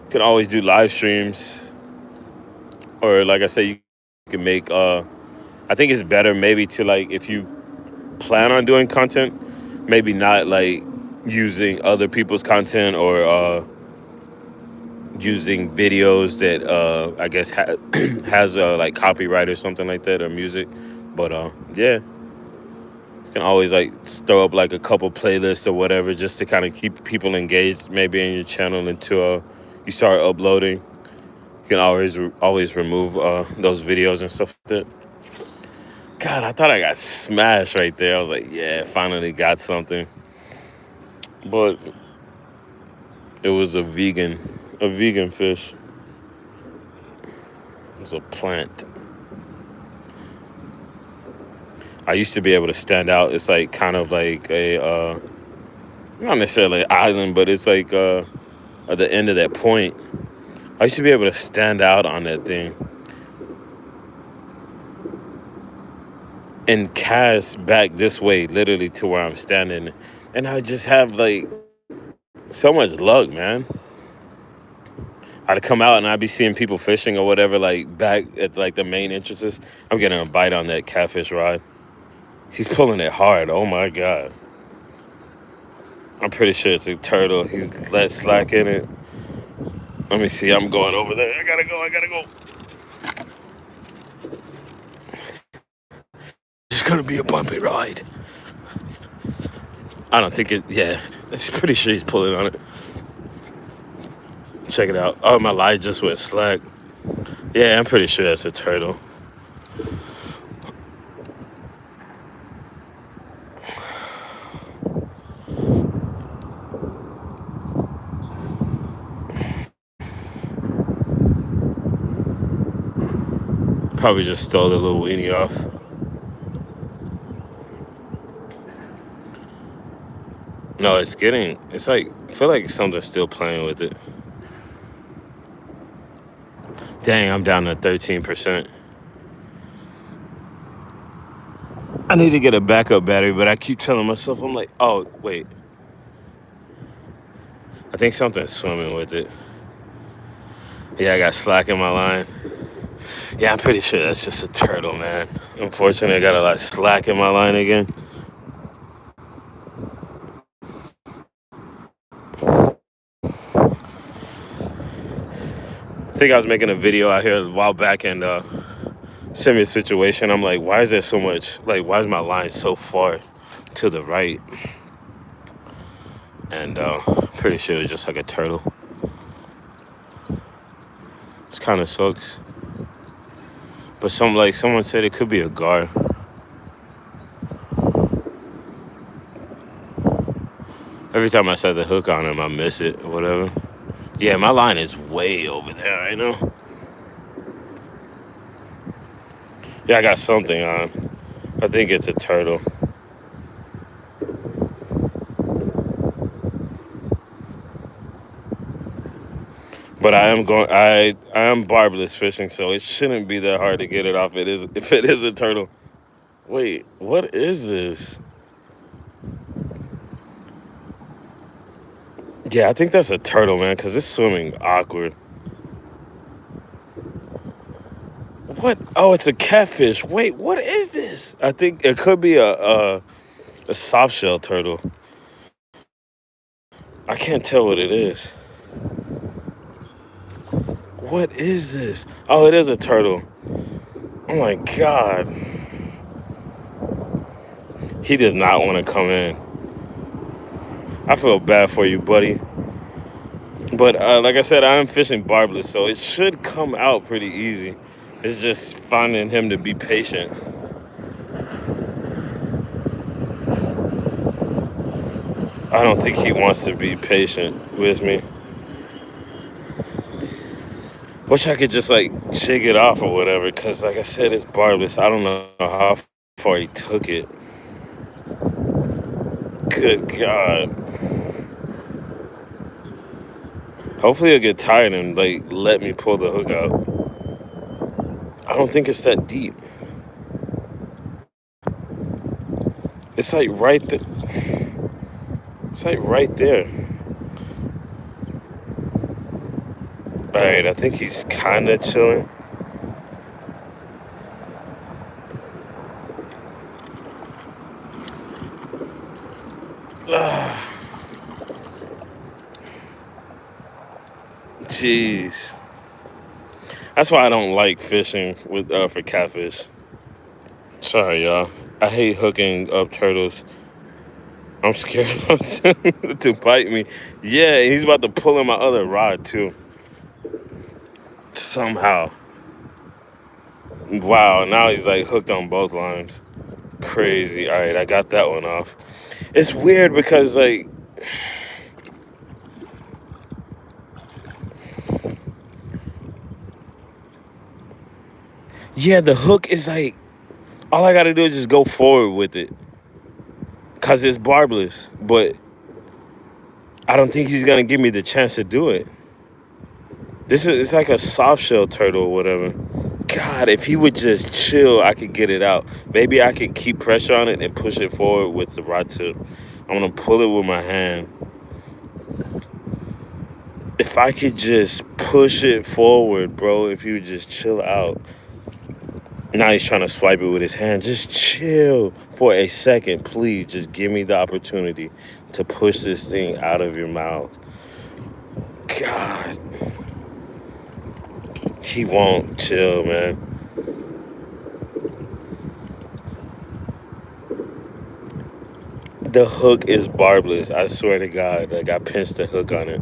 can always do live streams, or like I said, you can make. I think it's better maybe to like, if you plan on doing content, maybe not like using other people's content or using videos that I guess has like copyright or something like that, or music. But yeah, you can always like throw up like a couple playlists or whatever just to kind of keep people engaged maybe in your channel until you start uploading. You can always remove those videos and stuff like that. God, I thought I got smashed right there. I was like, yeah, finally got something. But it was a vegan fish. It was a plant. I used to be able to stand out. It's like kind of like a, not necessarily an island, but it's like at the end of that point. I used to be able to stand out on that thing and cast back this way, literally to where I'm standing. And I just have like so much luck, man. I'd come out and I'd be seeing people fishing or whatever, like back at like the main entrances. I'm getting a bite on that catfish rod. He's pulling it hard. Oh my God. I'm pretty sure it's a turtle. He's let slack in it. Let me see. I'm going over there. I gotta go. It's gonna be a bumpy ride. I don't think it, yeah. It's pretty sure he's pulling on it. Check it out. Oh, my light just went slack. Yeah, I'm pretty sure that's a turtle. Probably just stole the little weenie off. No, it's like, I feel like something's still playing with it. Dang, I'm down to 13%. I need to get a backup battery, but I keep telling myself, I'm like, oh, wait. I think something's swimming with it. Yeah, I got slack in my line. Yeah, I'm pretty sure that's just a turtle, man. Unfortunately, I got a lot of slack in my line again. I think I was making a video out here a while back and similar situation. I'm like, why is there so much, like, why is my line so far to the right? And pretty sure it's just like a turtle. This kind of sucks. But someone said it could be a gar. Every time I set the hook on him, I miss it or whatever. Yeah, my line is way over there right now. Yeah, I got something on. I think it's a turtle. But I am barbless fishing, so it shouldn't be that hard to get it off. If it is a turtle. Wait, what is this? Yeah, I think that's a turtle, man, because it's swimming awkward. What? Oh, it's a catfish. Wait, what is this? I think it could be a soft shell turtle. I can't tell what it is. What is this? Oh, it is a turtle. Oh my God. He does not want to come in. I feel bad for you, buddy. But like I said, I am fishing barbless, so it should come out pretty easy. It's just finding him to be patient. I don't think he wants to be patient with me. Wish I could just like shake it off or whatever, because like I said, it's barbless. I don't know how far he took it. Good God. Hopefully he'll get tired and like let me pull the hook out. I don't think it's that deep. It's like right there. It's like right there. All right, I think he's kind of chilling. Jeez. That's why I don't like fishing with for catfish. Sorry, y'all. I hate hooking up turtles. I'm scared of him to bite me. Yeah, and he's about to pull in my other rod too. Somehow. Wow, now he's like hooked on both lines. Crazy. All right, I got that one off. It's weird because like yeah, the hook is like all I gotta do is just go forward with it. Cause it's barbless. But I don't think he's gonna give me the chance to do it. It's like a soft shell turtle or whatever. God, if he would just chill, I could get it out. Maybe I could keep pressure on it and push it forward with the rod tip. I'm gonna pull it with my hand. If I could just push it forward, bro, if he would just chill out. Now he's trying to swipe it with his hand. Just chill for a second, please. Just give me the opportunity to push this thing out of your mouth. God. He won't chill, man. The hook is barbless. I swear to God. Like, I pinched the hook on it.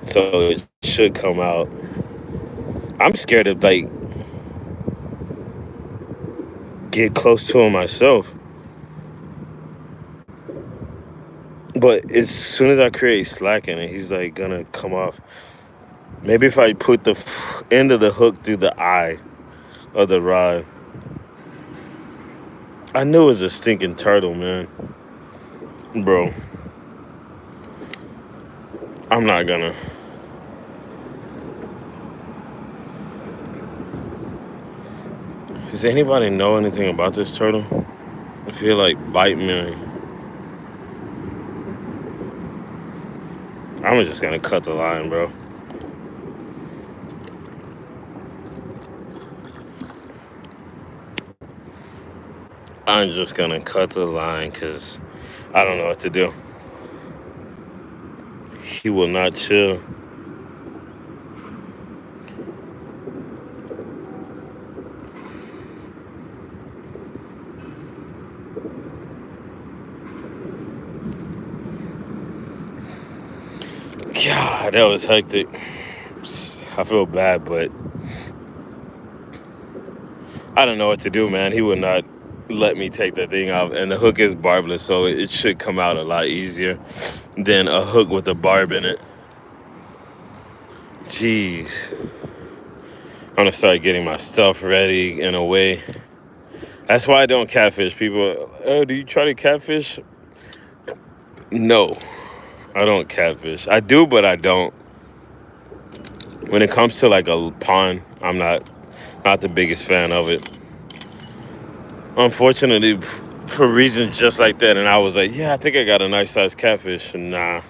So it should come out. I'm scared of, like, get close to him myself. But as soon as I create slack in it, he's, like, gonna come off. Maybe if I put the end of the hook through the eye of the rod. I knew it was a stinking turtle, man. Bro. I'm not gonna. Does anybody know anything about this turtle? I feel like bite me. I'm just gonna cut the line, bro. I'm just gonna cut the line because I don't know what to do. He will not chill. God, that was hectic. I feel bad, but I don't know what to do, man. He would not let me take that thing out. And the hook is barbless, so it should come out a lot easier than a hook with a barb in it. Jeez. I'm gonna start getting my stuff ready in a way. That's why I don't catfish. People, oh, do you try to catfish? No, I don't catfish. I do, but I don't. When it comes to like a pond, I'm not the biggest fan of it. Unfortunately, for reasons just like that, and I was like, yeah, I think I got a nice sized catfish. Nah.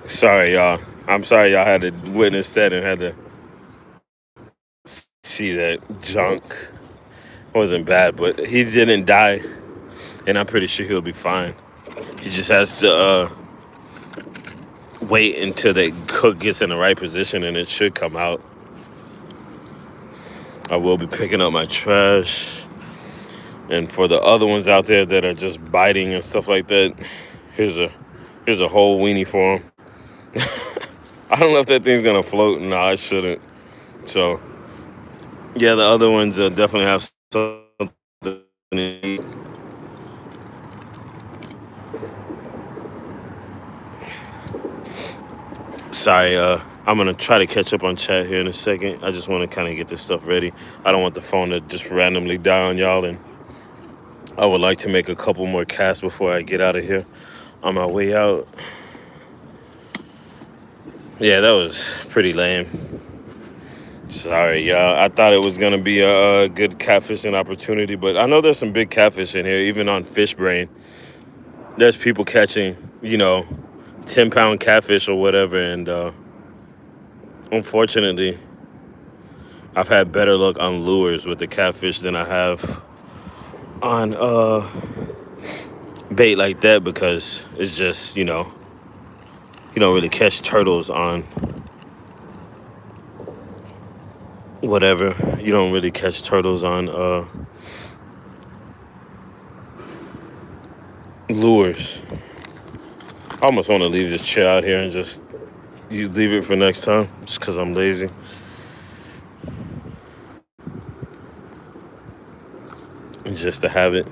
Sorry, y'all. I'm sorry y'all had to witness that and had to see that junk. It wasn't bad, but he didn't die, and I'm pretty sure he'll be fine. He just has to wait until the hook gets in the right position, and it should come out. I will be picking up my trash. And for the other ones out there that are just biting and stuff like that, here's a whole weenie for them. I don't know if that thing's gonna float. No, it shouldn't. So, yeah, the other ones definitely have something to eat. Sorry, I'm gonna try to catch up on chat here in a second. I just want to kind of get this stuff ready. I don't want the phone to just randomly die on y'all, and I would like to make a couple more casts before I get out of here on my way out. Yeah, that was pretty lame. Sorry, y'all. I thought it was gonna be a good catfishing opportunity, but I know there's some big catfish in here, even on Fish Brain. There's people catching, 10-pound catfish or whatever, and unfortunately, I've had better luck on lures with the catfish than I have on bait like that, because it's just, you don't really catch turtles on whatever. You don't really catch turtles on lures. I almost want to leave this chair out here and just leave it for next time, just because I'm lazy. And just to have it.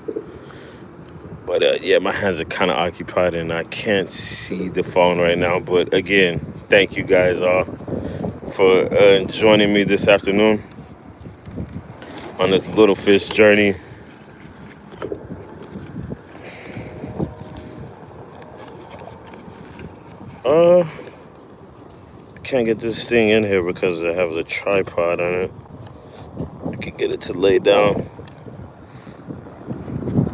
But yeah, my hands are kind of occupied and I can't see the phone right now. But again, thank you guys all for joining me this afternoon on this little fish journey. I can't get this thing in here because I have the tripod on it. I can get it to lay down.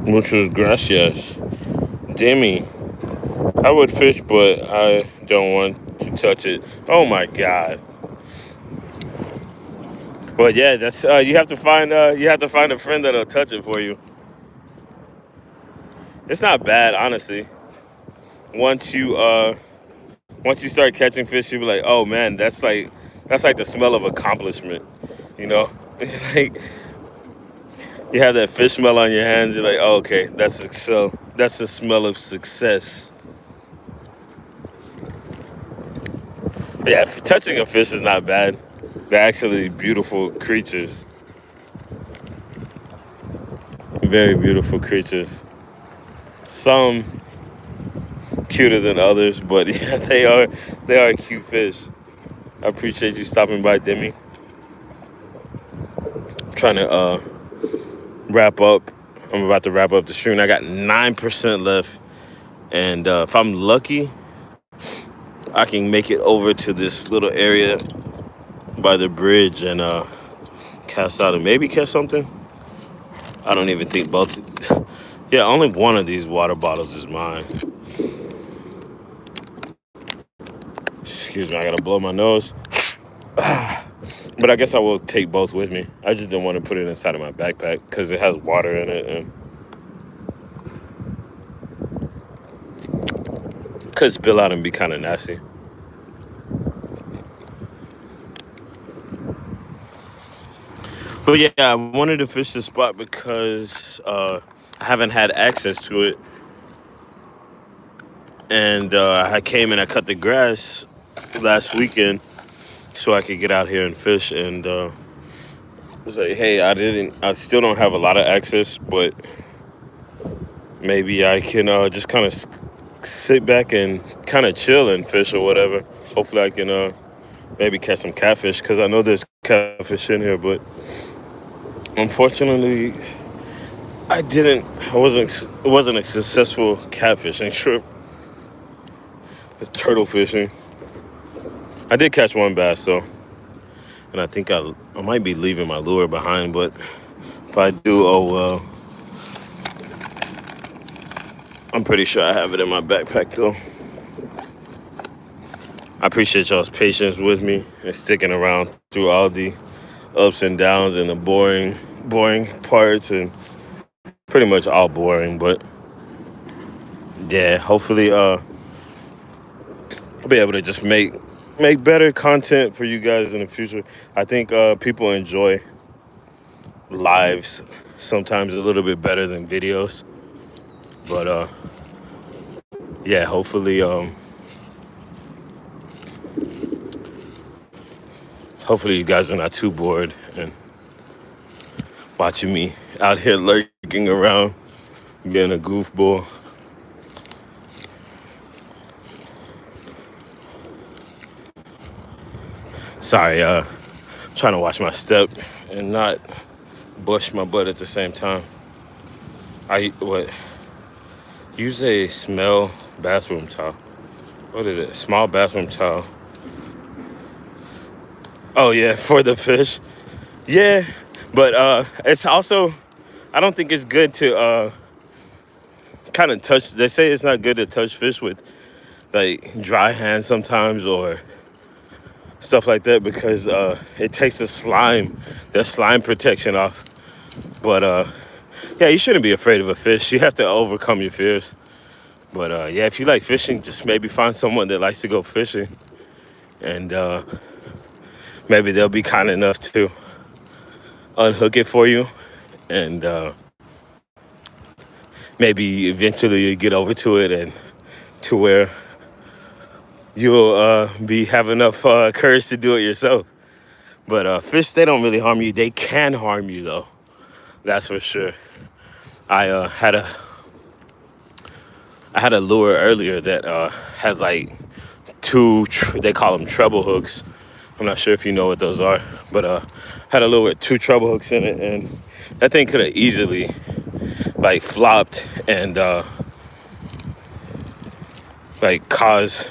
Muchas gracias. Demi, I would fish, but I don't want to touch it. Oh my God. Well, yeah, that's you have to find a friend that'll touch it for you. It's not bad, honestly. Once you start catching fish, you'll be like, oh man, that's like the smell of accomplishment, like you have that fish smell on your hands. You're like, oh, okay, that's the smell of success. Yeah, touching a fish is not bad. They're actually beautiful creatures. Very beautiful creatures. Some cuter than others, but yeah, they are cute fish. I appreciate you stopping by, Demi. I'm trying to wrap up. I'm about to wrap up the stream. I got 9% left. And if I'm lucky, I can make it over to this little area by the bridge and cast out and maybe catch something. I don't even think both. Yeah, only one of these water bottles is mine. Excuse me, I gotta blow my nose. But I guess I will take both with me. I just didn't want to put it inside of my backpack because it has water in it and could spill out and be kind of nasty. But yeah, I wanted to fish this spot because I haven't had access to it. And I came and I cut the grass last weekend so I could get out here and fish. And was like, hey, I still don't have a lot of access, but maybe I can just kind of sit back and kind of chill and fish or whatever. Hopefully I can maybe catch some catfish because I know there's catfish in here, but unfortunately it wasn't a successful catfishing trip. It's turtle fishing. I did catch one bass though, and I think I might be leaving my lure behind, but if I do, oh well. I'm pretty sure I have it in my backpack though. I appreciate y'all's patience with me and sticking around through all the ups and downs and the boring parts, and pretty much all boring, but yeah, hopefully I'll be able to just make better content for you guys in the future. I think people enjoy lives sometimes a little bit better than videos, but yeah, hopefully you guys are not too bored and watching me out here lurking around being a goofball. Sorry, trying to watch my step and not bust my butt at the same time. Use a small bathroom towel. What is it? Small bathroom towel. Oh yeah, for the fish. Yeah, but it's also, I don't think it's good to kind of touch. They say it's not good to touch fish with like dry hands sometimes or stuff like that because it takes their slime protection off. But yeah, you shouldn't be afraid of a fish. You have to overcome your fears. But yeah, if you like fishing, just maybe find someone that likes to go fishing, and maybe they'll be kind enough to unhook it for you, and maybe eventually you get over to it and to where you'll have enough courage to do it yourself. But fish, they don't really harm you. They can harm you though, that's for sure. I had a lure earlier that has like they call them treble hooks. I'm not sure if you know what those are, but had a lure with 2 treble hooks in it, and that thing could have easily like flopped and like caused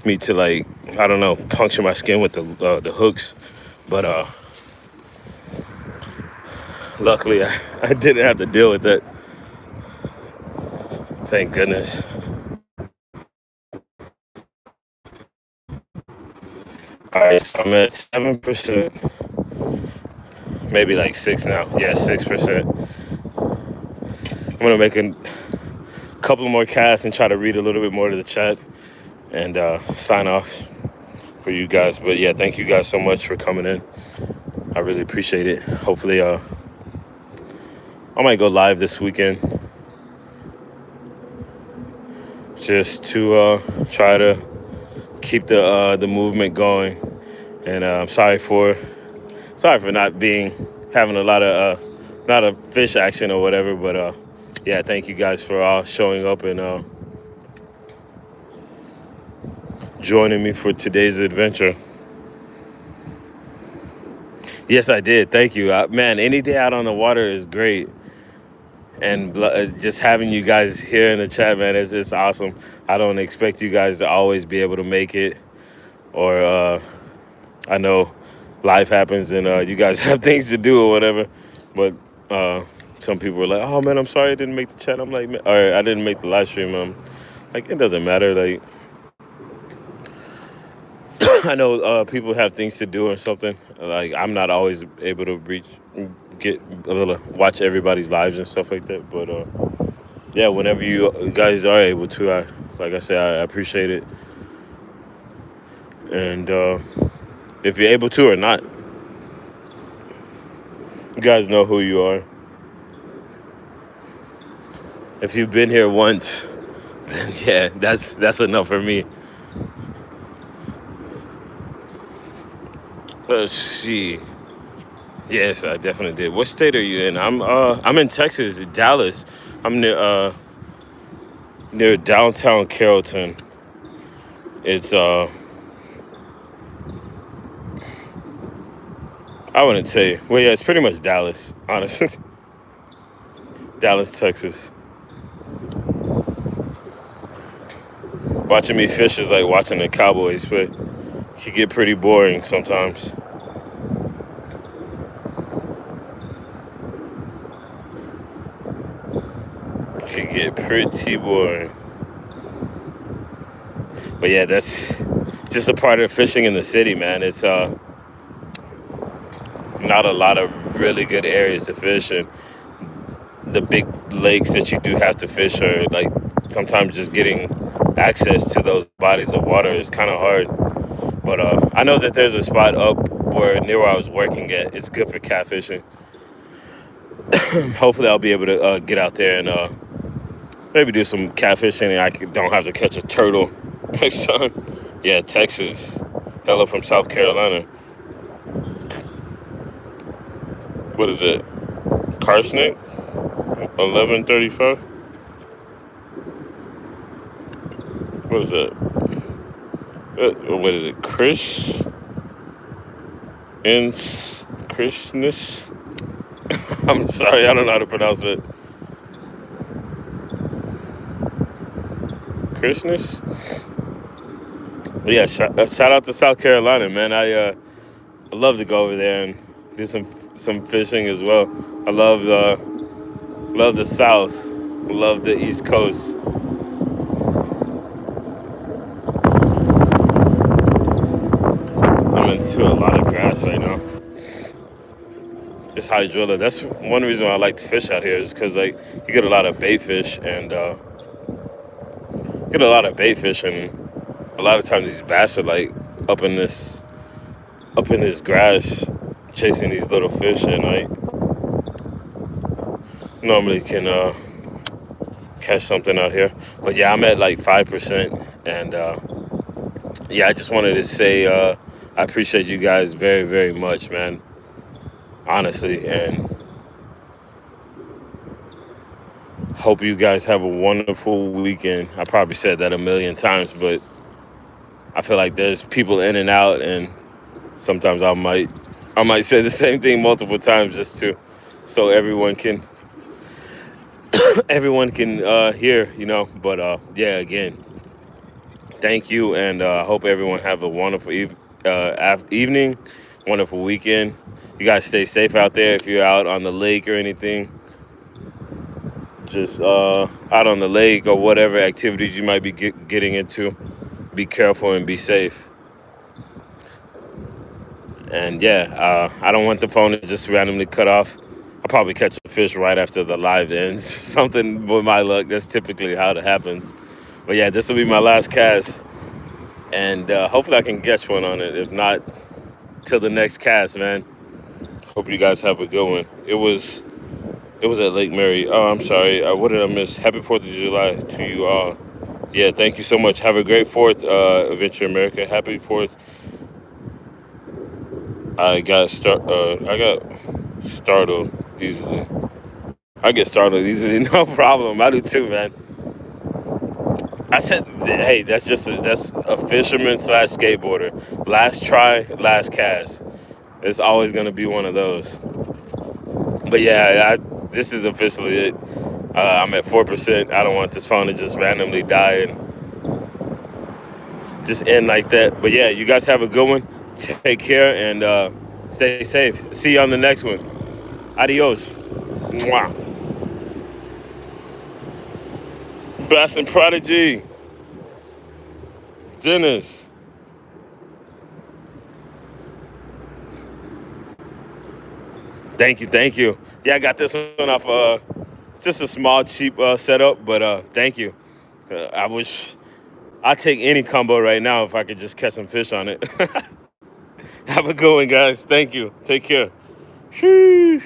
me to, like, I don't know, puncture my skin with the hooks. But luckily I didn't have to deal with that. Thank goodness. All right, so I'm at 7%, maybe like 6 now. Yeah, 6%. I'm gonna make a couple more casts and try to read a little bit more to the chat and sign off for you guys. But yeah, thank you guys so much for coming in. I really appreciate it. Hopefully I might go live this weekend just to try to keep the movement going. And I'm sorry for not having a lot of fish action or whatever, but yeah, thank you guys for all showing up and joining me for today's adventure. Yes, I did. Thank you. Man, any day out on the water is great. and just having you guys here in the chat, man, it's awesome. I don't expect you guys to always be able to make it, or I know life happens and you guys have things to do or whatever, but uh, some people are like, "Oh man, I'm sorry I didn't make the chat." I'm like, "Or I didn't make the live stream." Like, it doesn't matter. Like, I know people have things to do or something. Like, I'm not always able to get watch everybody's lives and stuff like that. But yeah, whenever you guys are able to, like I said, I appreciate it. And if you're able to or not, you guys know who you are. If you've been here once, then yeah, that's enough for me. Let's see. Yes, I definitely did. What state are you in? I'm in Texas, Dallas. I'm near downtown Carrollton. It's I wouldn't say. Well, yeah, it's pretty much Dallas, honestly. Dallas, Texas. Watching me fish is like watching the Cowboys, but it can get pretty boring sometimes. It can get pretty boring. But yeah, that's just a part of fishing in the city, man. It's not a lot of really good areas to fish, and the big lakes that you do have to fish are like sometimes just getting access to those bodies of water is kind of hard. But I know that there's a spot up near where I was working at. It's good for catfishing. Hopefully, I'll be able to get out there and maybe do some catfishing, and don't have to catch a turtle next time. Yeah, Texas. Hello from South Carolina. What is it? Carsnake? 1135? What is that? What is it? Christmas? I'm sorry, I don't know how to pronounce it. Christmas? Yeah, shout out to South Carolina, man. I love to go over there and do some fishing as well. I love the South. Love the East Coast. I'm into a lot of grass right now. It's hydrilla. That's one reason why I like to fish out here is because like you get a lot of bait fish and a lot of times these bass are like up in this grass chasing these little fish at night. Normally can catch something out here, but yeah, I'm at like 5%, and yeah, I just wanted to say I appreciate you guys very, very much, man. Honestly, and hope you guys have a wonderful weekend. I probably said that a million times, but I feel like there's people in and out, and sometimes I might say the same thing multiple times just to so everyone can hear, you know. But yeah, again, thank you, and I hope everyone have a wonderful evening, wonderful weekend. You guys stay safe out there if you're out on the lake or anything. Just out on the lake or whatever activities you might be getting into. Be careful and be safe. And yeah, I don't want the phone to just randomly cut off. I'll probably catch a fish right after the live ends. Something with my luck. That's typically how it happens. But yeah, this will be my last cast. And hopefully I can catch one on it. If not, till the next cast, man. Hope you guys have a good one. It was at Lake Mary. Oh, I'm sorry. What did I miss? Happy 4th of July to you all. Yeah, thank you so much. Have a great 4th, Adventure America. Happy 4th. I got startled easily. I get startled easily, no problem. I do too, man. I said, hey, that's a fisherman / skateboarder. Last try, last cast. It's always gonna be one of those. But yeah, this is officially it. I'm at 4%. I don't want this phone to just randomly die and just end like that. But yeah, you guys have a good one. Take care and stay safe. See you on the next one. Adios. Mwah. Blast and Prodigy. Dennis. Thank you. Yeah, I got this one off. It's just a small, cheap setup, but thank you. I'd take any combo right now if I could just catch some fish on it. Have a good one, guys. Thank you. Take care. Sheesh.